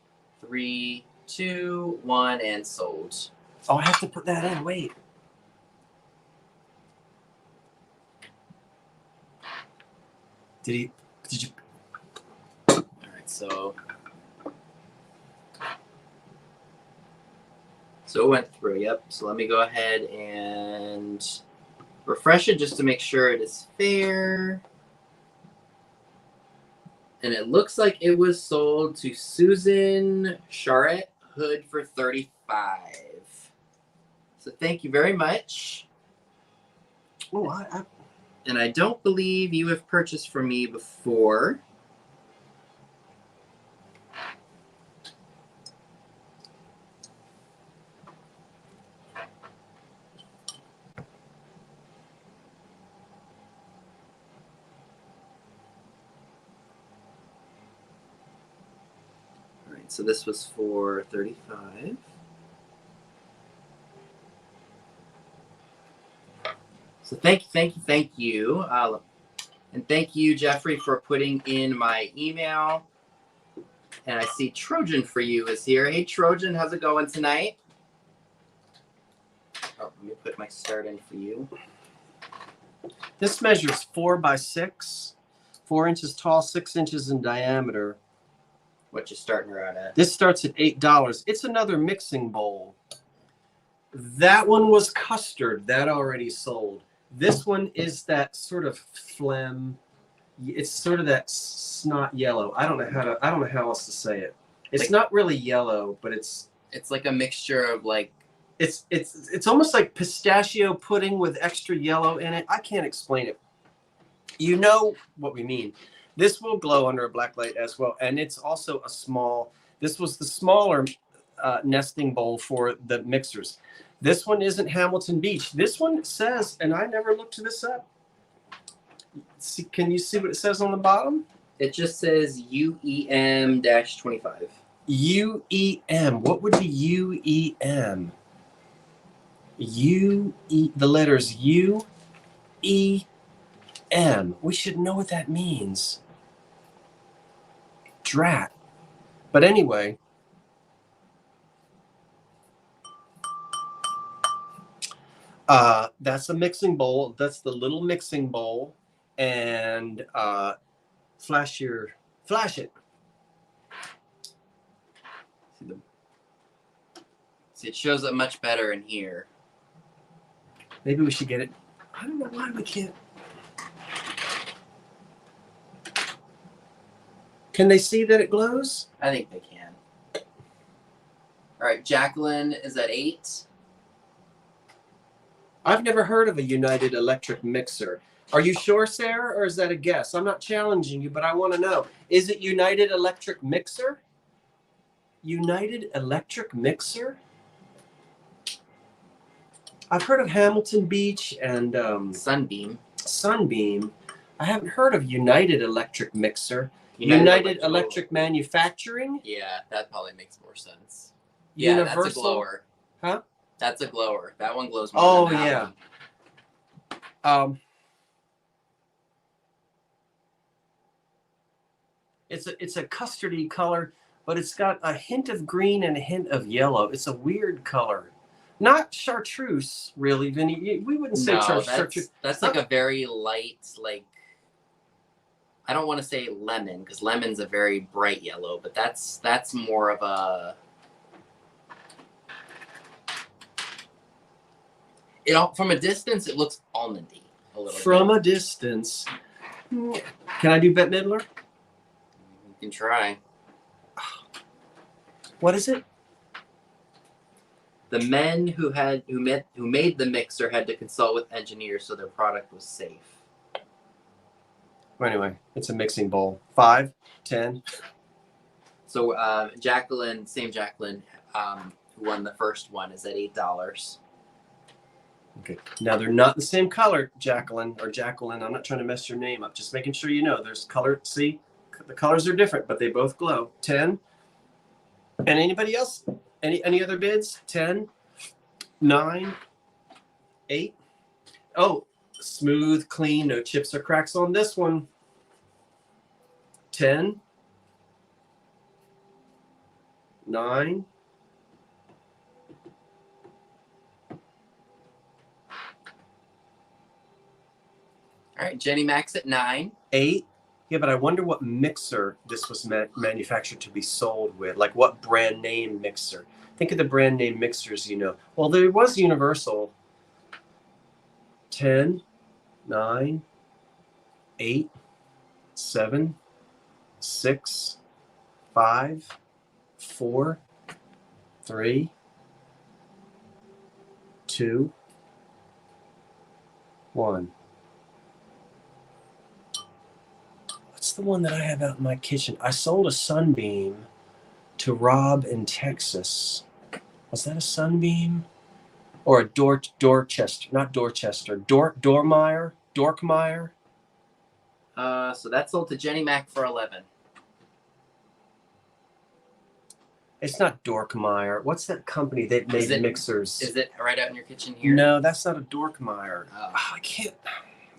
3, 2, 1, and sold. Oh, I have to put that in. Wait. Did you? All right, so it went through. Yep. So let me go ahead and refresh it just to make sure it is fair. And it looks like it was sold to Susan Charlotte Hood for 35. So thank you very much. Oh, And I don't believe you have purchased from me before. All right, so this was for 35. So thank you. And thank you, Jeffrey, for putting in my email. And I see Trojan for you is here. Hey, Trojan, how's it going tonight? Oh, let me put my start in for you. this measures 4 by 6, 4 inches tall, 6 inches in diameter. What you starting her out at? This starts at $8. It's another mixing bowl. That one was custard. That already sold. This one is that sort of phlegm. It's sort of that snot yellow. I don't know how else to say it. It's not really yellow, but it's like a mixture of like it's almost like pistachio pudding with extra yellow in it. I can't explain it. You know what we mean. This will glow under a black light as well, and it's also a small. This was the smaller nesting bowl for the mixers. This one isn't Hamilton Beach. This one says, and I never looked this up. See, can you see what it says on the bottom? It just says UEM-25. UEM. What would be UEM? The letters U, E, M. We should know what that means. Drat. But anyway, that's a mixing bowl. That's the little mixing bowl. And flash it. See, it shows up much better in here. Maybe we should get it. I don't know why we can't. Can they see that it glows? I think they can. All right, Jacqueline is at 8. I've never heard of a United Electric mixer. Are you sure, Sarah, or is that a guess? I'm not challenging you, but I want to know. Is it United Electric mixer? United Electric mixer? I've heard of Hamilton Beach and Sunbeam. Sunbeam. I haven't heard of United Electric mixer. United Electric Manufacturing? Yeah, that probably makes more sense. Yeah, Universal? that's a glower. Huh? That's a glower. That one glows more than that yeah. one. It's a custardy color, but it's got a hint of green and a hint of yellow. It's a weird color. Not chartreuse, really, Vinny. We wouldn't say chartreuse. That's like a very light, like, I don't want to say lemon, because lemon's a very bright yellow, but that's more of a... From a distance, it looks almondy a little bit. From a distance. Can I do Bette Midler? You can try. What is it? The men who made the mixer had to consult with engineers so their product was safe. Well, anyway, it's a mixing bowl. 5, 10. So Jacqueline, who won the first one, is at $8. Okay. Now they're not the same color, Jacqueline. I'm not trying to mess your name up. Just making sure you know. There's color. See, the colors are different, but they both glow. 10. And anybody else? Any other bids? 10, 9, 8. Oh, smooth, clean, no chips or cracks on this one. 10, 9. All right, Jenny Max at 9. 8. Yeah, but I wonder what mixer this was manufactured to be sold with. Like what brand name mixer? Think of the brand name mixers, you know. Well, there was Universal. 10, 9, 8, 7, 6, 5, 4, 3, 2, 1. What's the one that I have out in my kitchen? I sold a Sunbeam to Rob in Texas. Was that a Sunbeam? Or a Dorchester? Not Dorchester. Dorkmeyer? So that sold to Jenny Mac for 11. It's not Dorkmeyer. What's that company that made mixers? Is it right out in your kitchen here? No, that's not a Dorkmeyer. I can't.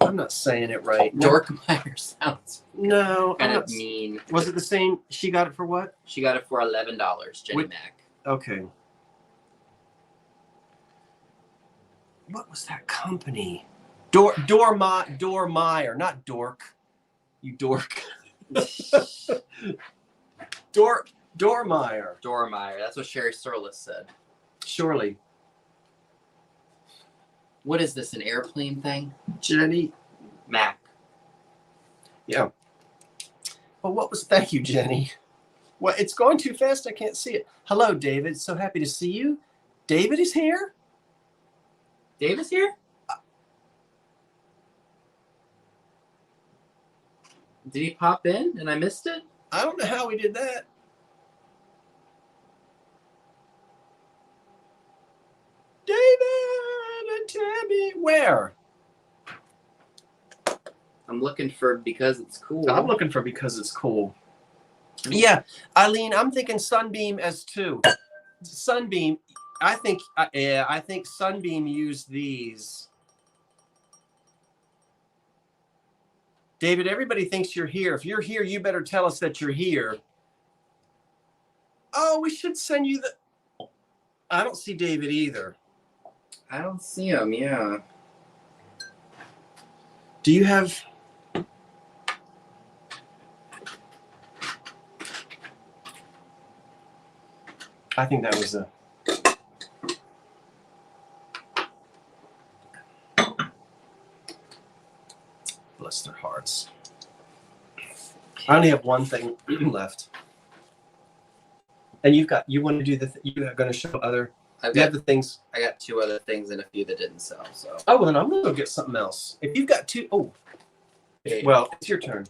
I'm not saying it right. No. Dorkmeyer sounds kind of mean. Was it the same? She got it for what? She got it for $11, Jenny Mac. Okay. What was that company? Dormeyer, not Dork. You dork. Dormeyer. Dormeyer. That's what Sherry Surlis said. Surely. What is this, an airplane thing? Jenny Mac. Yeah. Well, thank you, Jenny. Well, it's going too fast. I can't see it. Hello, David. So happy to see you. David is here? Dave is here? Did he pop in and I missed it? I don't know how we did that. David and Tammy, where? I'm looking for because it's cool. I'm looking for because it's cool. Yeah, Eileen, I'm thinking Sunbeam as 2. Sunbeam, I think Sunbeam used these. David, everybody thinks you're here. If you're here, you better tell us that you're here. Oh, we should send you the... I don't see David either. I don't see him, yeah. Do you have... I think that was a... Bless their hearts. I only have one thing left. And you want to do you're going to show other... I have the things. I got 2 other things and a few that didn't sell, so. Oh, well, then I'm going to go get something else. If you've got 2... Oh. Okay. Well, it's your turn.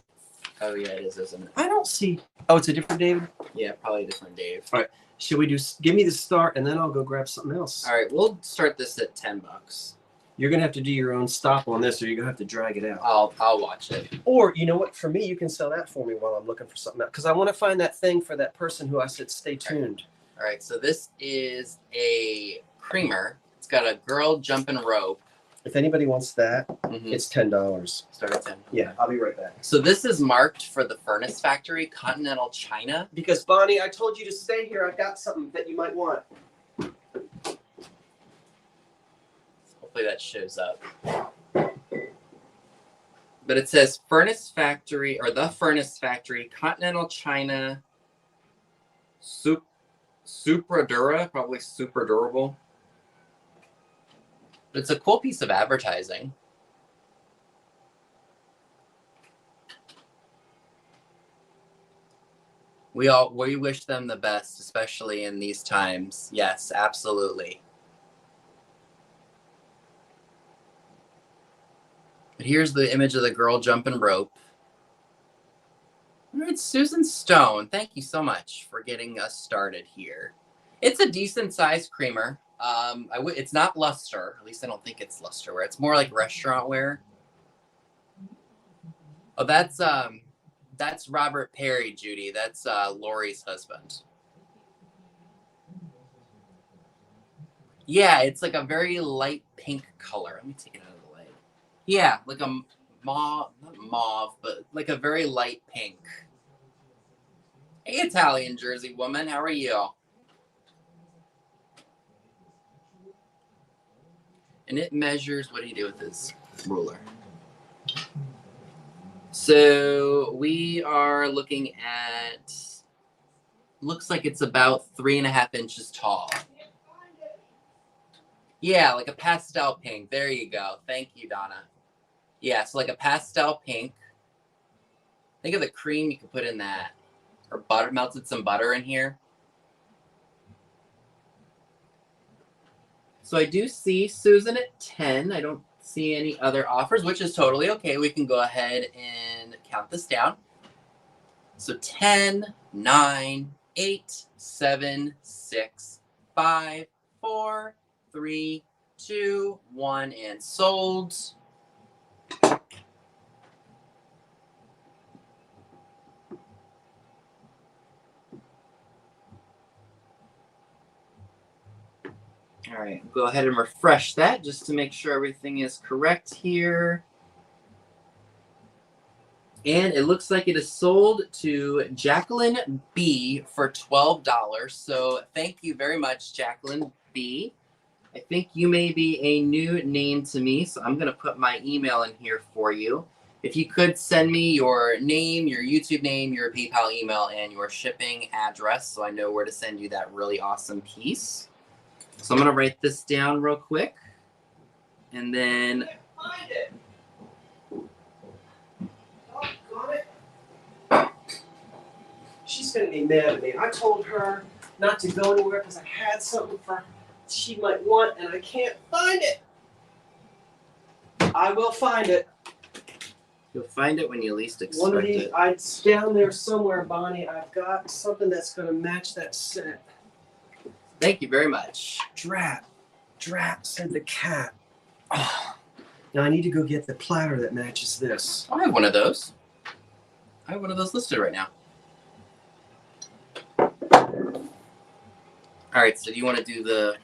Oh, yeah, it is, isn't it? I don't see... Oh, it's a different David? Yeah, probably a different Dave. All right. Should we do... Give me the start, and then I'll go grab something else. All right, we'll start this at $10. You're going to have to do your own stop on this, or you're going to have to drag it out. I'll watch it. Or, you know what? For me, you can sell that for me while I'm looking for something else. Because I want to find that thing for that person who I said, stay tuned. All right, so this is a creamer. It's got a girl jumping rope. If anybody wants that, Mm-hmm. it's $10. Start at 10. Yeah, I'll be right back. So this is marked for the Furnace Factory, Continental China. Because, Bonnie, I told you to stay here. I've got something that you might want. Hopefully that shows up. But it says Furnace Factory, or the Furnace Factory, Continental China, Super Dura, probably super durable. But it's a cool piece of advertising. We wish them the best, especially in these times. Yes, absolutely. But here's the image of the girl jumping rope. All right, Susan Stone, thank you so much for getting us started here. It's a decent sized creamer. It's not luster. At least I don't think it's lusterware. It's more like restaurant ware. Oh, that's Robert Perry, Judy. That's Lori's husband. Yeah, it's like a very light pink color. Let me take it out of the light. Yeah, like a mauve, not mauve, but like a very light pink. Hey, Italian Jersey woman, how are you? And it measures, what do you do with this ruler? So we are looking at, looks like it's about 3.5 inches tall. Yeah, like a pastel pink. There you go. Thank you, Donna. Yeah, so like a pastel pink. Think of the cream you could put in that. Or butter, melted some butter in here. So I do see Susan at 10. I don't see any other offers, which is totally okay. We can go ahead and count this down. So 10, 9, 8, 7, 6, 5, 4, 3, 2, 1, and sold. All right, go ahead and refresh that just to make sure everything is correct here. And it looks like it is sold to Jacqueline B for $12. So thank you very much, Jacqueline B. I think you may be a new name to me, so I'm going to put my email in here for you. If you could send me your name, your YouTube name, your PayPal email, and your shipping address so I know where to send you that really awesome piece. So I'm going to write this down real quick. And then... Find it. Doggone it. She's going to be mad at me. I told her not to go anywhere because I had something for she might want, and I can't find it. I will find it. You'll find it when you least expect One of these, it. it's down there somewhere, Bonnie. I've got something that's going to match that set. Thank you very much. Drat, said the cat. Oh. Now I need to go get the platter that matches this. I have one of those. I have one of those listed right now. All right, so do you want to do the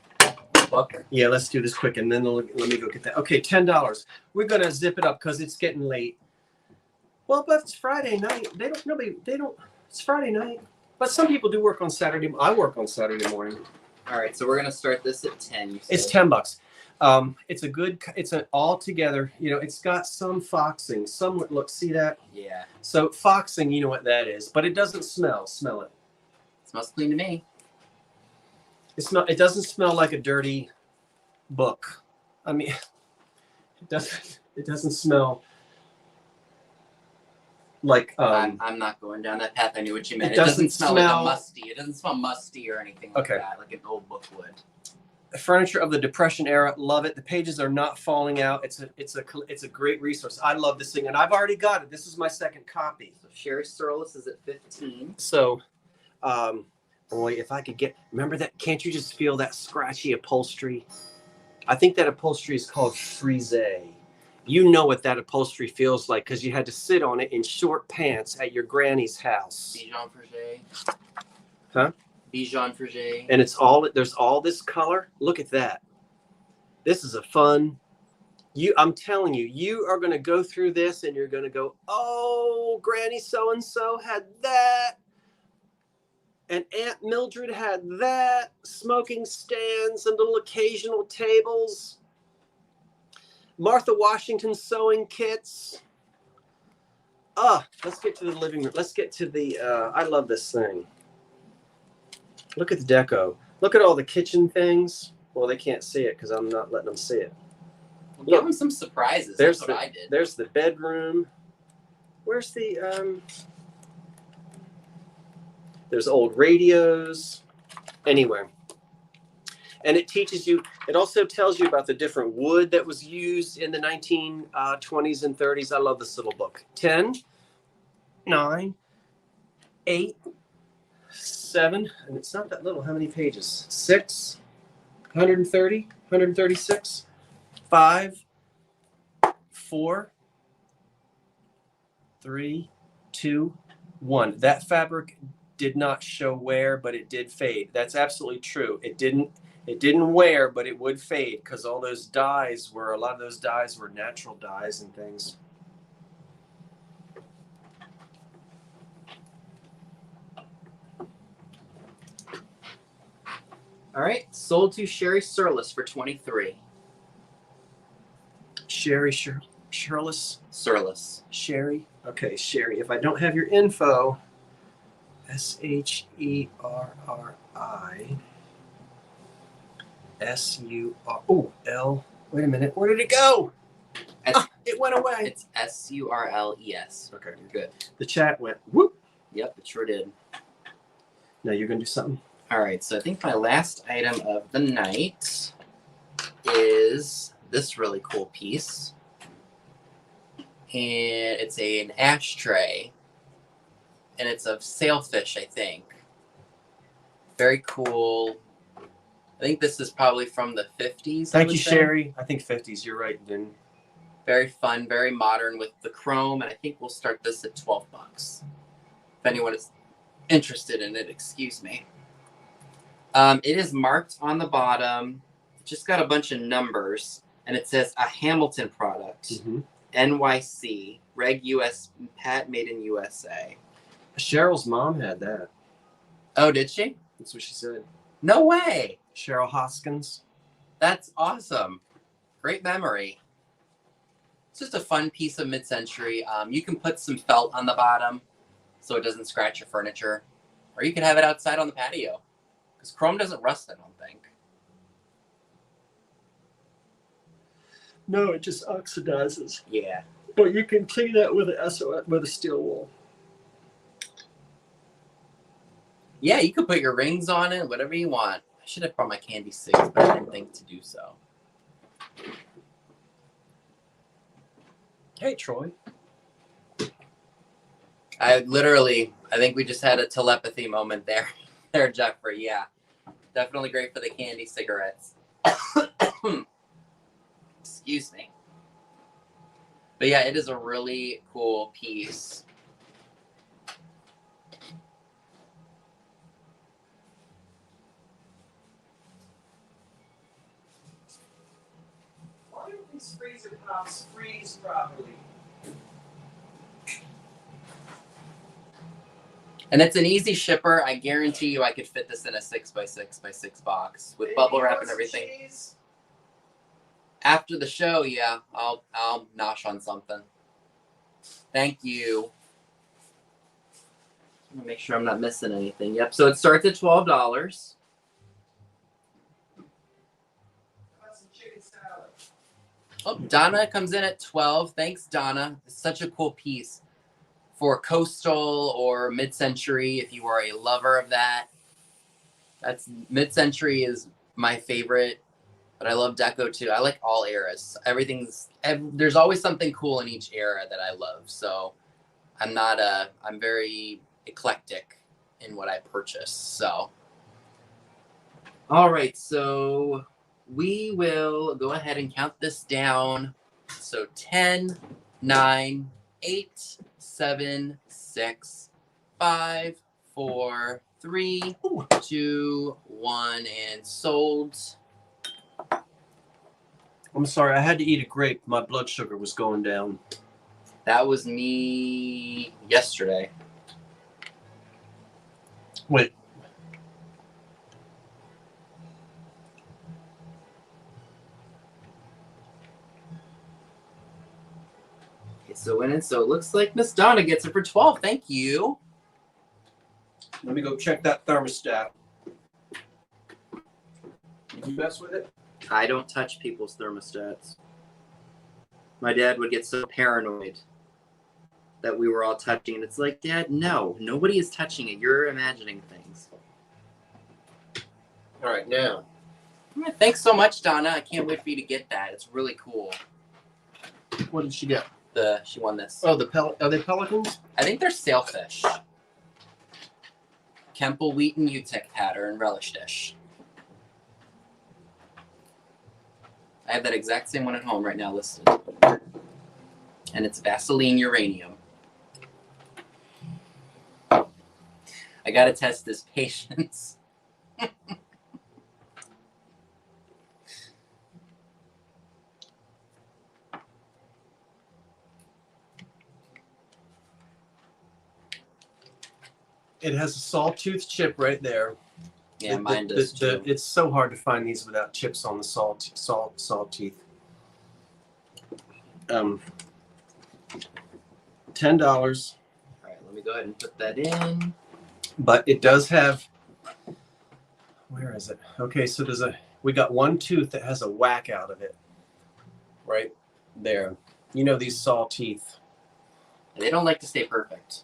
book? Yeah, let's do this quick, and then let me go get that. Okay, $10. We're going to zip it up because it's getting late. Well, but it's Friday night. They don't. It's Friday night. But some people do work on Saturday. I work on Saturday morning. All right, so we're gonna start this at 10. You It's said. $10. It's a good. It's an all together. You know, it's got some foxing. Some look. See that? Yeah. So foxing, you know what that is, but it doesn't smell. Smell it. It smells clean to me. It doesn't smell like a dirty book. I mean, it doesn't. It doesn't smell like. I'm not going down that path. I knew what you meant. It It doesn't doesn't smell like a smell- musty. It doesn't smell musty or anything like Okay. that, like an old book would. Furniture of the Depression era. Love it. The pages are not falling out. It's a great resource. I love this thing, and I've already got it. This is my second copy. So Sherry Surlis is at 15. So, boy, if I could get, remember that? Can't you just feel that scratchy upholstery? I think that upholstery is called frise. You know what that upholstery feels like because you had to sit on it in short pants at your granny's house. Bijon Frege. Huh? Bijon Frege. And there's all this color. Look at that. This is a fun. I'm telling you, you are going to go through this and you're going to go, oh, Granny so-and-so had that. And Aunt Mildred had that. Smoking stands and little occasional tables. Martha Washington sewing kits. Let's get to the living room. Let's get to the, I love this thing. Look at the deco. Look at all the kitchen things. Well, they can't see it because I'm not letting them see it. Well, give them some surprises. That's what I did. There's the bedroom. Where's the, there's old radios. Anyway. And it teaches you, it also tells you about the different wood that was used in the 1920s and 30s. I love this little book. 10, 9, 8, 7, and it's not that little. How many pages? 6, 130, 136, 5, 4, 3, 2, 1. That fabric did not show wear, but it did fade. That's absolutely true. It didn't wear, but it would fade because all those dyes a lot of those dyes were natural dyes and things. All right, sold to Sherry Surlis for 23. Sherry Shirless? Surlis. Sherry? Okay, Sherry. If I don't have your info, SHERRI SUR Wait a minute. Where did it go? It went away. It's SURLES. Okay. You're good. The chat went whoop. Yep, it sure did. Now you're gonna do something. All right, so I think my last item of the night is this really cool piece. And it's an ashtray. And it's of sailfish, I think. Very cool. I think this is probably from the 50s. Thank you, Sherry. I think 50s. You're right, Vin. Very fun, very modern with the chrome, and I think we'll start this at $12. If anyone is interested in it, excuse me. It is marked on the bottom. It's just got a bunch of numbers, and it says a Hamilton product, NYC, Reg US, Pat made in USA. Cheryl's mom had that. Oh, did she? That's what she said. No way. Cheryl Hoskins. That's awesome. Great memory. It's just a fun piece of mid-century. You can put some felt on the bottom so it doesn't scratch your furniture. Or you can have it outside on the patio. Because chrome doesn't rust, I don't think. No, it just oxidizes. Yeah. But you can clean that with a steel wool. Yeah, you could put your rings on it, whatever you want. I should have brought my candy sticks, but I didn't think to do so. Hey, Troy. I think we just had a telepathy moment there. There, Jeffrey, yeah. Definitely great for the candy cigarettes. Excuse me. But yeah, it is a really cool piece. Why don't these freezer pops freeze properly? And it's an easy shipper. I guarantee you I could fit this in a 6x6x6 box with bubble wrap and everything. Cheese? After the show, yeah, I'll nosh on something. Thank you. I'm gonna make sure I'm not missing anything. Yep. So it starts at $12. Some chicken salad. Oh, Donna comes in at 12. Thanks, Donna. It's such a cool piece for coastal or mid-century. If you are a lover of that, that's mid-century is my favorite. But I love deco too. I like all eras. There's always something cool in each era that I love. So I'm very eclectic in what I purchase. So, all right. So we will go ahead and count this down. So 10, 9, 8, 7, 6, 5, 4, 3, 2, 1, and sold. I'm sorry, I had to eat a grape. My blood sugar was going down. That was me yesterday. Wait. Okay, so it looks like Miss Donna gets it for 12. Thank you. Let me go check that thermostat. Did you mess with it? I don't touch people's thermostats. My dad would get so paranoid that we were all touching it. It's like, Dad, no, nobody is touching it. You're imagining things. All right, now. Thanks so much, Donna. I can't wait for you to get that. It's really cool. What did she get? She won this. Oh, are they pelicans? I think they're sailfish. Kemple Wheaton Utic pattern relish dish. I have that exact same one at home right now listed. And it's Vaseline uranium. I gotta test this patience. It has a sawtooth chip right there. Yeah, mine does too. It's so hard to find these without chips on the saw teeth. $10. All right, let me go ahead and put that in. But it does have. Where is it? Okay, so we got one tooth that has a whack out of it. Right there. You know these saw teeth. They don't like to stay perfect.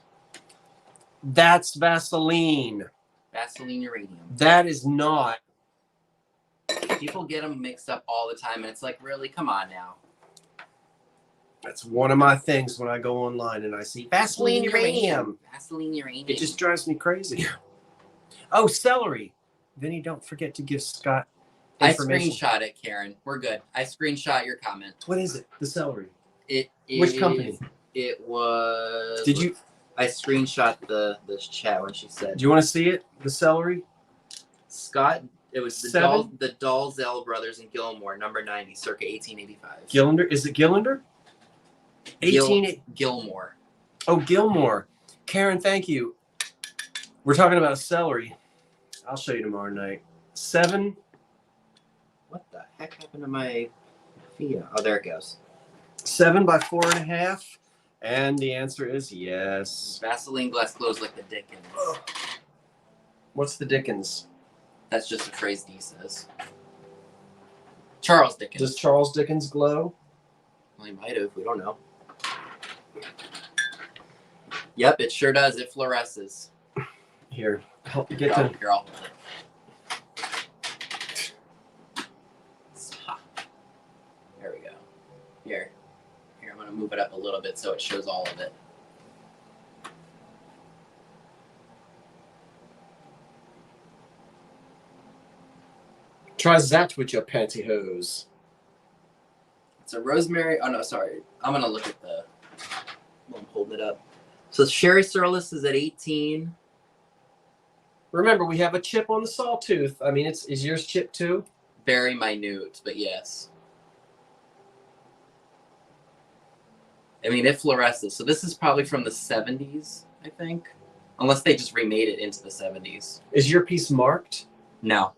That's Vaseline. Vaseline uranium. That is not. People get them mixed up all the time, and it's like, really? Come on now. That's one of my things when I go online and I see Vaseline uranium. Vaseline uranium. It just drives me crazy. Oh, celery. Vinny, don't forget to give Scott information. I screenshot it, Karen. We're good. I screenshot your comment. What is it? The celery. Which company? It was. Did you? I screenshot the chat when she said. Do you want to see it? The celery. Scott. It was the Dalzell brothers in Gilmore, number 90, circa 1885. Gillinder? Is it Gillinder? Gilmore. Oh, Gilmore. Karen, thank you. We're talking about a celery. I'll show you tomorrow night. 7. What the heck happened to my feet? Oh, there it goes. 7 by 4.5. And the answer is yes. Vaseline glass glows like the Dickens. What's the Dickens? That's just a phrase Dee says. Charles Dickens. Does Charles Dickens glow? Well, he might have. We don't know. Yep, it sure does. It fluoresces. Here, help you get to. Here, I'll hold it. Stop. There we go. Here, I'm going to move it up a little bit so it shows all of it. Try that with your pantyhose. It's a rosemary. Oh, no, sorry. I'm going to look at the. I'm holding it up. So Sherry Surlis is at 18. Remember, we have a chip on the sawtooth. I mean, is yours chipped too? Very minute, but yes. I mean, it fluoresces. So this is probably from the 70s, I think. Unless they just remade it into the 70s. Is your piece marked? No.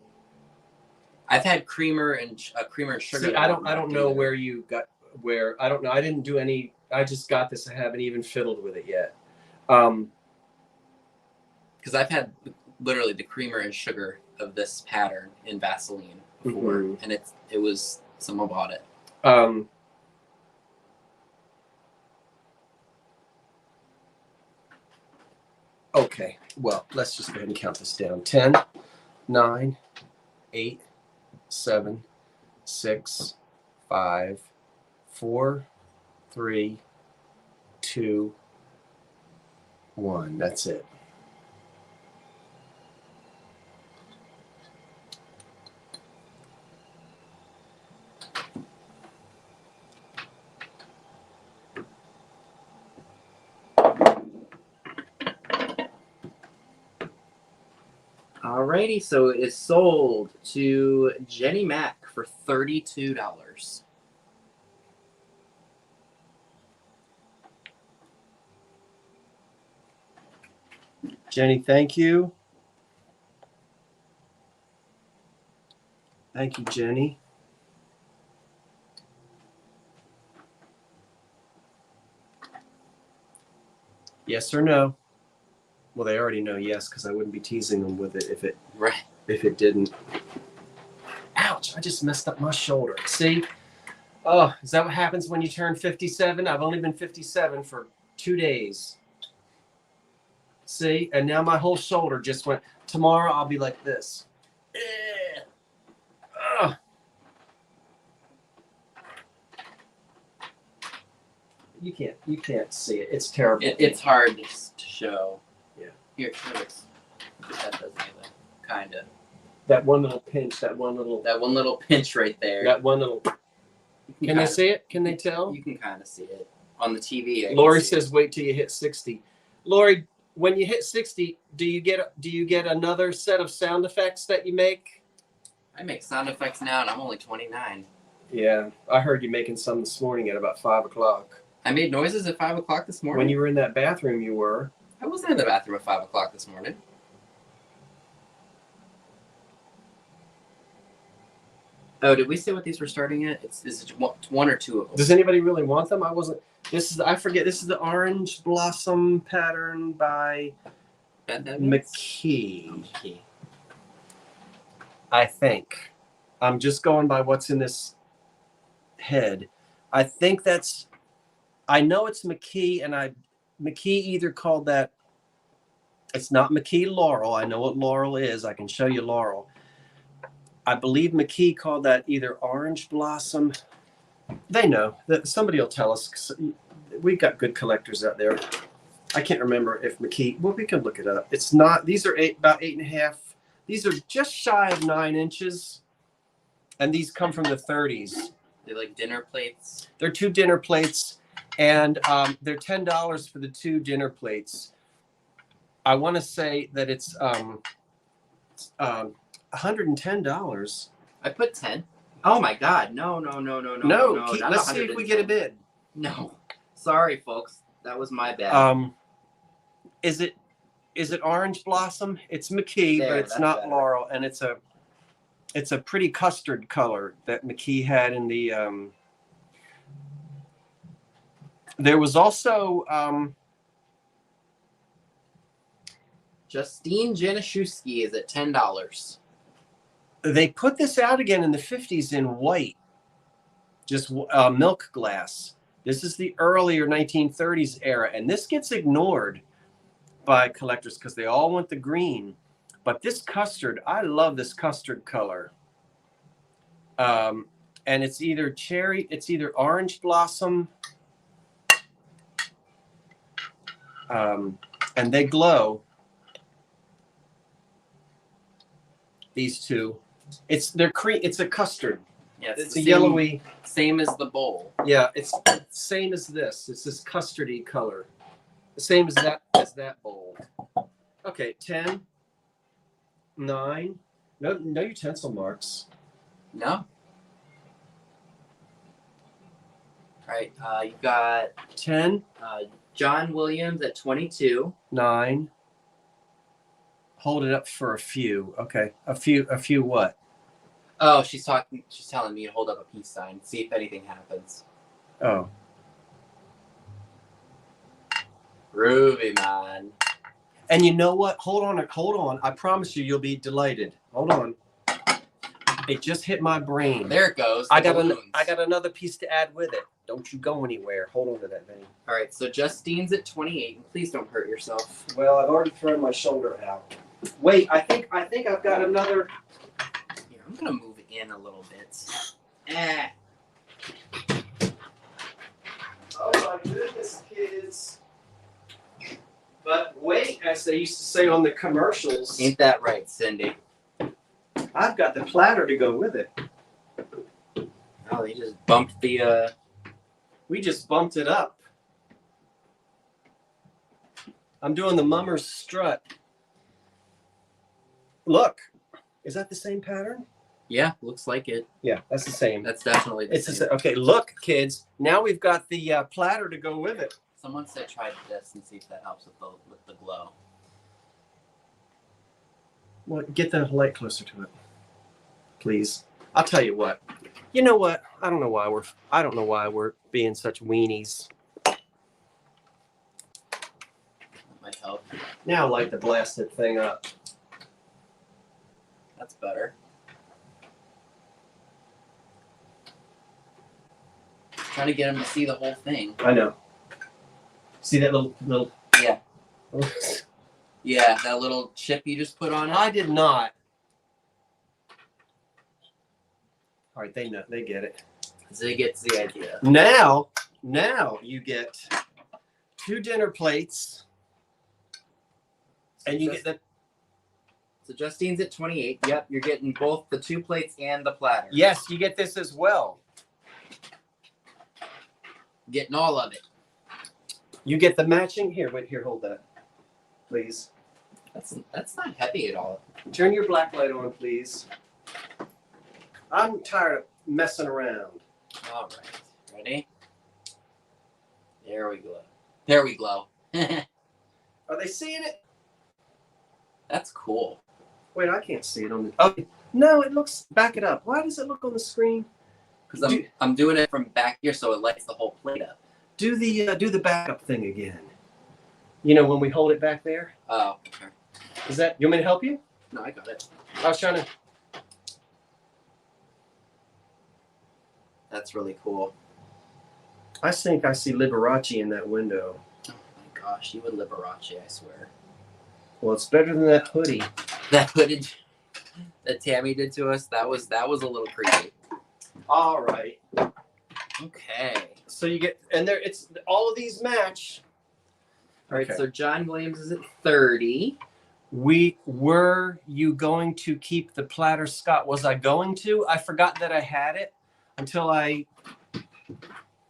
I've had creamer and sugar. See, I don't know where you got I don't know. I didn't do any. I just got this. I haven't even fiddled with it yet. Because I've had literally the creamer and sugar of this pattern in Vaseline before, and it was someone bought it. Okay, well, let's just go ahead and count this down. 10, 9, 8, 7, 6, 5, 4, 3, 2, 1. That's it. Alrighty, so it is sold to Jenny Mack for $32. Jenny, thank you. Thank you, Jenny. Yes or no? Well, they already know yes, because I wouldn't be teasing them with it if it didn't. Ouch! I just messed up my shoulder. See? Oh, is that what happens when you turn 57? I've only been 57 for 2 days. See? And now my whole shoulder just went. Tomorrow I'll be like this. Ugh. You can't see it. It's terrible. It's hard to show. Yeah. Here, that does either. Kind of. That one little pinch. That one little pinch right there. That one little. Can they see it? Can they tell? You can kind of see it on the TV. Lori says, "Wait till you hit 60." Lori, when you hit 60, do you get another set of sound effects that you make? I make sound effects now, and I'm only 29. Yeah, I heard you making some this morning at about 5 o'clock. I made noises at 5 o'clock this morning. When you were in that bathroom, you were. I wasn't in the bathroom at 5 o'clock this morning. Oh, did we say what these were starting at? Is it one or two of them? Does anybody really want them? I wasn't. I forget. This is the Orange Blossom pattern by McKee. I think. I'm just going by what's in this head. I think that's. I know it's McKee, and McKee either called that. It's not McKee Laurel. I know what Laurel is. I can show you Laurel. I believe McKee called that either Orange Blossom. They know that somebody will tell us. We've got good collectors out there. I can't remember if McKee. Well, we can look it up. It's not. These are about 8.5. These are just shy of 9 inches, and these come from the 30s. They're like dinner plates. They're 2 dinner plates, and they're $10 for the 2 dinner plates. I want to say that it's $110. I put 10. Oh my God! No! Let's see if we get a bid. No, sorry, folks. That was my bad. Is it Orange Blossom? It's McKee, but it's not better. Laurel, and it's a pretty custard color that McKee had in the. There was also Justine Januszewski is at $10. They put this out again in the 50s in white, just milk glass. This is the earlier 1930s era, and this gets ignored by collectors because they all want the green. But this custard, I love this custard color. And it's either Orange Blossom, and they glow. These two. It's a custard. Yes, it's a yellowy. Same as the bowl. Yeah, it's same as this. It's this custardy color. The same as that bowl. Okay, 10, 9. No utensil marks. No. All right, you got 10. John Williams at 22. 9. Hold it up for a few. Okay. A few what? Oh, she's telling me to hold up a peace sign, see if anything happens. Oh. Groovy, man. And you know what? Hold on. I promise you'll be delighted. Hold on. It just hit my brain. There it goes. I got another piece to add with it. Don't you go anywhere. Hold on to that, Vinny. All right, so Justine's at 28, and please don't hurt yourself. Well, I've already thrown my shoulder out. Wait, I think I've got another. Here, I'm gonna move in a little bit. Oh my goodness, kids. But wait, as they used to say on the commercials. Ain't that right, Cindy? I've got the platter to go with it. Oh, they just bumped the. We just bumped it up. I'm doing the mummer's strut. Look, is that the same pattern? Yeah, looks like it. Yeah, that's the same. That's definitely the same. Okay, look, kids. Now we've got the platter to go with it. Someone said try this and see if that helps with the glow. Well, get the light closer to it, please. I'll tell you what. You know what? I don't know why we're being such weenies. That might help. Now light the blasted thing up. That's better. Trying to get him to see the whole thing. I know. See that little. Yeah. Yeah, that little chip you just put on it. I did not. All right, they know. They get it. Zig gets the idea. Now you get 2 dinner plates, and you get the. So Justine's at 28. Yep, you're getting both the 2 plates and the platter. Yes, you get this as well. Getting all of it. You get the matching. Here, wait, here, hold that, please. That's not heavy at all. Turn your black light on, please. I'm tired of messing around. All right, ready? There we go. There we glow. Are they seeing it? That's cool. Wait, I can't see it on the. Oh no, it looks. Back it up. Why does it look on the screen? Because I'm doing it from back here, so it lights the whole plate up. Do the backup thing again. You know when we hold it back there. Oh, okay. Is that? You want me to help you? No, I got it. I was trying to. That's really cool. I think I see Liberace in that window. Oh my gosh, you would Liberace, I swear. Well, it's better than that hoodie. That footage that Tammy did to us, that was a little creepy. All right. Okay. So you get, and there, it's all of these match. All right. Okay. So John Williams is at 30. Were you going to keep the platter, Scott? Was I going to? I forgot that I had it until I.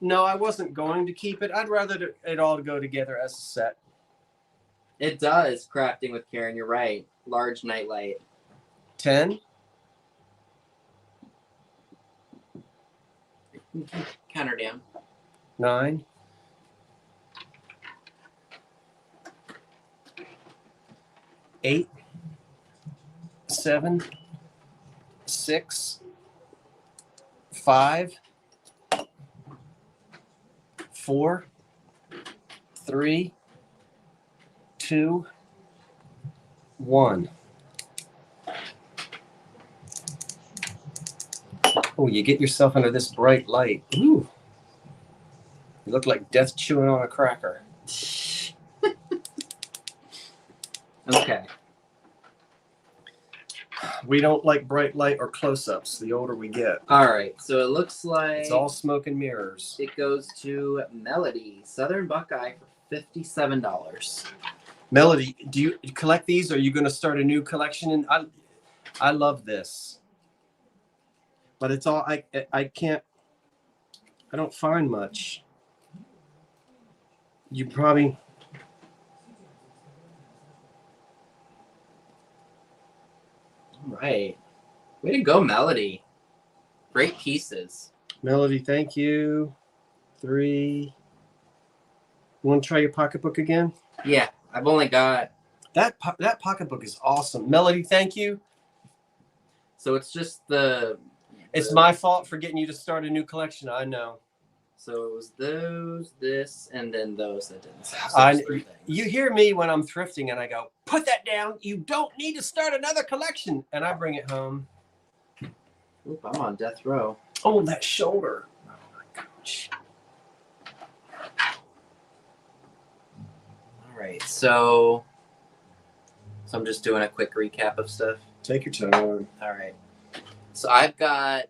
No, I wasn't going to keep it. I'd rather it all go together as a set. It does. Crafting with Karen, you're right. Large nightlight. 10. Count her down. 9. 8. 7. 6. 5. 4. 3. 2. 1. Oh, you get yourself under this bright light. Ooh. You look like death chewing on a cracker. Okay. We don't like bright light or close-ups the older we get. All right. So it looks like It's all smoke and mirrors. it goes to Melody, Southern Buckeye for $57. Melody, do you collect these? Or are you going to start a new collection? And I love this. But it's all, I can't, I don't find much. You probably. All right. Way to go, Melody. Great pieces. Melody, thank you. 3. You want to try your pocketbook again? Yeah, I've only got That pocketbook is awesome. Melody, thank you. So it's just It's my fault for getting you to start a new collection. I know. So it was those, this, and then those that didn't sell. So you hear me when I'm thrifting and I go, put that down. You don't need to start another collection. And I bring it home. Oop, I'm on death row. Oh, that shoulder. Oh my gosh. All right, so I'm just doing a quick recap of stuff. Take your time. All right. So I've got.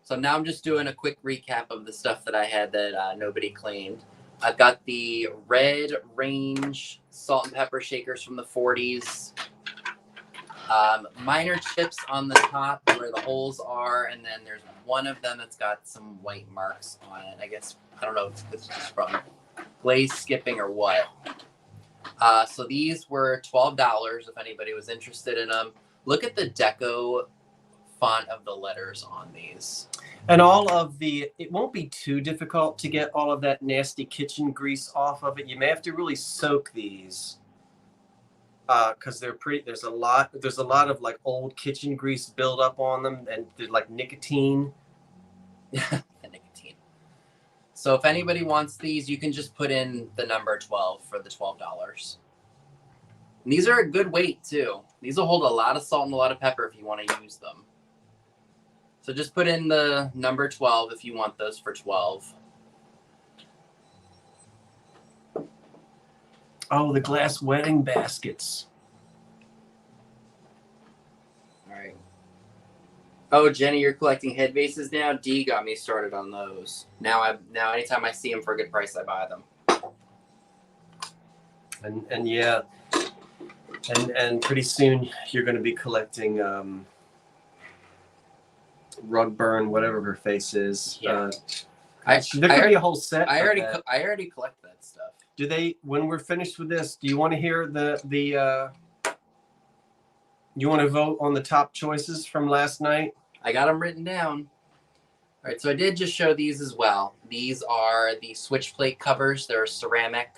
So now I'm just doing a quick recap of the stuff that I had that nobody claimed. I've got the Red Range salt and pepper shakers from the 40s. Minor chips on the top where the holes are, and then there's one of them that's got some white marks on it. I guess, I don't know if it's just from glaze skipping or what. So these were $12 if anybody was interested in them. Look at the deco font of the letters on these. And all of it won't be too difficult to get all of that nasty kitchen grease off of it. You may have to really soak these because they're pretty. There's a lot of like old kitchen grease buildup on them, and they're like nicotine. The nicotine. So if anybody wants these, you can just put in the number 12 for the $12. And these are a good weight too. These will hold a lot of salt and a lot of pepper if you want to use them. So just put in the number 12 if you want those for 12. Oh, the glass wedding baskets. All right. Oh, Jenny, you're collecting head bases now? D got me started on those. Now anytime I see them for a good price, I buy them. And yeah. And pretty soon you're going to be collecting Rug Burn, whatever her face is. Yeah. There could be a whole set. I already collect that stuff. Do they? When we're finished with this, do you want to hear the? You want to vote on the top choices from last night? I got them written down. All right, so I did just show these as well. These are the switch plate covers. They're ceramic.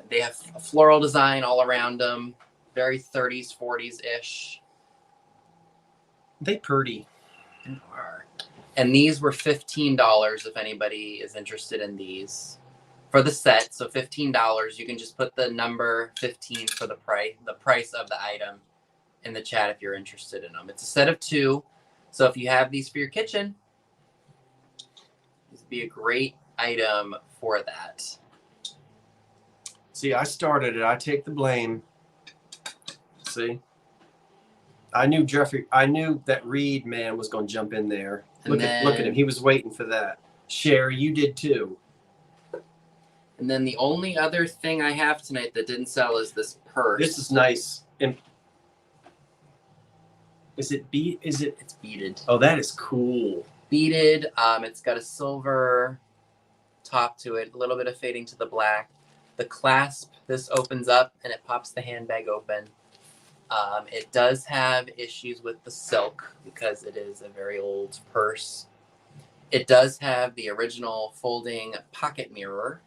They have a floral design all around them. Very 30s, 40s-ish. They pretty. They are. And these were $15 if anybody is interested in these. For the set, so $15. You can just put the number 15 for the price of the item in the chat if you're interested in them. It's a set of 2. So if you have these for your kitchen, this would be a great item for that. See, I started it. I take the blame. See? I knew that Reed man was going to jump in there. Look at him. He was waiting for that. Sherry, you did too. And then the only other thing I have tonight that didn't sell is this purse. This is nice. Is it It's beaded. Oh, that is cool. Beaded. It's got a silver top to it, a little bit of fading to the black. The clasp, this opens up and it pops the handbag open. It does have issues with the silk because it is a very old purse. It does have the original folding pocket mirror.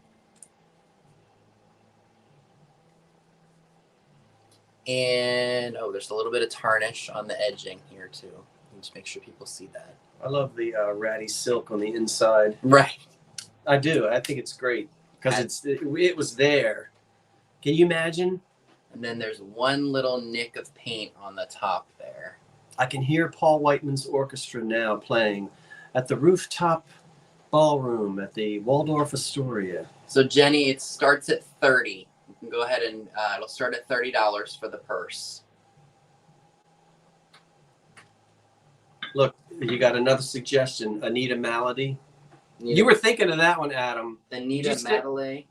And, there's a little bit of tarnish on the edging here, too. Just make sure people see that. I love the ratty silk on the inside. Right. I do. I think it's great because it was there. Can you imagine? And then there's one little nick of paint on the top there. I can hear Paul Whiteman's orchestra now playing at the rooftop ballroom at the Waldorf Astoria. So, Jenny, it starts at $30. You can go ahead and it'll start at $30 for the purse. Look, you got another suggestion. Anita Malady. You were thinking of that one, Adam. Anita Madeley.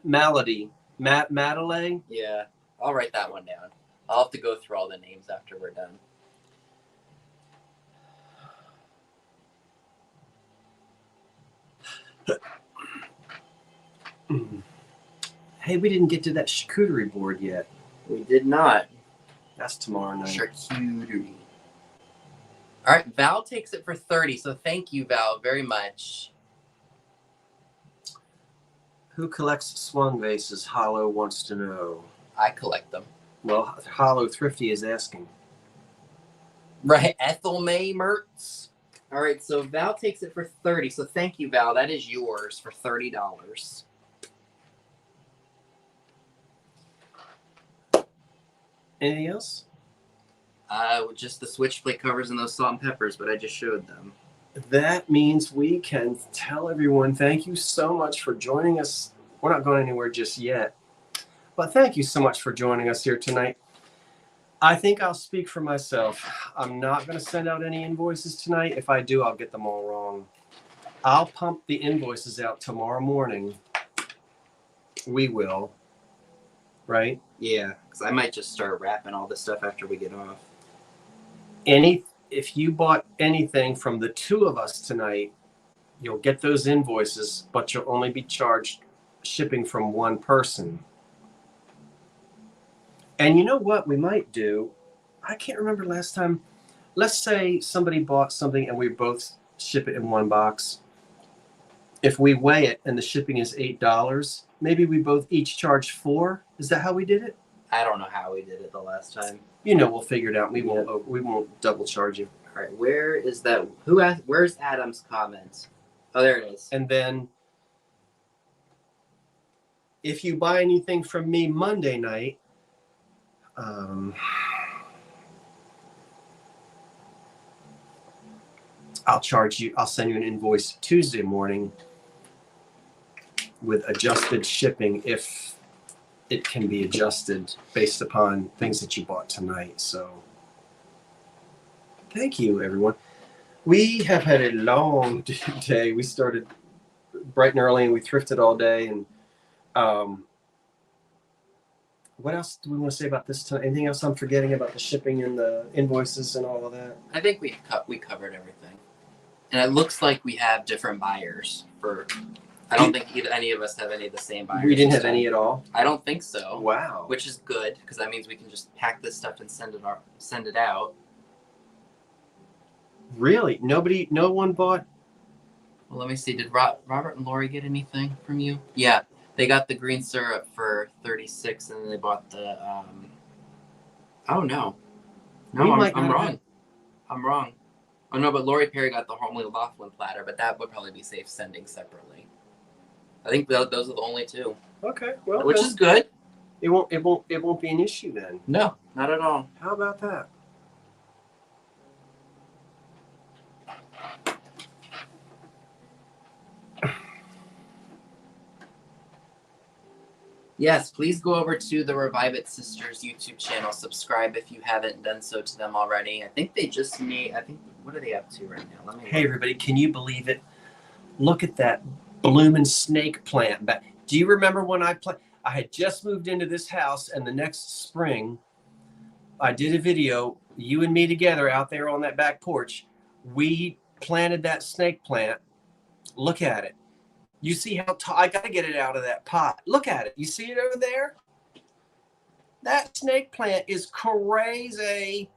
Malady. Madeley? Yeah. I'll write that one down. I'll have to go through all the names after we're done. Hey, we didn't get to that charcuterie board yet. We did not. That's tomorrow night. Charcuterie. All right, Val takes it for $30, so thank you, Val, very much. Who collects swung vases? Hollow wants to know. I collect them. Well, Hollow Thrifty is asking. Right, Ethel May Mertz. All right, so Val takes it for 30. So thank you, Val. That is yours for $30. Anything else? Just the switchblade covers and those salt and peppers, but I just showed them. That means we can tell everyone thank you so much for joining us. We're not going anywhere just yet, but thank you so much for joining us here tonight. I think I'll speak for myself. I'm not going to send out any invoices tonight. If I do, I'll get them all wrong. I'll pump the invoices out tomorrow morning. We will. Right? Yeah, because I might just start wrapping all this stuff after we get off. If you bought anything from the two of us tonight, you'll get those invoices, but you'll only be charged shipping from one person. And you know what we might do? I can't remember last time. Let's say somebody bought something and we both ship it in one box. If we weigh it and the shipping is $8, maybe we both each charge $4. Is that how we did it? I don't know how we did it the last time. You know, we'll figure it out. We won't double charge you. All right, where is that? Where's Adam's comment? Oh, there it is. And then if you buy anything from me Monday night, I'll send you an invoice Tuesday morning with adjusted shipping if it can be adjusted based upon things that you bought tonight. So thank you, everyone. We have had a long day. We started bright and early and we thrifted all day. And what else do we want to say about this tonight? Anything else I'm forgetting about the shipping and the invoices and all of that? I think we covered everything. And it looks like we have different buyers for. I don't think any of us have any of the same buyers. We didn't have any at all? I don't think so. Wow. Which is good because that means we can just pack this stuff and send it out. Really? No one bought? Well, let me see. Did Robert and Lori get anything from you? Yeah, they got the green syrup for $36, and then they bought the. Oh no, I'm wrong. I'm wrong. Oh no, but Lori Perry got the homely Laughlin platter, but that would probably be safe sending separately. I think those are the only two. Okay, well, which is good. It won't be an issue then. No, not at all. How about that? Yes, please go over to the Revive It Sisters YouTube channel. Subscribe if you haven't done so to them already. I think they just what are they up to right now? Hey everybody, can you believe it? Look at that blooming snake plant. Do you remember when I had just moved into this house, and the next spring I did a video, you and me together out there on that back porch. We planted that snake plant. Look at it. You see how tall? I got to get it out of that pot. Look at it. You see it over there? That snake plant is crazy.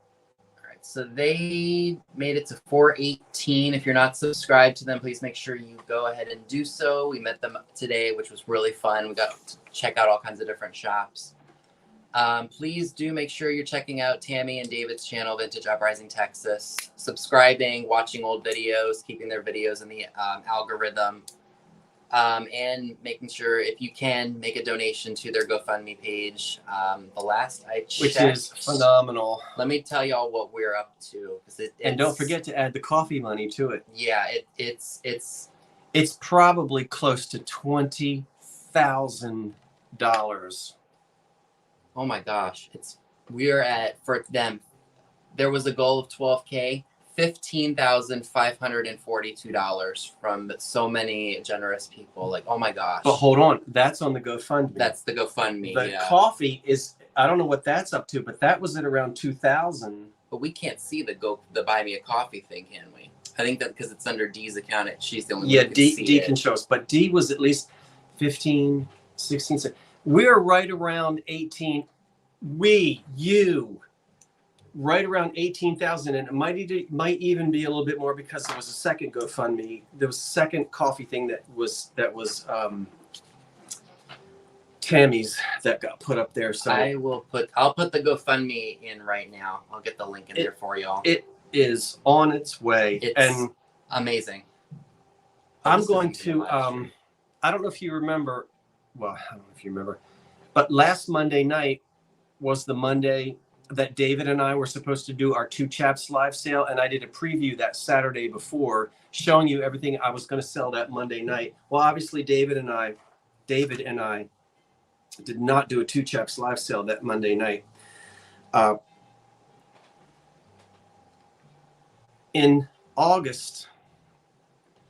All right, so they made it to 418. If you're not subscribed to them, please make sure you go ahead and do so. We met them today, which was really fun. We got to check out all kinds of different shops. Please do make sure you're checking out Tammy and David's channel, Vintage Uprising Texas. Subscribing, watching old videos, keeping their videos in the algorithm. And making sure, if you can, make a donation to their GoFundMe page. The last I checked, which is phenomenal. Let me tell y'all what we're up to, and don't forget to add the coffee money to it. Yeah, it's probably close to $20,000. Oh my gosh, we're at, for them, there was a goal of 12K. $15,542 from so many generous people. Like, oh my gosh. But hold on, that's on the GoFundMe. That's the GoFundMe. The coffee is, I don't know what that's up to, but that was at around 2,000. But we can't see the buy me a coffee thing, can we? I think that because it's under Dee's account, she's the only one who can see D can show us. But D was at least 15, 16. We're right around 18. Right around 18,000, and it might even be a little bit more because there was a second GoFundMe. There was a second coffee thing that was Tammy's that got put up there. So I'll put the GoFundMe in right now. I'll get the link in there for y'all. It is on its way. It's amazing. I'm going to I don't know if you remember, well, I don't know if you remember, but last Monday night was the Monday that David and I were supposed to do our Two Chaps live sale, and I did a preview that Saturday before, showing you everything I was going to sell that Monday night. Well, obviously David and I did not do a Two Chaps live sale that Monday night. In August,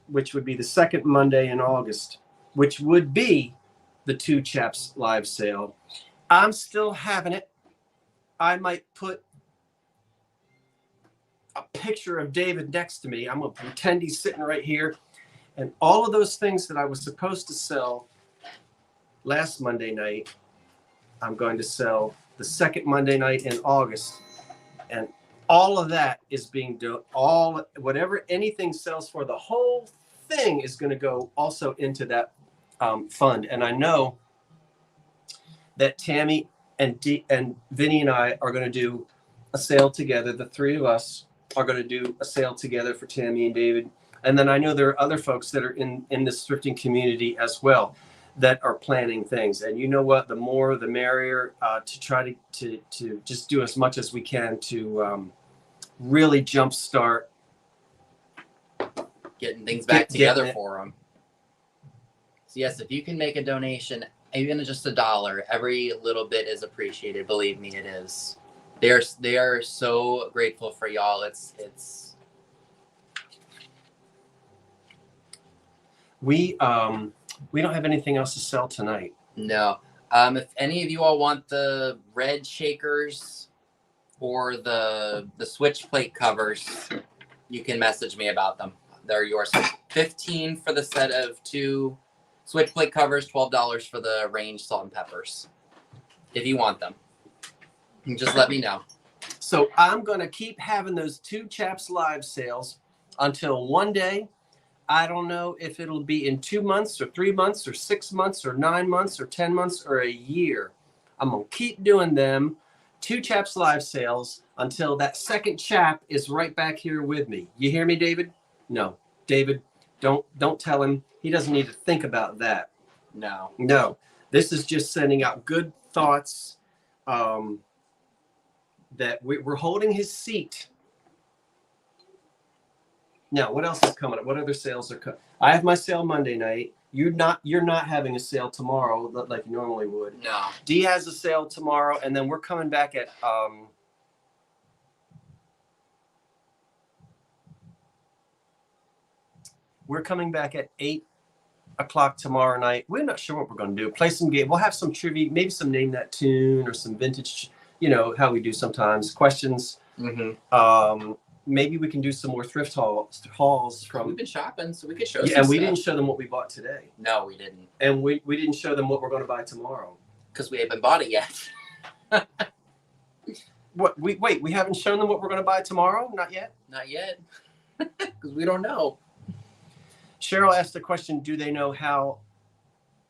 which would be the second Monday in August, which would be the Two Chaps live sale, I'm still having it. I might put a picture of David next to me. I'm going to pretend he's sitting right here. And all of those things that I was supposed to sell last Monday night, I'm going to sell the second Monday night in August. And all of that is being done. Whatever anything sells for, the whole thing is going to go also into that fund. And I know that Tammy and Vinny and I are going to do a sale together. The three of us are going to do a sale together for Tammy and David. And then I know there are other folks that are in this thrifting community as well that are planning things. And you know what? The more, the merrier, to try to just do as much as we can to really jumpstart getting things back together for them. So yes, if you can make a donation, even just $1, every little bit is appreciated. Believe me, it is. They are so grateful for y'all. It's. We don't have anything else to sell tonight. No. If any of you all want the red shakers or the switch plate covers, you can message me about them. They're yours. $15 for the set of 2 switch plate covers, $12 for the range salt and peppers. If you want them, just let me know. So I'm going to keep having those Two Chaps live sales until one day, I don't know if it'll be in 2 months or 3 months or 6 months or 9 months or 10 months or a year. I'm going to keep doing them Two Chaps live sales until that second chap is right back here with me. You hear me, David? No, David, don't tell him. He doesn't need to think about that. No. This is just sending out good thoughts that we're holding his seat. Now, what else is coming up? What other sales are coming? I have my sale Monday night. You're not having a sale tomorrow like you normally would. No. Dee has a sale tomorrow, and then we're coming back at we're coming back at 8 o'clock tomorrow night. We're not sure what we're going to do. Play some game. We'll have some trivia, maybe some name that tune or some vintage. You know how we do sometimes. Questions. Mm-hmm. Maybe we can do some more thrift hauls from. We've been shopping, so we could show. Yeah, and we didn't show them what we bought today. No, we didn't. And we didn't show them what we're going to buy tomorrow because we haven't bought it yet. What? We haven't shown them what we're going to buy tomorrow. Not yet. Not yet, because we don't know. Cheryl asked the question: do they know how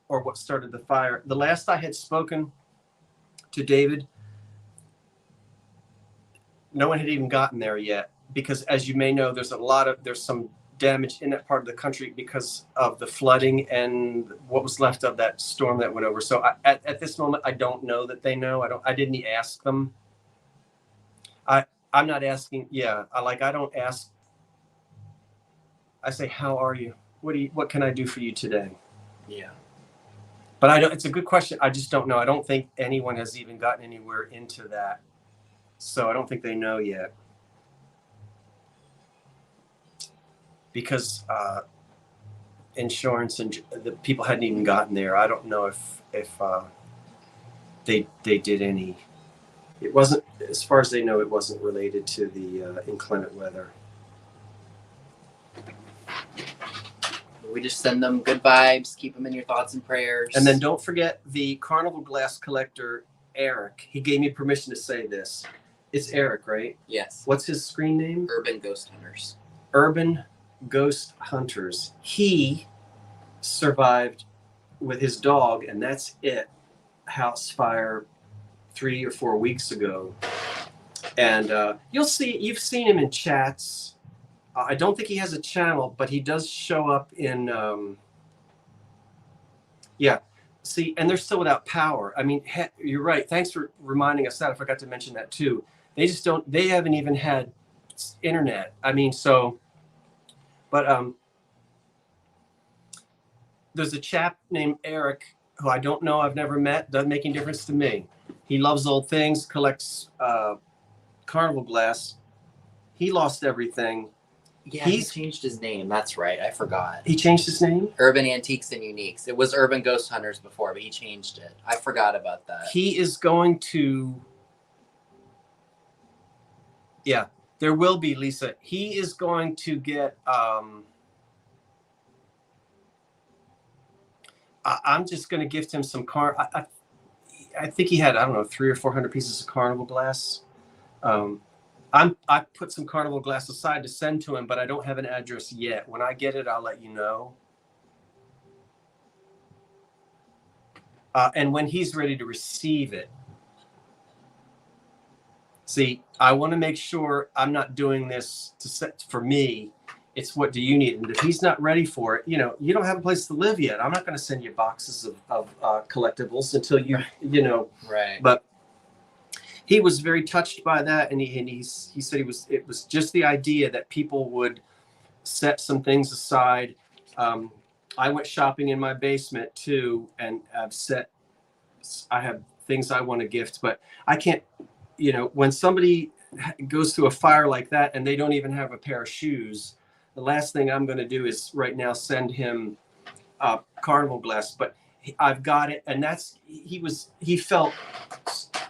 or what started the fire? The last I had spoken to David, no one had even gotten there yet. Because as you may know, there's some damage in that part of the country because of the flooding and what was left of that storm that went over. So at this moment, I don't know that they know. I didn't ask them. I'm not asking. Yeah, I don't ask. I say, how are you? What can I do for you today? Yeah. But I don't. It's a good question. I just don't know. I don't think anyone has even gotten anywhere into that. So I don't think they know yet. Because insurance and the people hadn't even gotten there. I don't know if they did any. It wasn't, as far as they know, it wasn't related to the inclement weather. We just send them good vibes, keep them in your thoughts and prayers. And then don't forget the Carnival glass collector, Eric. He gave me permission to say this. It's Eric, right? Yes. What's his screen name? Urban Ghost Hunters. Urban Ghost Hunters. He survived with his dog, and that's it. house fire 3 or 4 weeks ago, and you've seen him in chats. I don't think he has a channel, but he does show up in. Yeah, see, and they're still without power. I mean, you're right. Thanks for reminding us that. I forgot to mention that too. They just don't. They haven't even had internet. I mean, so, but there's a chap named Eric who I don't know. I've never met. Doesn't make any difference to me. He loves old things. Collects carnival glass. He lost everything. Yeah, he changed his name. That's right. I forgot. He changed his name? Urban Antiques and Uniques. It was Urban Ghost Hunters before, but he changed it. I forgot about that. He is going to... Yeah, there will be, Lisa. He is going to get... I'm just going to gift him some I think he had, I don't know, 300 or 400 pieces of carnival glass. I put some carnival glass aside to send to him, but I don't have an address yet. When I get it, I'll let you know. And when he's ready to receive it. See, I want to make sure I'm not doing this to set for me. It's what do you need? And if he's not ready for it, you don't have a place to live yet. I'm not going to send you boxes of collectibles until Right. But he was very touched by that, and he said it was just the idea that people would set some things aside. I went shopping in my basement too, and I have things I want to gift, but I can't. When somebody goes through a fire like that and they don't even have a pair of shoes, the last thing I'm going to do is right now send him carnival glass. But I've got it, and he felt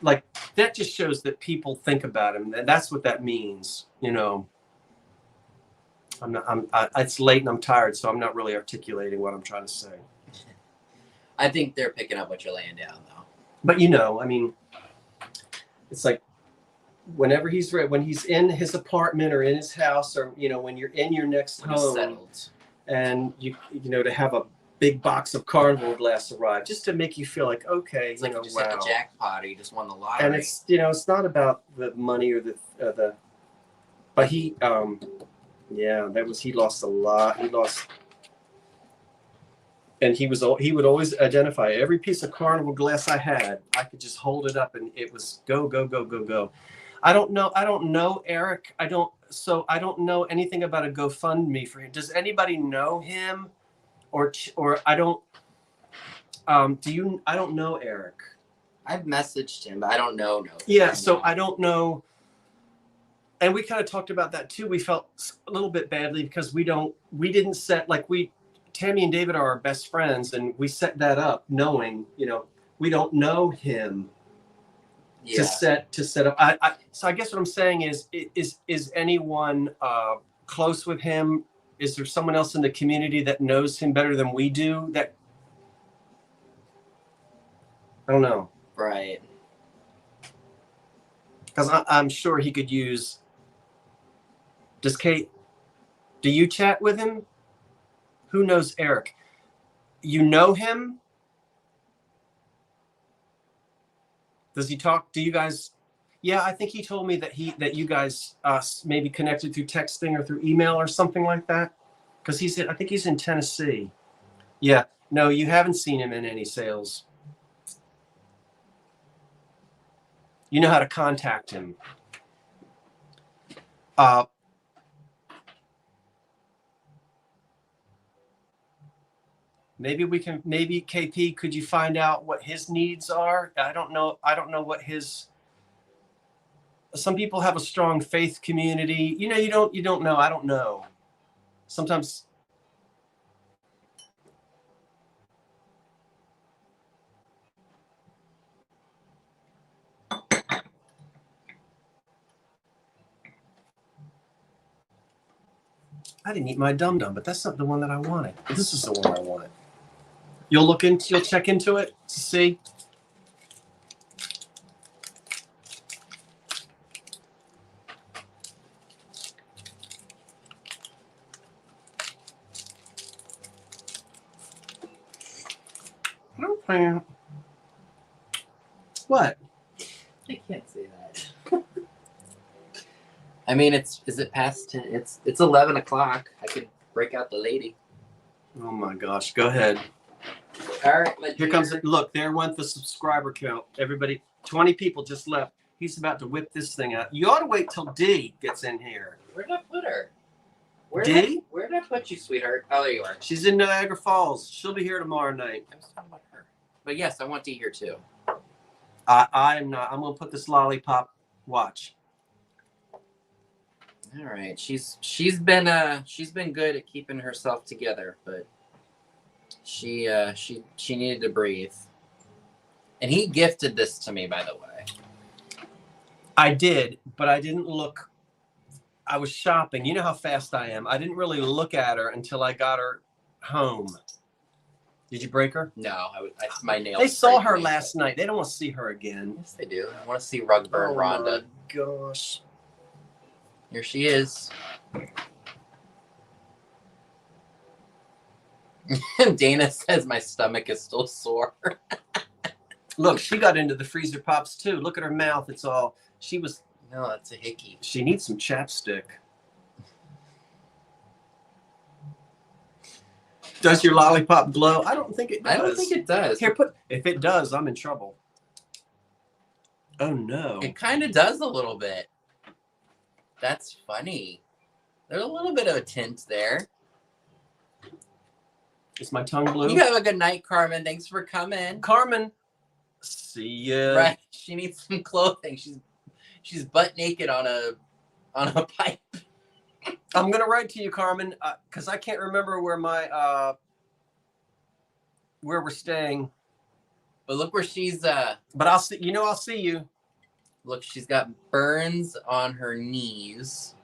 like that just shows that people think about him, and that's what that means. It's late and I'm tired, so I'm not really articulating what I'm trying to say. I think they're picking up what you're laying down, though. But I mean, it's like whenever he's ready, when he's in his apartment or in his house, or when you're in your next home, settled, and to have a big box of carnival glass arrive, just to make you feel like, okay, it's like you just wow. hit the jackpot, or you just won the lottery. And it's it's not about the money or the but he he lost a lot. He lost. And he would always identify every piece of carnival glass I had. I could just hold it up, and it was go, go, go, go, go. I don't know Eric. I don't know anything about a GoFundMe for him. Does anybody know him, or I don't? I don't know Eric. I've messaged him, but I don't know. Yeah, so I don't know. And we kind of talked about that too. We felt a little bit badly because we didn't set Tammy and David are our best friends, and we set that up knowing, we don't know him to set up. So I guess what I'm saying is anyone close with him? Is there someone else in the community that knows him better than we do? That I don't know. Right. Because I'm sure he could use. Does Kate? Do you chat with him? Who knows Eric? You know him? Does he talk? Do you guys? Yeah, I think he told me that you guys maybe connected through texting or through email or something like that. Because I think he's in Tennessee. Yeah. No, you haven't seen him in any sales. You know how to contact him. Maybe KP, could you find out what his needs are? I don't know what some people have a strong faith community. You don't know. I don't know. Sometimes. I didn't eat my dum-dum, but that's not the one that I wanted. This is the one I wanted. You'll check into it to see. What? I can't say that. I mean, is it past 10? It's 11 o'clock. I could break out the lady. Oh my gosh. Go ahead. All right, Here comes it. Look, there went the subscriber count. Everybody, 20 people just left. He's about to whip this thing out. You ought to wait till D gets in here. Where did I put her? Where did I put you, sweetheart? Oh, there you are. She's in Niagara Falls. She'll be here tomorrow night. I was talking about her. But yes, I want D here too. I am not. I'm going to put this lollipop. Watch. All right, she's been good at keeping herself together, but she needed to breathe. And he gifted this to me, by the way. I did, but I didn't look. I was shopping. You know how fast I am. I didn't really look at her until I got her home. Did you break her? No, my nails. They saw her last night. They don't want to see her again. Yes, they do. I want to see Rugburn Rhonda. Oh my gosh. Here she is. Dana says my stomach is still sore. Look, she got into the freezer pops too. Look at her mouth. It's all. She was. No, that's a hickey. She needs some chapstick. Does your lollipop glow? I don't think it does. I don't think it does. Here, if it does, I'm in trouble. Oh no. It kind of does a little bit. That's funny. There's a little bit of a tint there. Is my tongue blue? You have a good night, Carmen. Thanks for coming. Carmen, see ya. Right. She needs some clothing. She's butt naked on a pipe. I'm gonna write to you, Carmen, because I can't remember where my where we're staying. But look where she's But I'll see. I'll see you. Look, she's got burns on her knees.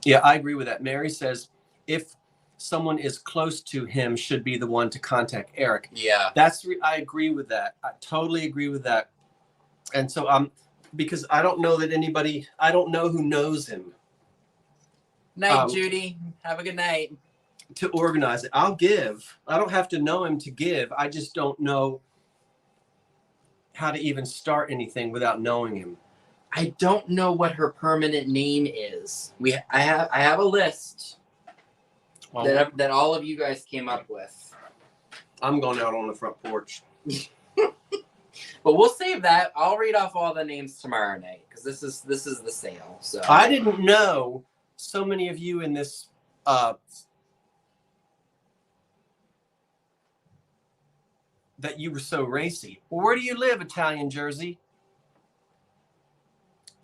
Yeah, I agree with that. Mary says if someone is close to him, should be the one to contact Eric. Yeah, I agree with that. I totally agree with that. And so because I don't know that anybody. I don't know who knows him. Night, Judy. Have a good night. To organize it, I'll give. I don't have to know him to give. I just don't know how to even start anything without knowing him. I don't know what her permanent name is. I have a list that all of you guys came up with. I'm going out on the front porch. But we'll save that. I'll read off all the names tomorrow night because this is the sale. So I didn't know so many of you in this that you were so racy. Well, where do you live, Italian Jersey?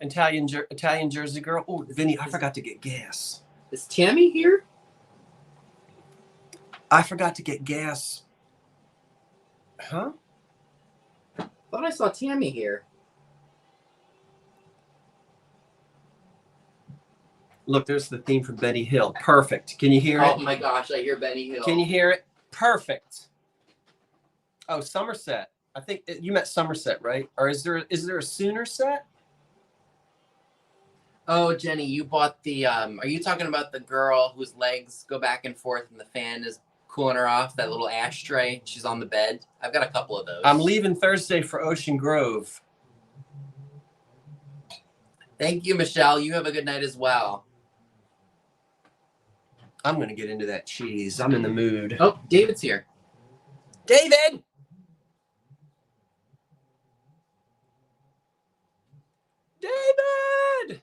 Italian Jersey girl. Oh, Vinny, I forgot to get gas. Is Tammy here? I forgot to get gas. Huh? Thought I saw Tammy here. Look, there's the theme for Betty Hill. Perfect. Can you hear it? Oh my gosh, I hear Benny Hill. Can you hear it? Perfect. Oh, Somerset. I think you meant Somerset, right? Or is there a Sooner set? Oh, Jenny, you bought the are you talking about the girl whose legs go back and forth and the fan is cooling her off, that little ashtray? She's on the bed. I've got a couple of those. I'm leaving Thursday for Ocean Grove. Thank you, Michelle. You have a good night as well. I'm going to get into that cheese. I'm in the mood. Oh, David's here. David! David!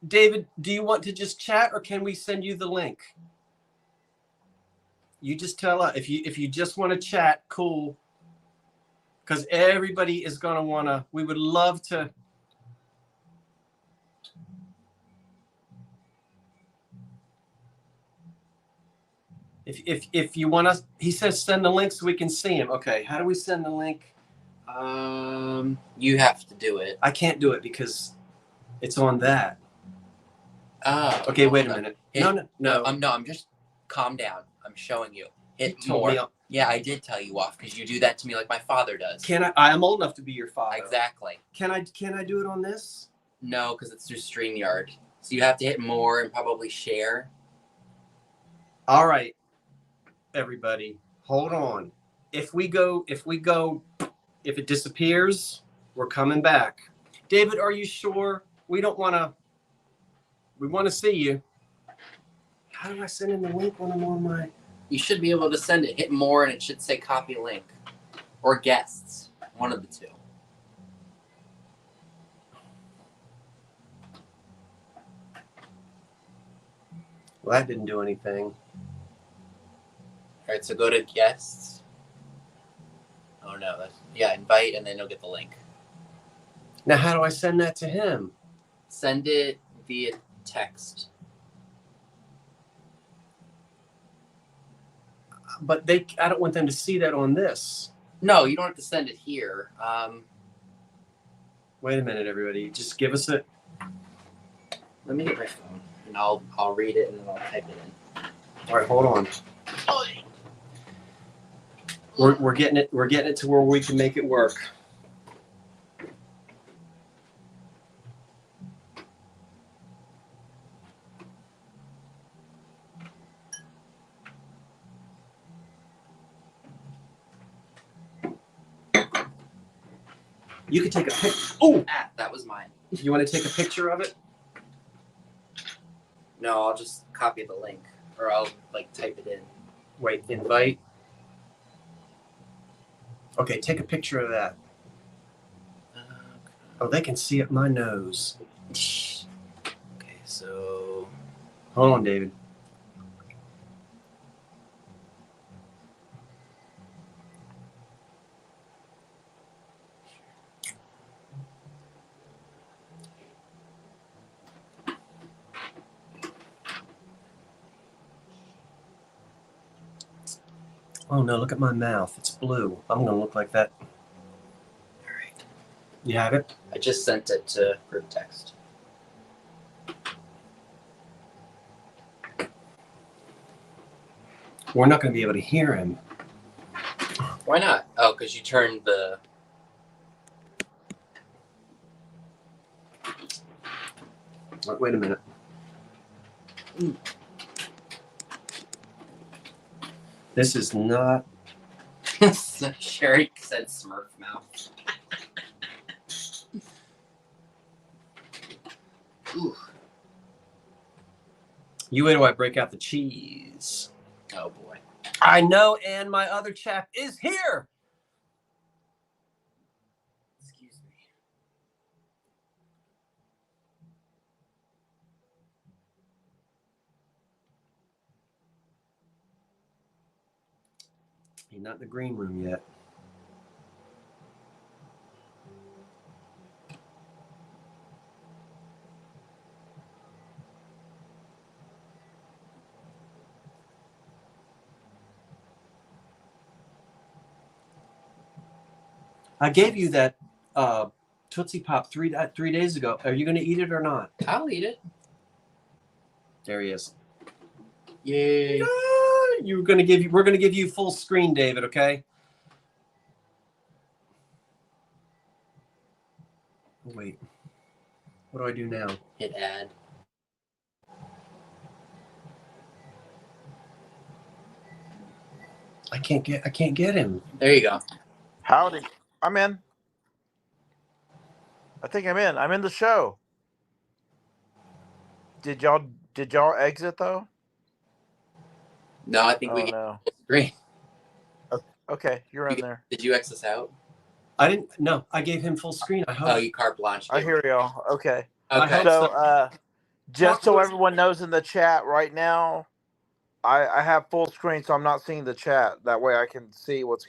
David, do you want to just chat or can we send you the link? You just tell us. If you just want to chat, cool. Because everybody is going to want to, we would love to. If you want us, he says send the link so we can see him. Okay, how do we send the link? You have to do it. I can't do it because it's on that. Oh. Okay, wait a minute. No. No, I'm just calm down. I'm showing you. Hit more. Yeah, I did tell you off because you do that to me like my father does. Can I? I am old enough to be your father. Exactly. Can I do it on this? No, because it's through StreamYard. So you have to hit more and probably share. All right, everybody, hold on. If it disappears, we're coming back. David, are you sure? We want to see you. How do I send in the link when I'm on my... You should be able to send it. Hit more and it should say copy link. Or guests. One of the two. Well, that didn't do anything. All right, so go to guests. Oh no, invite and then you'll get the link. Now, how do I send that to him? Send it via text. But I don't want them to see that on this. No, you don't have to send it here. Wait a minute, everybody. Just give us a... Let me get my phone and I'll read it and then I'll type it in. All right, hold on. We're getting it to where we can make it work. You could take a picture. Oh, that was mine. You want to take a picture of it? No, I'll just copy the link or I'll type it in. Wait, invite. Okay, take a picture of that. Oh, they can see up my nose. Okay, so... Hold on, David. Oh no, look at my mouth. It's blue. I'm going to look like that. All right. You have it? I just sent it to group text. We're not going to be able to hear him. Why not? Oh, because you turned the... Wait a minute. This is not... Sherry said Smurf mouth. Ooh. You wait till I break out the cheese. Oh boy. I know, and my other chap is here. Excuse me. He's not in the green room yet. I gave you that Tootsie Pop 3 days ago. Are you going to eat it or not? I'll eat it. There he is. Yay. We're going to give you full screen, David, okay? Wait. What do I do now? Hit add. I can't get him. There you go. Howdy. I'm in. I think I'm in. I'm in the show. Did y'all exit though? No, I think we get no. green. Okay, you're in there. Did you X us out? I didn't. No, I gave him full screen. I hope. Oh, you carte blanche. I hear y'all. Okay. Okay. So just so everyone knows in the chat right now, I have full screen, so I'm not seeing the chat. That way I can see what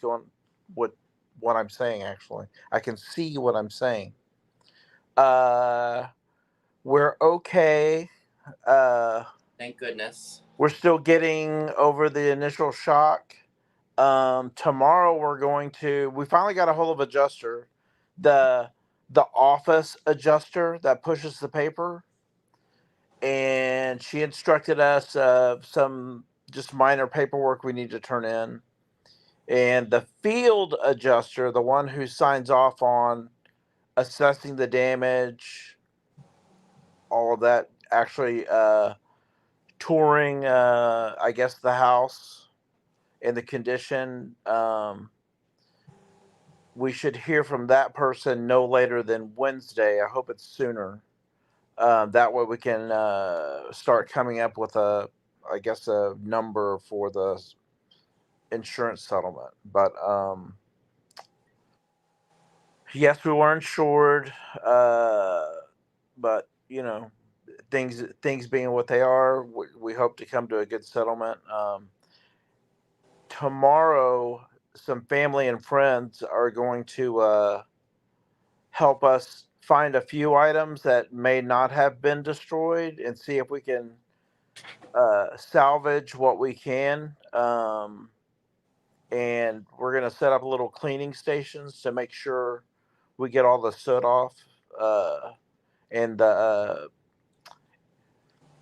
I'm saying. Actually, I can see what I'm saying. We're okay. Thank goodness. We're still getting over the initial shock. Tomorrow we finally got a hold of adjuster, the office adjuster that pushes the paper, and she instructed us some just minor paperwork we need to turn in. And the field adjuster, the one who signs off on assessing the damage, all of that, actually touring, I guess, the house and the condition. We should hear from that person no later than Wednesday. I hope it's sooner. That way we can start coming up with I guess, a number for the insurance settlement. But yes, we were insured, but things being what they are, we hope to come to a good settlement. Tomorrow, some family and friends are going to help us find a few items that may not have been destroyed and see if we can salvage what we can. And we're going to set up little cleaning stations to make sure we get all the soot off. And the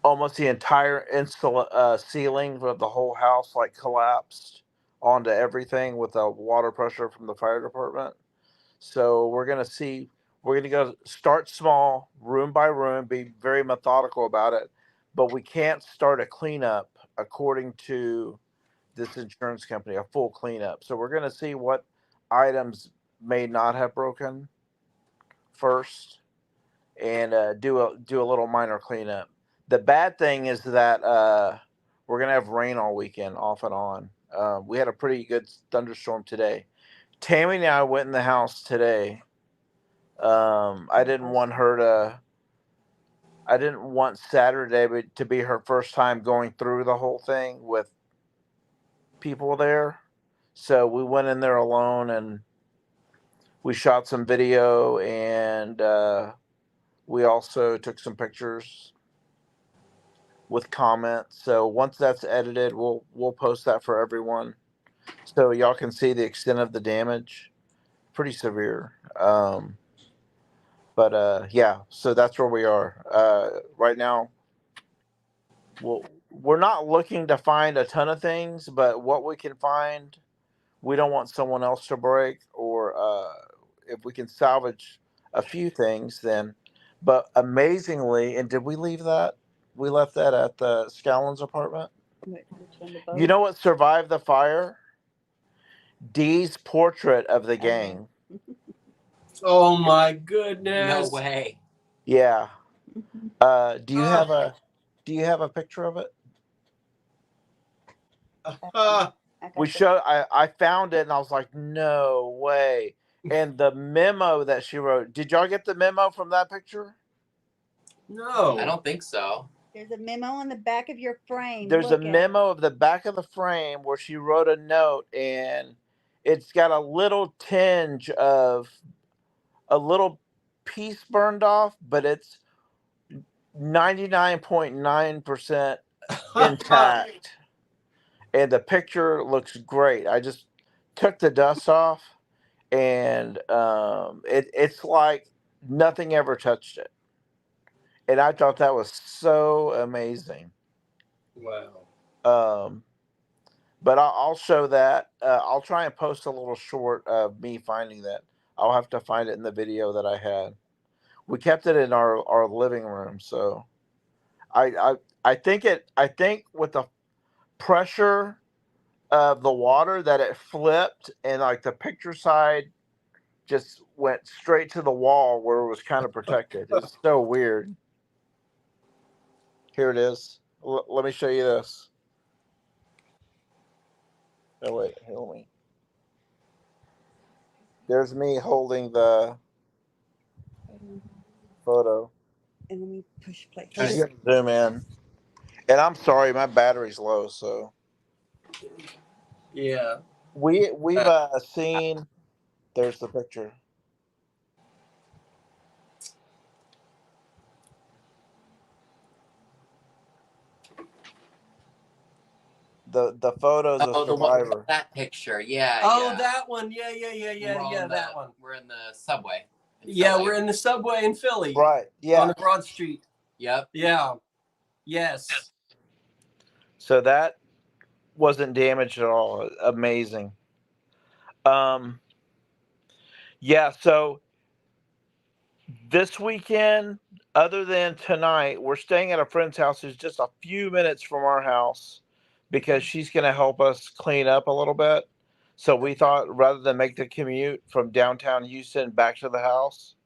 almost the entire ceiling of the whole house like collapsed onto everything with the water pressure from the fire department. So we're going to see, we're going to go start small, room by room, be very methodical about it. But we can't start a cleanup according to this insurance company, a full cleanup. So we're going to see what items may not have broken first and do a little minor cleanup. The bad thing is that we're going to have rain all weekend off and on. We had a pretty good thunderstorm today. Tammy and I went in the house today. I didn't want Saturday to be her first time going through the whole thing with people there. So we went in there alone and we shot some video and we also took some pictures with comments. So once that's edited, we'll post that for everyone so y'all can see the extent of the damage. Pretty severe. But yeah, so that's where we are right now. We're not looking to find a ton of things, but what we can find, we don't want someone else to break, or if we can salvage a few things, then. But amazingly, and did we leave that? We left that at the Scallon's apartment. Which one, the boat? You know what survived the fire? Dee's portrait of the gang. Oh my goodness! No way. Yeah. Do you have a picture of it? Uh, I found it and I was like, no way. And the memo that she wrote, did y'all get the memo from that picture? no, I don't think so. There's a memo on the back of your frame. There's a Look at it. memo of the back of the frame where she wrote a note, and it's got a little tinge of a little piece burned off, but it's 99.9% intact. And the picture looks great. I just took the dust off, and it's like nothing ever touched it. And I thought that was so amazing. Wow. But I'll show that. I'll try and post a little short of me finding that. I'll have to find it in the video that I had. We kept it in our living room, so I think with the pressure of the water that it flipped, and like the picture side just went straight to the wall where it was kind of protected. It's so weird. Here it is. Let me show you this. Oh wait, hold me. There's me holding the photo. And let me push play. You have to zoom in. And I'm sorry, my battery's low, so Yeah. we've seen. There's the picture. The photos of The one, Survivor. that picture, yeah. Oh, yeah. that one. Yeah. That one. We're in the subway. We're in the subway in Philly. Right. Yeah. On the Broad Street. Yep. Yeah. Yes. So that wasn't damaged at all. Amazing. Yeah. So This weekend, other than tonight, we're staying at a friend's house who's just a few minutes from our house because she's going to help us clean up a little bit. So we thought rather than make the commute from downtown Houston back to the house,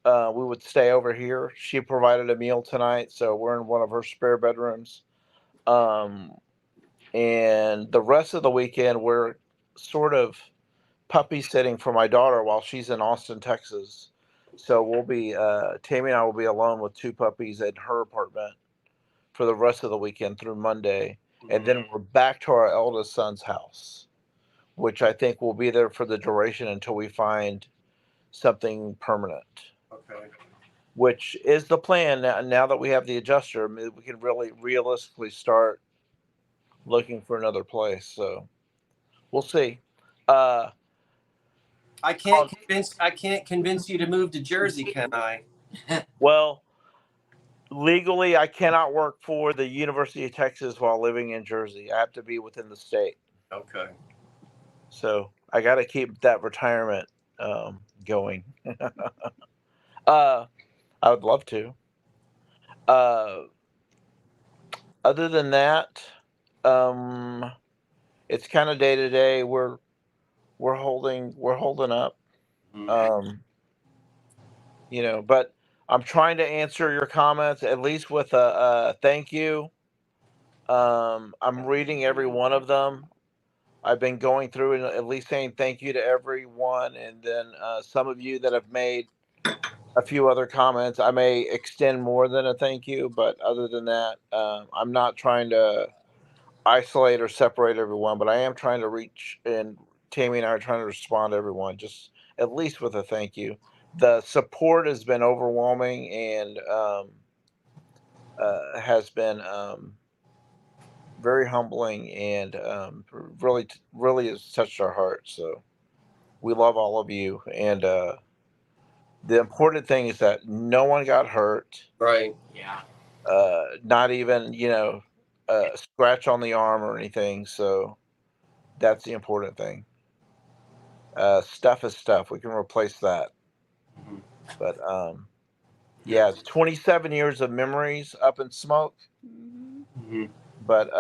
we would stay over here. She provided a meal tonight, so we're in one of her spare bedrooms. And the rest of the weekend, we're sort of puppy sitting for my daughter while she's in Austin, Texas. So we'll be Tammy and I will be alone with two puppies in her apartment for the rest of the weekend through Monday, and then we're back to our eldest son's house, which I think will be there for the duration until we find something permanent. Okay. Which is the plan now that we have the adjuster. We can really realistically start looking for another place. So we'll see. I can't convince you to move to Jersey, can I? Well, legally, I cannot work for the University of Texas while living in Jersey. I have to be within the state. Okay. So I got to keep that retirement going. I would love to. Other than that, it's kind of day to day. We're holding up. But I'm trying to answer your comments at least with a thank you. I'm reading every one of them. I've been going through and at least saying thank you to everyone, and then some of you that have made a few other comments, I may extend more than a thank you, but other than that, I'm not trying to isolate or separate everyone, but I am trying to reach, and Tammy and I are trying to respond to everyone, just at least with a thank you. The support has been overwhelming and has been very humbling and really has touched our hearts. So we love all of you. And the important thing is that no one got hurt. Right. Yeah. Not even, a scratch on the arm or anything. So that's the important thing. Stuff is stuff. We can replace that. Mhm. But yeah, it's 27 years of memories up in smoke. Mhm. But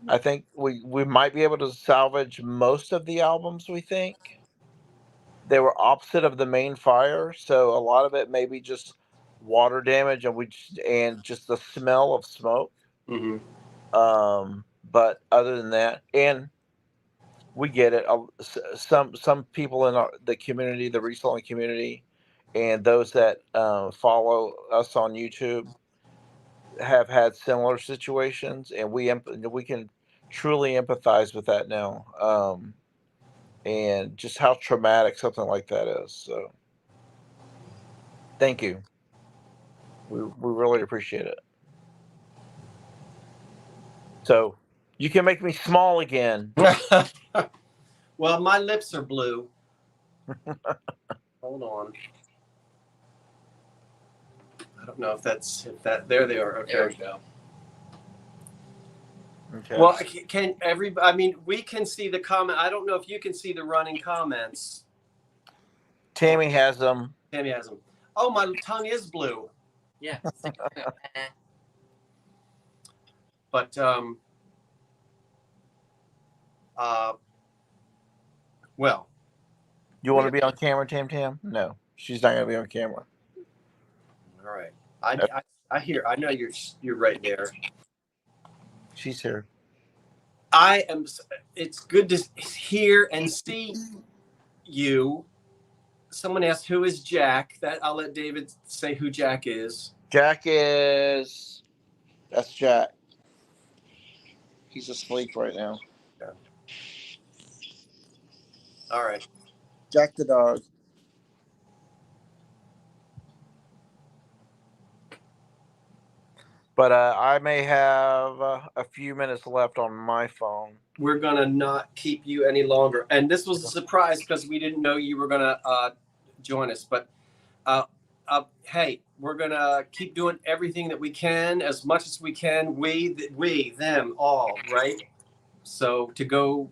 I think we might be able to salvage most of the albums. We think they were opposite of the main fire, so a lot of it may be just water damage and just the smell of smoke. Mhm. But other than that, and we get it. Some people in the community, the reselling community, and those that follow us on YouTube have had similar situations, and we can truly empathize with that now, and just how traumatic something like that is. So, thank you. We really appreciate it. So, you can make me small again. Well, my lips are blue. Hold on. I don't know if that. There they are. Okay. There we go. Okay. Well, can everybody? I mean, we can see the comment. I don't know if you can see the running comments. Tammy has them. Tammy has them. Oh, my tongue is blue. Yeah. But well. You want to be on camera, Tam? No, she's not going to be on camera. All right. I hear. I know you're right there. She's here. I am. It's good to hear and see you. Someone asked who is Jack. That I'll let David say who Jack is. That's Jack. He's asleep right now. Yeah. All right. Jack the dog. But I may have a few minutes left on my phone. We're gonna not keep you any longer, and this was a surprise because we didn't know you were gonna join us. But hey, we're gonna keep doing everything that we can, as much as we can. We, them, all, right? So to go.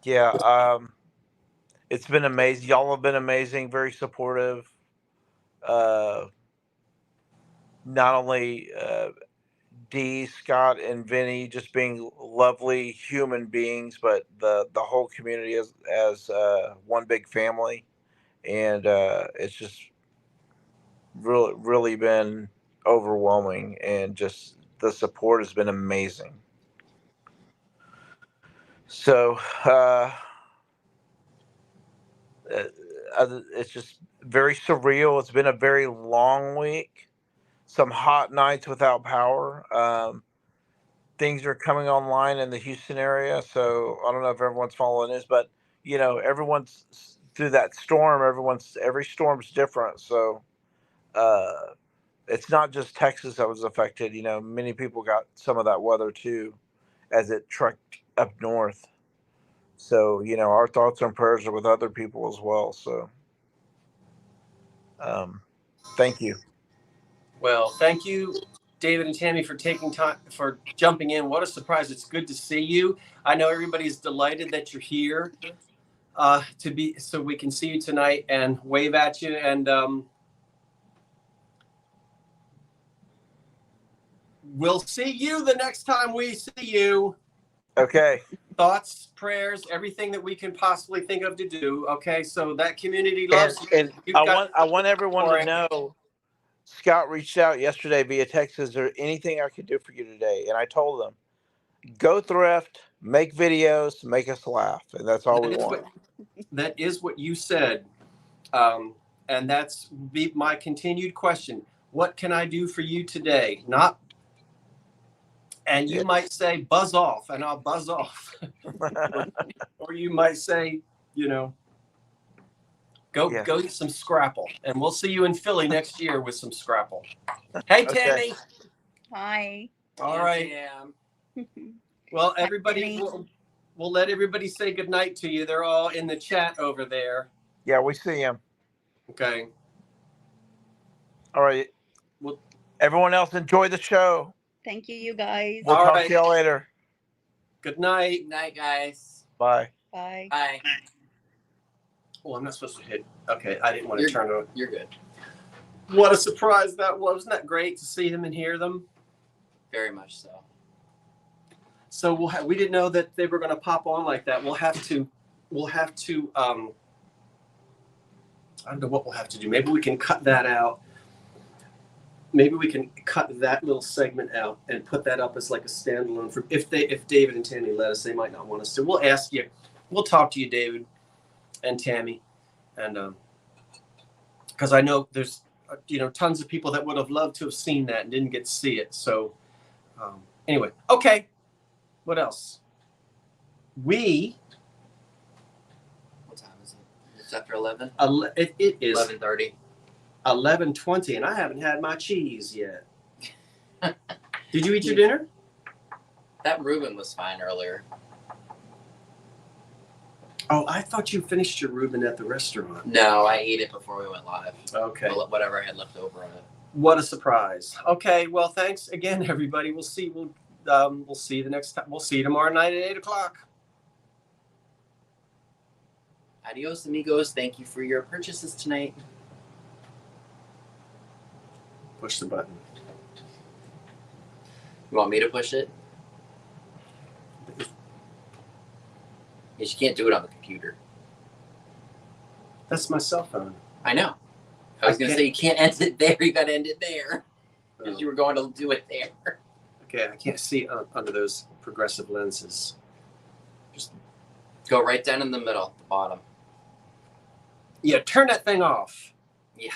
Yeah. it's been amazing. Y'all have been amazing, very supportive. Not only Dee, Scott, and Vinny just being lovely human beings, but the whole community as one big family, and it's just really been overwhelming, and just the support has been amazing. So it's just very surreal. It's been a very long week. Some hot nights without power. Things are coming online in the Houston area, so I don't know if everyone's following this, but everyone's through that storm. Every storm's different, so it's not just Texas that was affected. Many people got some of that weather too, as it trekked up north. So our thoughts and prayers are with other people as well. So, thank you. Well, thank you, David and Tammy, for taking time for jumping in. What a surprise! It's good to see you. I know everybody's delighted that you're here so we can see you tonight and wave at you. And we'll see you the next time we see you. Okay. Thoughts, prayers, everything that we can possibly think of to do. Okay, so that community loves And you. I want everyone to know. Scott reached out yesterday via text. Is there anything I could do for you today? And I told them, go thrift, make videos, make us laugh, and that's all we want. That is what you said, and that's my continued question. What can I do for you today? And you might say, buzz off, and I'll buzz off. Or you might say, go get some Scrapple, and we'll see you in Philly next year with some Scrapple. Hey, Tammy. Hi. All right. Well, everybody, we'll let everybody say goodnight to you. They're all in the chat over there. Yeah, we see them. Okay. All right. Well, everyone else, enjoy the show. Thank you, you guys. We'll talk to y'all later. Good night. Good night, guys. Bye. Bye. Bye. Oh, I'm not supposed to hit. Okay, I didn't want to turn it. You're good. What a surprise that was. Wasn't that great to see them and hear them? Very much so. So we didn't know that they were going to pop on like that. We'll have to I don't know what we'll have to do. Maybe we can cut that out. Maybe we can cut that little segment out and put that up as like a standalone for if David and Tammy let us. They might not want us to. We'll ask you. We'll talk to you, David and Tammy, and because I know there's tons of people that would have loved to have seen that and didn't get to see it. So anyway, okay. What else? What time is it? It's after 11? It is 11:30. 11:20, and I haven't had my cheese yet. Did you eat your dinner? That Reuben was fine earlier. Oh, I thought you finished your Reuben at the restaurant. No, I ate it before we went live. Okay. Whatever I had left over on it. What a surprise. Okay, well, thanks again, everybody. We'll see you the next time. We'll see you tomorrow night at 8:00. Adios, amigos. Thank you for your purchases tonight. Push the button. You want me to push it? Because you can't do it on the computer. That's my cell phone. I know. I was going to say you can't end it there. You got to end it there. Because you were going to do it there. Okay, I can't see under those progressive lenses. Just go right down in the middle, the bottom. Yeah, turn that thing off. Yeah.